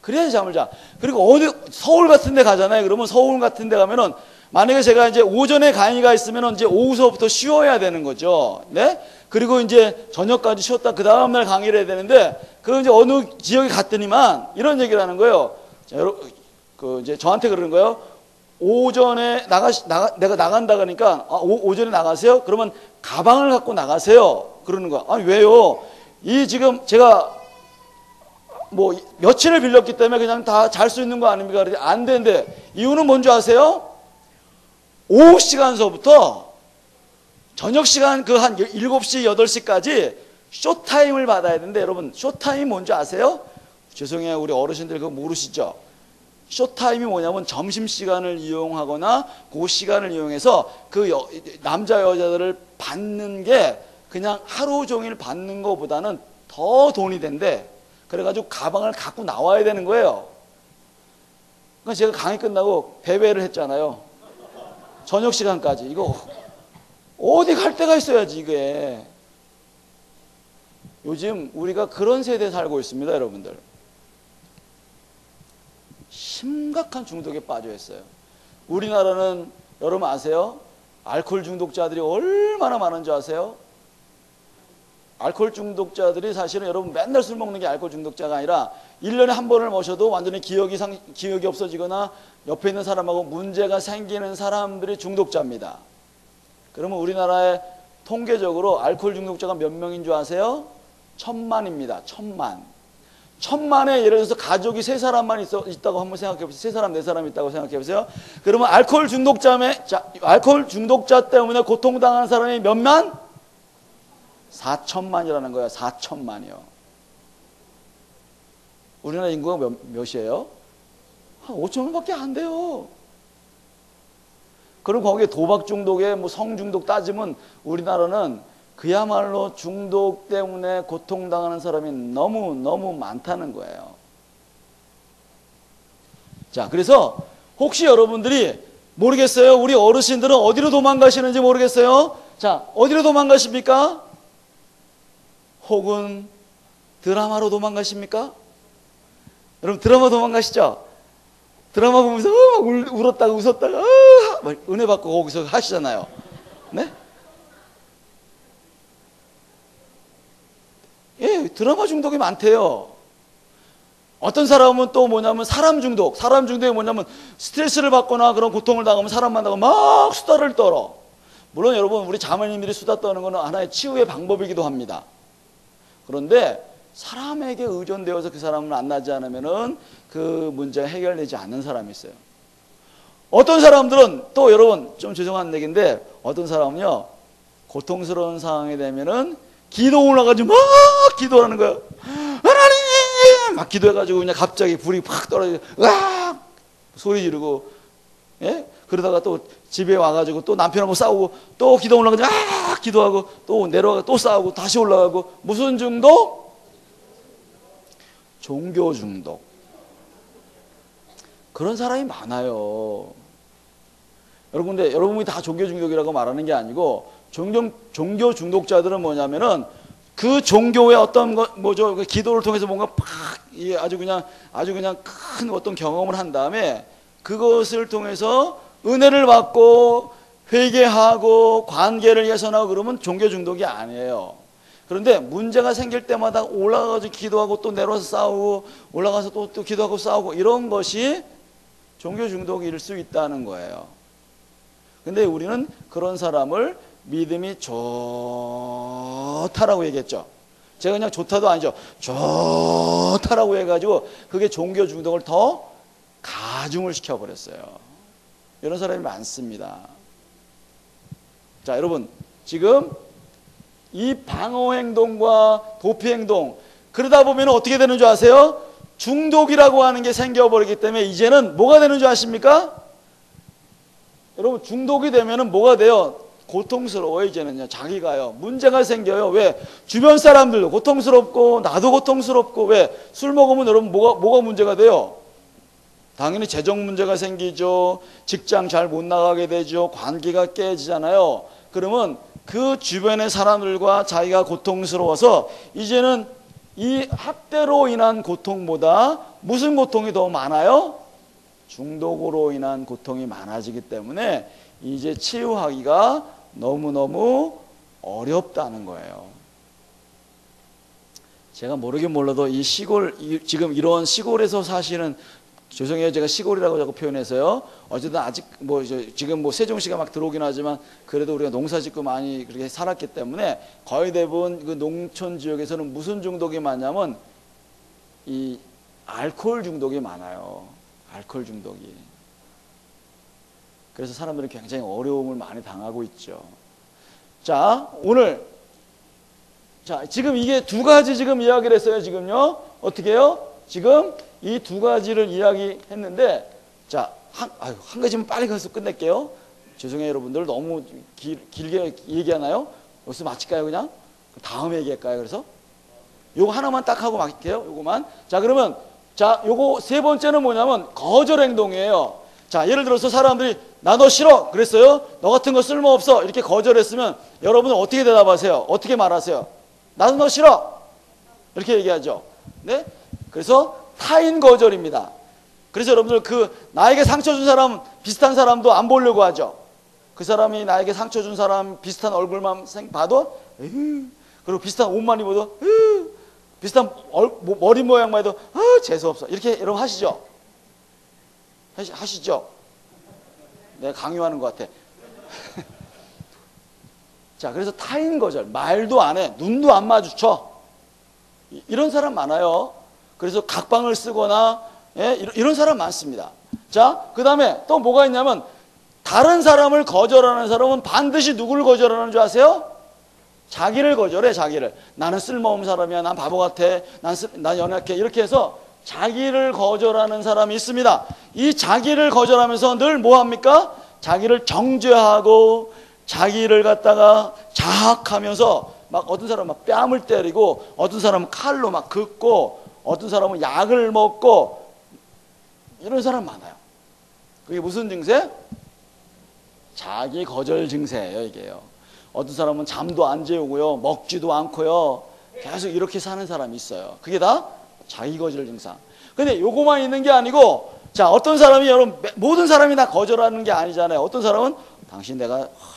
그래야 잠을 자. 그리고 어디 서울 같은 데 가잖아요. 그러면 서울 같은 데 가면은 만약에 제가 이제 오전에 강의가 있으면 이제 오후서부터 쉬어야 되는 거죠. 네? 그리고 이제 저녁까지 쉬었다 그 다음날 강의를 해야 되는데 그 이제 어느 지역에 갔더니만 이런 얘기를 하는 거예요. 자, 여러분, 이제 저한테 그러는 거예요. 오전에 내가 나간다 그러니까 오전에 나가세요? 그러면 가방을 갖고 나가세요. 그러는 거야. 아니 왜요? 이 지금 제가 뭐 며칠을 빌렸기 때문에 그냥 다 잘 수 있는 거 아닙니까? 그러지 안 되는데 이유는 뭔지 아세요? 오후 시간서부터 저녁 시간 그 한 7시, 8시까지 쇼타임을 받아야 되는데 여러분 쇼타임 뭔지 아세요? 죄송해요. 우리 어르신들 그거 모르시죠? 쇼타임이 뭐냐면 점심시간을 이용하거나 그 시간을 이용해서 그 남자 여자들을 받는 게 그냥 하루 종일 받는 것보다는 더 돈이 된대. 그래가지고 가방을 갖고 나와야 되는 거예요. 그러니까 제가 강의 끝나고 배회를 했잖아요. 저녁 시간까지. 이거 어디 갈 데가 있어야지 이게. 요즘 우리가 그런 세대에 살고 있습니다, 여러분들. 심각한 중독에 빠져 있어요. 우리나라는 여러분 아세요? 알코올 중독자들이 얼마나 많은 줄 아세요? 알코올 중독자들이 사실은 여러분 맨날 술 먹는 게 알코올 중독자가 아니라 1년에 한 번을 마셔도 완전히 기억이 없어지거나 옆에 있는 사람하고 문제가 생기는 사람들이 중독자입니다. 그러면 우리나라에 통계적으로 알코올 중독자가 몇 명인 줄 아세요? 1000만입니다. 1000만. 1000만에 예를 들어서 가족이 3사람만 있다고 한번 생각해 보세요. 3사람, 4사람 있다고 생각해 보세요. 그러면 알코올 중독자 때문에 고통당하는 사람이 몇만? 4천만이라는 거예요. 4천만이요. 우리나라 인구가 몇이에요? 한 5천만밖에 안 돼요. 그리고 거기에 도박 중독에 뭐 성 중독 따지면 우리나라는 그야말로 중독 때문에 고통당하는 사람이 너무 많다는 거예요. 자, 그래서 혹시 여러분들이 모르겠어요. 우리 어르신들은 어디로 도망가시는지 모르겠어요. 자, 어디로 도망가십니까? 혹은 드라마로 도망가십니까? 여러분 드라마 도망가시죠? 드라마 보면서 막 울었다가 웃었다가 막 은혜 받고 거기서 하시잖아요. 네? 예, 드라마 중독이 많대요. 어떤 사람은 또 뭐냐면 사람 중독이 뭐냐면 스트레스를 받거나 그런 고통을 당하면 사람 만나고 막 수다를 떨어. 물론 여러분 우리 자매님들이 수다 떠는 것은 하나의 치유의 방법이기도 합니다. 그런데 사람에게 의존되어서 그 사람을 만나지 않으면은 그 문제가 해결되지 않는 사람이 있어요. 어떤 사람들은 또 여러분 좀 죄송한 얘기인데 어떤 사람은요 고통스러운 상황이 되면은 기도 올라가지고 막 기도하는 거예요. 하나님 막 기도해가지고 그냥 갑자기 불이 팍 떨어지고 으악 소리 지르고 예? 그러다가 또 집에 와가지고 또 남편하고 싸우고 또 기도 올라가지고 기도하고 또 내려가고 또 싸우고 다시 올라가고 무슨 중독? 종교 중독. 그런 사람이 많아요. 여러분들 여러분이 다 종교 중독이라고 말하는 게 아니고 종교 중독자들은 뭐냐면은 그 종교의 어떤 뭐죠 그 기도를 통해서 뭔가 팍 아주 그냥 큰 어떤 경험을 한 다음에 그것을 통해서 은혜를 받고 회개하고 관계를 개선하고 그러면 종교 중독이 아니에요. 그런데 문제가 생길 때마다 올라가서 기도하고 또 내려와서 싸우고 올라가서 또 기도하고 싸우고 이런 것이 종교 중독일 수 있다는 거예요. 근데 우리는 그런 사람을 믿음이 좋다라고 얘기했죠. 제가 그냥 좋다도 아니죠. 좋다라고 해가지고 그게 종교 중독을 더 가중을 시켜버렸어요. 이런 사람이 많습니다. 자, 여러분 지금 이 방어 행동과 도피 행동 그러다 보면 어떻게 되는 줄 아세요? 중독이라고 하는 게 생겨버리기 때문에 이제는 뭐가 되는 줄 아십니까? 여러분 중독이 되면은 뭐가 돼요? 고통스러워요. 이제는요. 자기가요. 문제가 생겨요. 왜? 주변 사람들도 고통스럽고 나도 고통스럽고 왜? 술 먹으면 여러분 뭐가 문제가 돼요? 당연히 재정 문제가 생기죠. 직장 잘 못 나가게 되죠. 관계가 깨지잖아요. 그러면 그 주변의 사람들과 자기가 고통스러워서 이제는 이 학대로 인한 고통보다 무슨 고통이 더 많아요? 중독으로 인한 고통이 많아지기 때문에 이제 치유하기가 너무너무 어렵다는 거예요. 제가 모르긴 몰라도 이 시골 지금 이런 시골에서 사시는 죄송해요. 제가 시골이라고 자꾸 표현해서요. 어쨌든 아직 뭐 지금 뭐 세종시가 막 들어오긴 하지만 그래도 우리가 농사짓고 많이 그렇게 살았기 때문에 거의 대부분 그 농촌 지역에서는 무슨 중독이 많냐면 이 알코올 중독이 많아요. 알코올 중독이. 그래서 사람들이 굉장히 어려움을 많이 당하고 있죠. 자, 오늘 자 지금 이게 두 가지 지금 이야기를 했어요. 지금요. 어떻게 해요? 지금 이 두 가지를 이야기했는데 자, 한 가지만 빨리 가서 끝낼게요. 죄송해요 여러분들 너무 길게 얘기하나요? 여기서 마칠까요 그냥? 다음에 얘기할까요? 그래서 요거 하나만 딱 하고 마칠게요. 요거만. 자 그러면 자 요거 세 번째는 뭐냐면 거절 행동이에요. 자 예를 들어서 사람들이 나 너 싫어 그랬어요. 너 같은 거 쓸모없어 이렇게 거절했으면 여러분은 어떻게 대답하세요? 어떻게 말하세요? 나도 너 싫어 이렇게 얘기하죠. 네? 그래서 타인 거절입니다. 그래서 여러분들 그 나에게 상처 준 사람 비슷한 사람도 안 보려고 하죠. 그 사람이 나에게 상처 준 사람 비슷한 얼굴만 봐도 에휴, 그리고 비슷한 옷만 입어도 에휴, 비슷한 머리 모양만 해도 재수없어 이렇게 여러분 하시죠? 하시죠? 내가 강요하는 것 같아. 자 그래서 타인 거절 말도 안 해 눈도 안 마주쳐 이런 사람 많아요. 그래서 각방을 쓰거나 예? 이런 사람 많습니다. 자, 그 다음에 또 뭐가 있냐면 다른 사람을 거절하는 사람은 반드시 누구를 거절하는 줄 아세요? 자기를 거절해. 자기를. 나는 쓸모없는 사람이야. 난 바보 같아. 난 연약해. 이렇게 해서 자기를 거절하는 사람이 있습니다. 이 자기를 거절하면서 늘 뭐합니까? 자기를 정죄하고 자기를 갖다가 자학하면서 막 어떤 사람은 막 뺨을 때리고 어떤 사람은 칼로 막 긋고 어떤 사람은 약을 먹고 이런 사람 많아요. 그게 무슨 증세? 자기 거절 증세예요, 이게요. 어떤 사람은 잠도 안 재우고요, 먹지도 않고요, 계속 이렇게 사는 사람이 있어요. 그게 다 자기 거절 증상. 근데 요거만 있는 게 아니고, 자, 어떤 사람이, 여러분, 모든 사람이 다 거절하는 게 아니잖아요. 어떤 사람은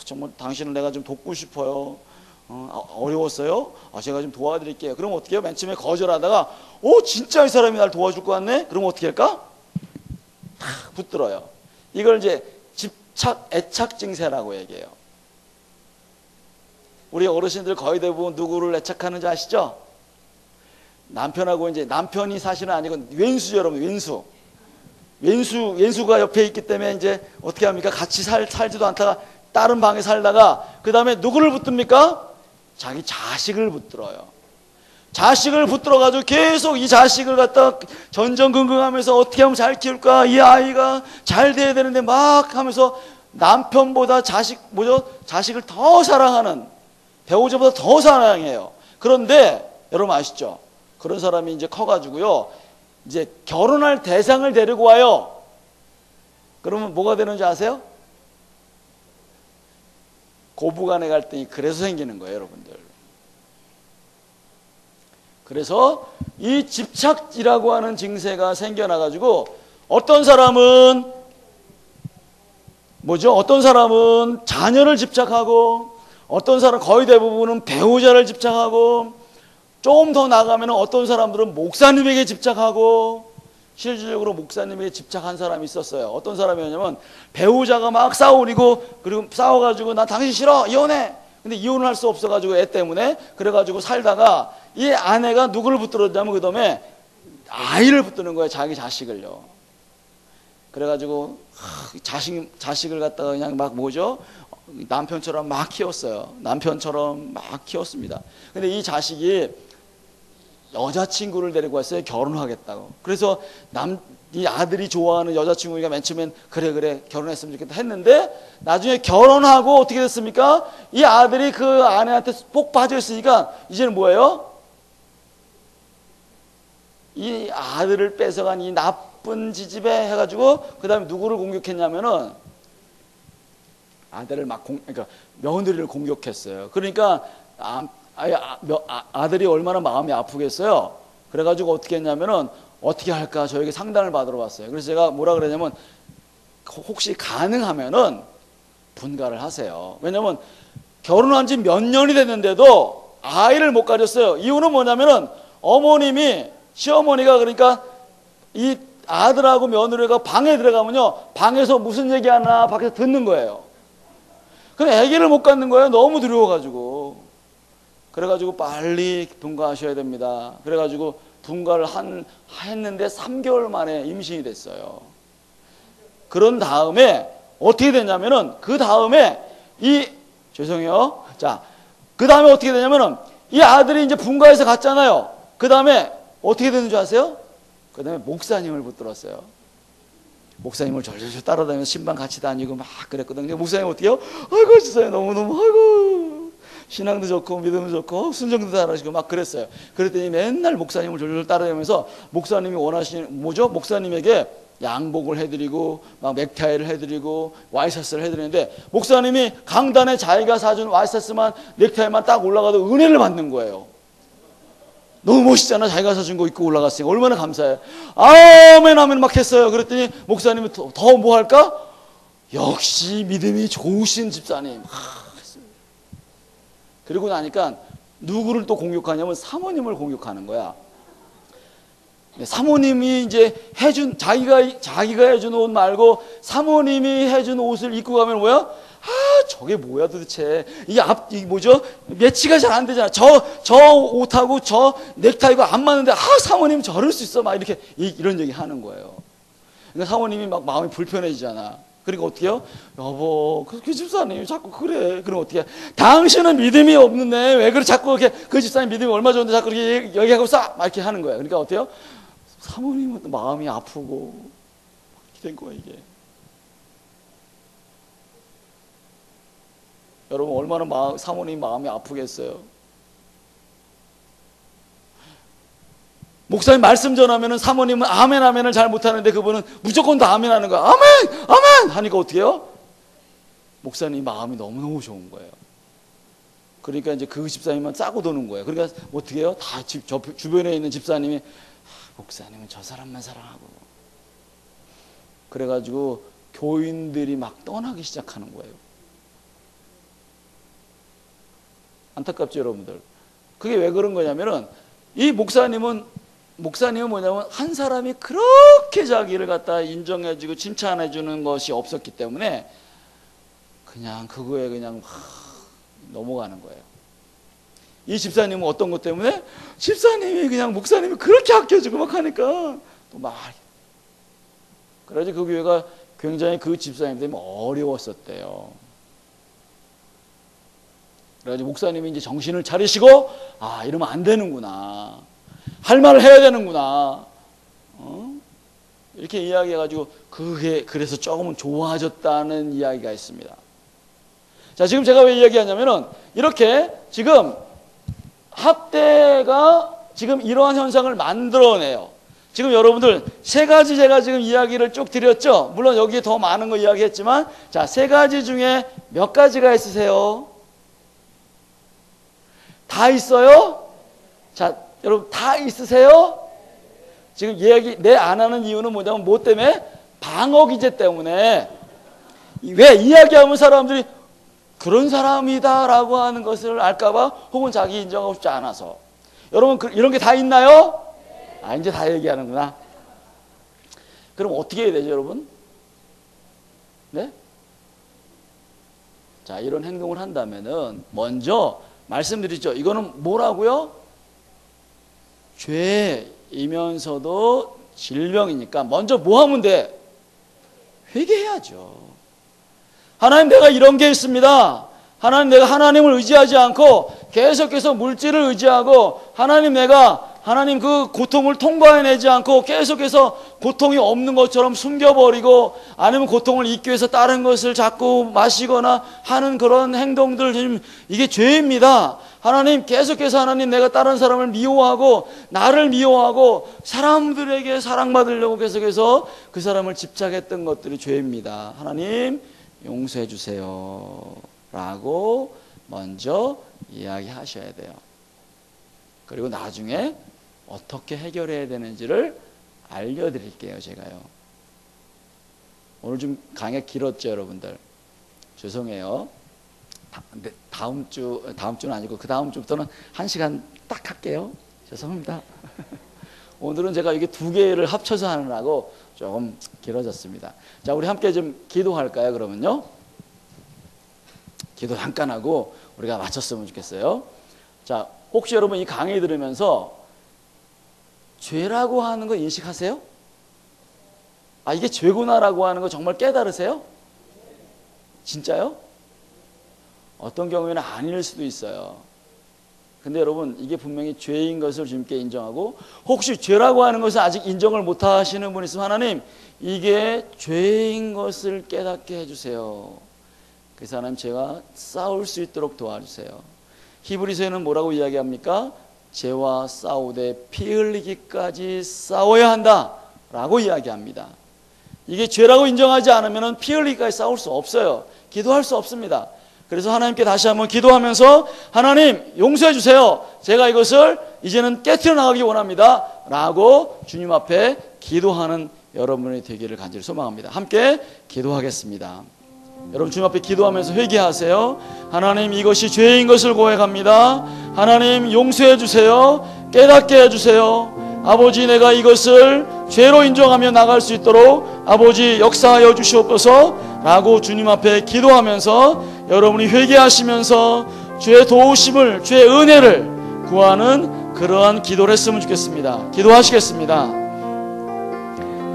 정말 당신을 내가 좀 돕고 싶어요. 어려웠어요? 제가 좀 도와드릴게요. 그럼 어떻게 해요? 맨 처음에 거절하다가, 진짜 이 사람이 날 도와줄 것 같네? 그럼 어떻게 할까? 탁 붙들어요. 이걸 이제 애착 증세라고 얘기해요. 우리 어르신들 거의 대부분 누구를 애착하는지 아시죠? 남편하고 이제 남편이 사실은 아니고 왼수죠, 여러분. 왼수가 옆에 있기 때문에 이제 어떻게 합니까? 같이 살지도 않다가 다른 방에 살다가 그 다음에 누구를 붙듭니까? 자기 자식을 붙들어요. 자식을 붙들어가지고 계속 이 자식을 갖다 전전긍긍하면서 어떻게 하면 잘 키울까? 이 아이가 잘 돼야 되는데 막 하면서 남편보다 자식을 더 사랑하는, 배우자보다 더 사랑해요. 그런데 여러분 아시죠? 그런 사람이 이제 커가지고요, 이제 결혼할 대상을 데리고 와요. 그러면 뭐가 되는지 아세요? 고부간의 갈등이 그래서 생기는 거예요, 여러분들. 그래서 이 집착이라고 하는 증세가 생겨나가지고 어떤 사람은 자녀를 집착하고, 어떤 사람은 거의 대부분은 배우자를 집착하고, 조금 더 나가면 어떤 사람들은 목사님에게 집착하고, 실질적으로 목사님에게 집착한 사람이 있었어요. 어떤 사람이었냐면 배우자가 막 그리고 싸워가지고 나 당신 싫어, 이혼해. 근데 이혼을 할 수 없어가지고 애 때문에 그래가지고 살다가 이 아내가 누구를 붙들었냐면 그 다음에 아이를 붙드는 거예요. 자기 자식을요. 그래가지고 자식을 갖다가 그냥 남편처럼 막 키웠어요. 남편처럼 막 키웠습니다. 근데 이 자식이 여자친구를 데리고 왔어요. 결혼하겠다고. 그래서 이 아들이 좋아하는 여자친구가 맨 처음엔 그래 결혼했으면 좋겠다 했는데, 나중에 결혼하고 어떻게 됐습니까? 이 아들이 그 아내한테 폭 빠져 있으니까 이제는 뭐예요? 이 아들을 뺏어간 이 나쁜 지집애 해가지고 그 다음에 누구를 공격했냐면은 그러니까 며느리를 공격했어요. 그러니까 아들이 얼마나 마음이 아프겠어요. 그래가지고 어떻게 했냐면은 어떻게 할까 저에게 상담을 받으러 왔어요. 그래서 제가 뭐라 그러냐면 혹시 가능하면은 분가를 하세요. 왜냐면 결혼한 지 몇 년이 됐는데도 아이를 못 가졌어요. 이유는 뭐냐면은 시어머니가 그러니까 이 아들하고 며느리가 방에 들어가면요, 방에서 무슨 얘기하나 밖에서 듣는 거예요. 근데 아기를 못 갖는 거예요. 너무 두려워가지고. 그래가지고 빨리 분가하셔야 됩니다. 그래가지고 분가를 했는데 3개월 만에 임신이 됐어요. 그런 다음에 어떻게 되냐면은 그 다음에 죄송해요. 자, 그 다음에 어떻게 되냐면은 이 아들이 이제 분가해서 갔잖아요. 그 다음에 어떻게 되는 줄 아세요? 그 다음에 목사님을 붙들었어요. 목사님을 절절절 따라다니면서 신방 같이 다니고 막 그랬거든요. 목사님 어떻게 해요? 아이고 진짜 너무너무 아이고 신앙도 좋고 믿음도 좋고 순종도 잘하시고 막 그랬어요. 그랬더니 맨날 목사님을 졸졸 따라다니면서 목사님이 목사님에게 양복을 해드리고 막 넥타이를 해드리고 와이셔츠를 해드리는데, 목사님이 강단에 자기가 사준 와이셔츠만 넥타이만 딱 올라가도 은혜를 받는 거예요. 너무 멋있잖아. 자기가 사준 거 입고 올라갔으니까 얼마나 감사해. 아멘 아멘 막 했어요. 그랬더니 목사님이 더 뭐 할까? 역시 믿음이 좋으신 집사님. 그리고 나니까 누구를 또 공격하냐면 사모님을 공격하는 거야. 사모님이 이제 자기가 해준 옷 말고 사모님이 해준 옷을 입고 가면 뭐야? 저게 뭐야 도대체. 이게 뭐죠? 매치가 잘 안 되잖아. 저 옷하고 저 넥타이가 안 맞는데, 사모님 저럴 수 있어. 막 이런 얘기 하는 거예요. 그러니까 사모님이 막 마음이 불편해지잖아. 그러니까 어떻게 해요? 여보, 그 집사님 자꾸 그래. 그럼 어떻게 해? 당신은 믿음이 없는데 왜 그래 자꾸 이렇게 그 집사님 믿음이 얼마 좋은데 자꾸 이렇게 얘기하고 막 이렇게 하는 거예요. 그러니까 어때요? 요 사모님은 또 마음이 아프고 이렇게 된 거야 이게. 여러분 얼마나 사모님 마음이 아프겠어요. 목사님 말씀 전하면은 사모님은 아멘 아멘을 잘 못하는데 그분은 무조건 다 아멘 하는 거야. 아멘 아멘 하니까 어떻게 해요? 목사님 마음이 너무너무 좋은 거예요. 그러니까 이제 그 집사님만 싸고 도는 거예요. 그러니까 어떻게 해요? 다 주변에 있는 집사님이 목사님은 저 사람만 사랑하고, 그래가지고 교인들이 막 떠나기 시작하는 거예요. 안타깝죠 여러분들. 그게 왜 그런 거냐면은 이 목사님은 뭐냐면 한 사람이 그렇게 자기를 갖다 인정해주고 칭찬해주는 것이 없었기 때문에 그냥 그거에 그냥 넘어가는 거예요. 이 집사님은 어떤 것 때문에? 집사님이 그냥 목사님이 그렇게 아껴주고 막 하니까 또 막, 그래서 그 교회가 굉장히 그 집사님 때문에 어려웠었대요. 그래가지고 목사님이 이제 정신을 차리시고, 아, 이러면 안 되는구나, 할 말을 해야 되는구나, 이렇게 이야기해가지고 그게 그래서 조금은 좋아졌다는 이야기가 있습니다. 자, 지금 제가 왜 이야기하냐면은 이렇게 지금 학대가 지금 이러한 현상을 만들어내요. 지금 여러분들 세 가지 제가 지금 이야기를 쭉 드렸죠. 물론 여기에 더 많은 거 이야기했지만, 자, 세 가지 중에 몇 가지가 있으세요? 다 있어요? 자, 여러분 다 있으세요? 지금 이야기 내 안 하는 이유는 뭐냐면 뭐 때문에? 방어 기제 때문에. 왜? 이야기하면 사람들이 그런 사람이다 라고 하는 것을 알까봐, 혹은 자기 인정하고 싶지 않아서. 여러분 이런 게 다 있나요? 아, 이제 다 얘기하는구나. 그럼 어떻게 해야 되죠 여러분? 네? 자, 이런 행동을 한다면은 먼저 말씀드리죠. 이거는 뭐라고요? 죄이면서도 질병이니까 먼저 뭐 하면 돼? 회개해야죠. 하나님, 내가 이런 게 있습니다. 하나님, 내가 하나님을 의지하지 않고 계속해서 물질을 의지하고, 하나님 그 고통을 통과해내지 않고 계속해서 고통이 없는 것처럼 숨겨버리고, 아니면 고통을 잊기 위해서 다른 것을 자꾸 마시거나 하는 그런 행동들, 지금 이게 죄입니다. 하나님, 계속해서 하나님, 내가 다른 사람을 미워하고 나를 미워하고 사람들에게 사랑받으려고 계속해서 그 사람을 집착했던 것들이 죄입니다. 하나님 용서해 주세요 라고 먼저 이야기하셔야 돼요. 그리고 나중에 어떻게 해결해야 되는지를 알려드릴게요. 제가요. 오늘 좀 강의 길었죠 여러분들? 죄송해요. 다음 주는 아니고 그 다음 주부터는 1시간 딱 할게요. 죄송합니다. 오늘은 제가 이게 두 개를 합쳐서 하느라고 조금 길어졌습니다. 자, 우리 함께 좀 기도할까요 그러면요? 기도 잠깐 하고 우리가 마쳤으면 좋겠어요. 자, 혹시 여러분 이 강의 들으면서 죄라고 하는 거 인식하세요? 아, 이게 죄구나라고 하는 거 정말 깨달으세요? 진짜요? 어떤 경우에는 아닐 수도 있어요. 근데 여러분, 이게 분명히 죄인 것을 주님께 인정하고, 혹시 죄라고 하는 것을 아직 인정을 못 하시는 분 있으면, 하나님, 이게 죄인 것을 깨닫게 해주세요. 그래서 하나님, 제가 싸울 수 있도록 도와주세요. 히브리서에는 뭐라고 이야기합니까? 죄와 싸우되 피 흘리기까지 싸워야 한다 라고 이야기합니다. 이게 죄라고 인정하지 않으면 피 흘리기까지 싸울 수 없어요. 기도할 수 없습니다. 그래서 하나님께 다시 한번 기도하면서, 하나님 용서해 주세요, 제가 이것을 이제는 깨트려 나가기 원합니다 라고 주님 앞에 기도하는 여러분이 되기를 간절히 소망합니다. 함께 기도하겠습니다. 여러분 주님 앞에 기도하면서 회개하세요. 하나님, 이것이 죄인 것을 고백합니다. 하나님 용서해 주세요. 깨닫게 해주세요. 아버지, 내가 이것을 죄로 인정하며 나갈 수 있도록 아버지 역사하여 주시옵소서 라고 주님 앞에 기도하면서 여러분이 회개하시면서 주의 도우심을, 주의 은혜를 구하는 그러한 기도를 했으면 좋겠습니다. 기도하시겠습니다.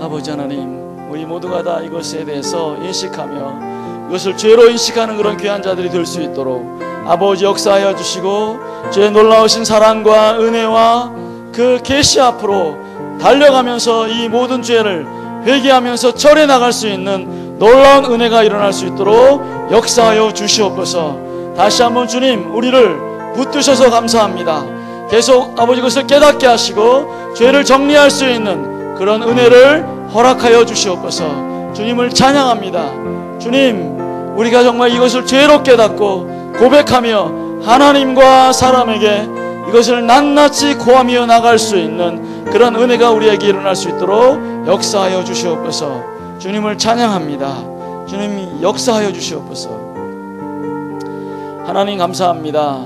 아버지 하나님, 우리 모두가 다 이것에 대해서 인식하며 이것을 죄로 인식하는 그런 귀한 자들이 될 수 있도록 아버지 역사하여 주시고, 주의 놀라우신 사랑과 은혜와 그 계시 앞으로 달려가면서 이 모든 죄를 회개하면서 절해 나갈 수 있는 놀라운 은혜가 일어날 수 있도록 역사하여 주시옵소서. 다시 한번 주님 우리를 붙드셔서 감사합니다. 계속 아버지 그것을 깨닫게 하시고 죄를 정리할 수 있는 그런 은혜를 허락하여 주시옵소서. 주님을 찬양합니다. 주님 우리가 정말 이것을 죄로 깨닫고 고백하며 하나님과 사람에게 이것을 낱낱이 고하며 나갈 수 있는 그런 은혜가 우리에게 일어날 수 있도록 역사하여 주시옵소서. 주님을 찬양합니다. 주님이 역사하여 주시옵소서. 하나님 감사합니다.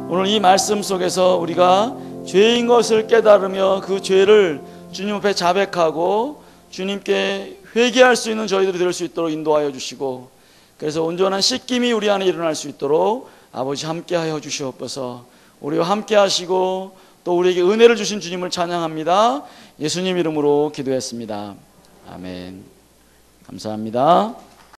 오늘 이 말씀 속에서 우리가 죄인 것을 깨달으며 그 죄를 주님 앞에 자백하고 주님께 회개할 수 있는 저희들이 될 수 있도록 인도하여 주시고, 그래서 온전한 씻김이 우리 안에 일어날 수 있도록 아버지 함께하여 주시옵소서. 우리와 함께 하시고 또 우리에게 은혜를 주신 주님을 찬양합니다. 예수님 이름으로 기도했습니다. 아멘. 감사합니다.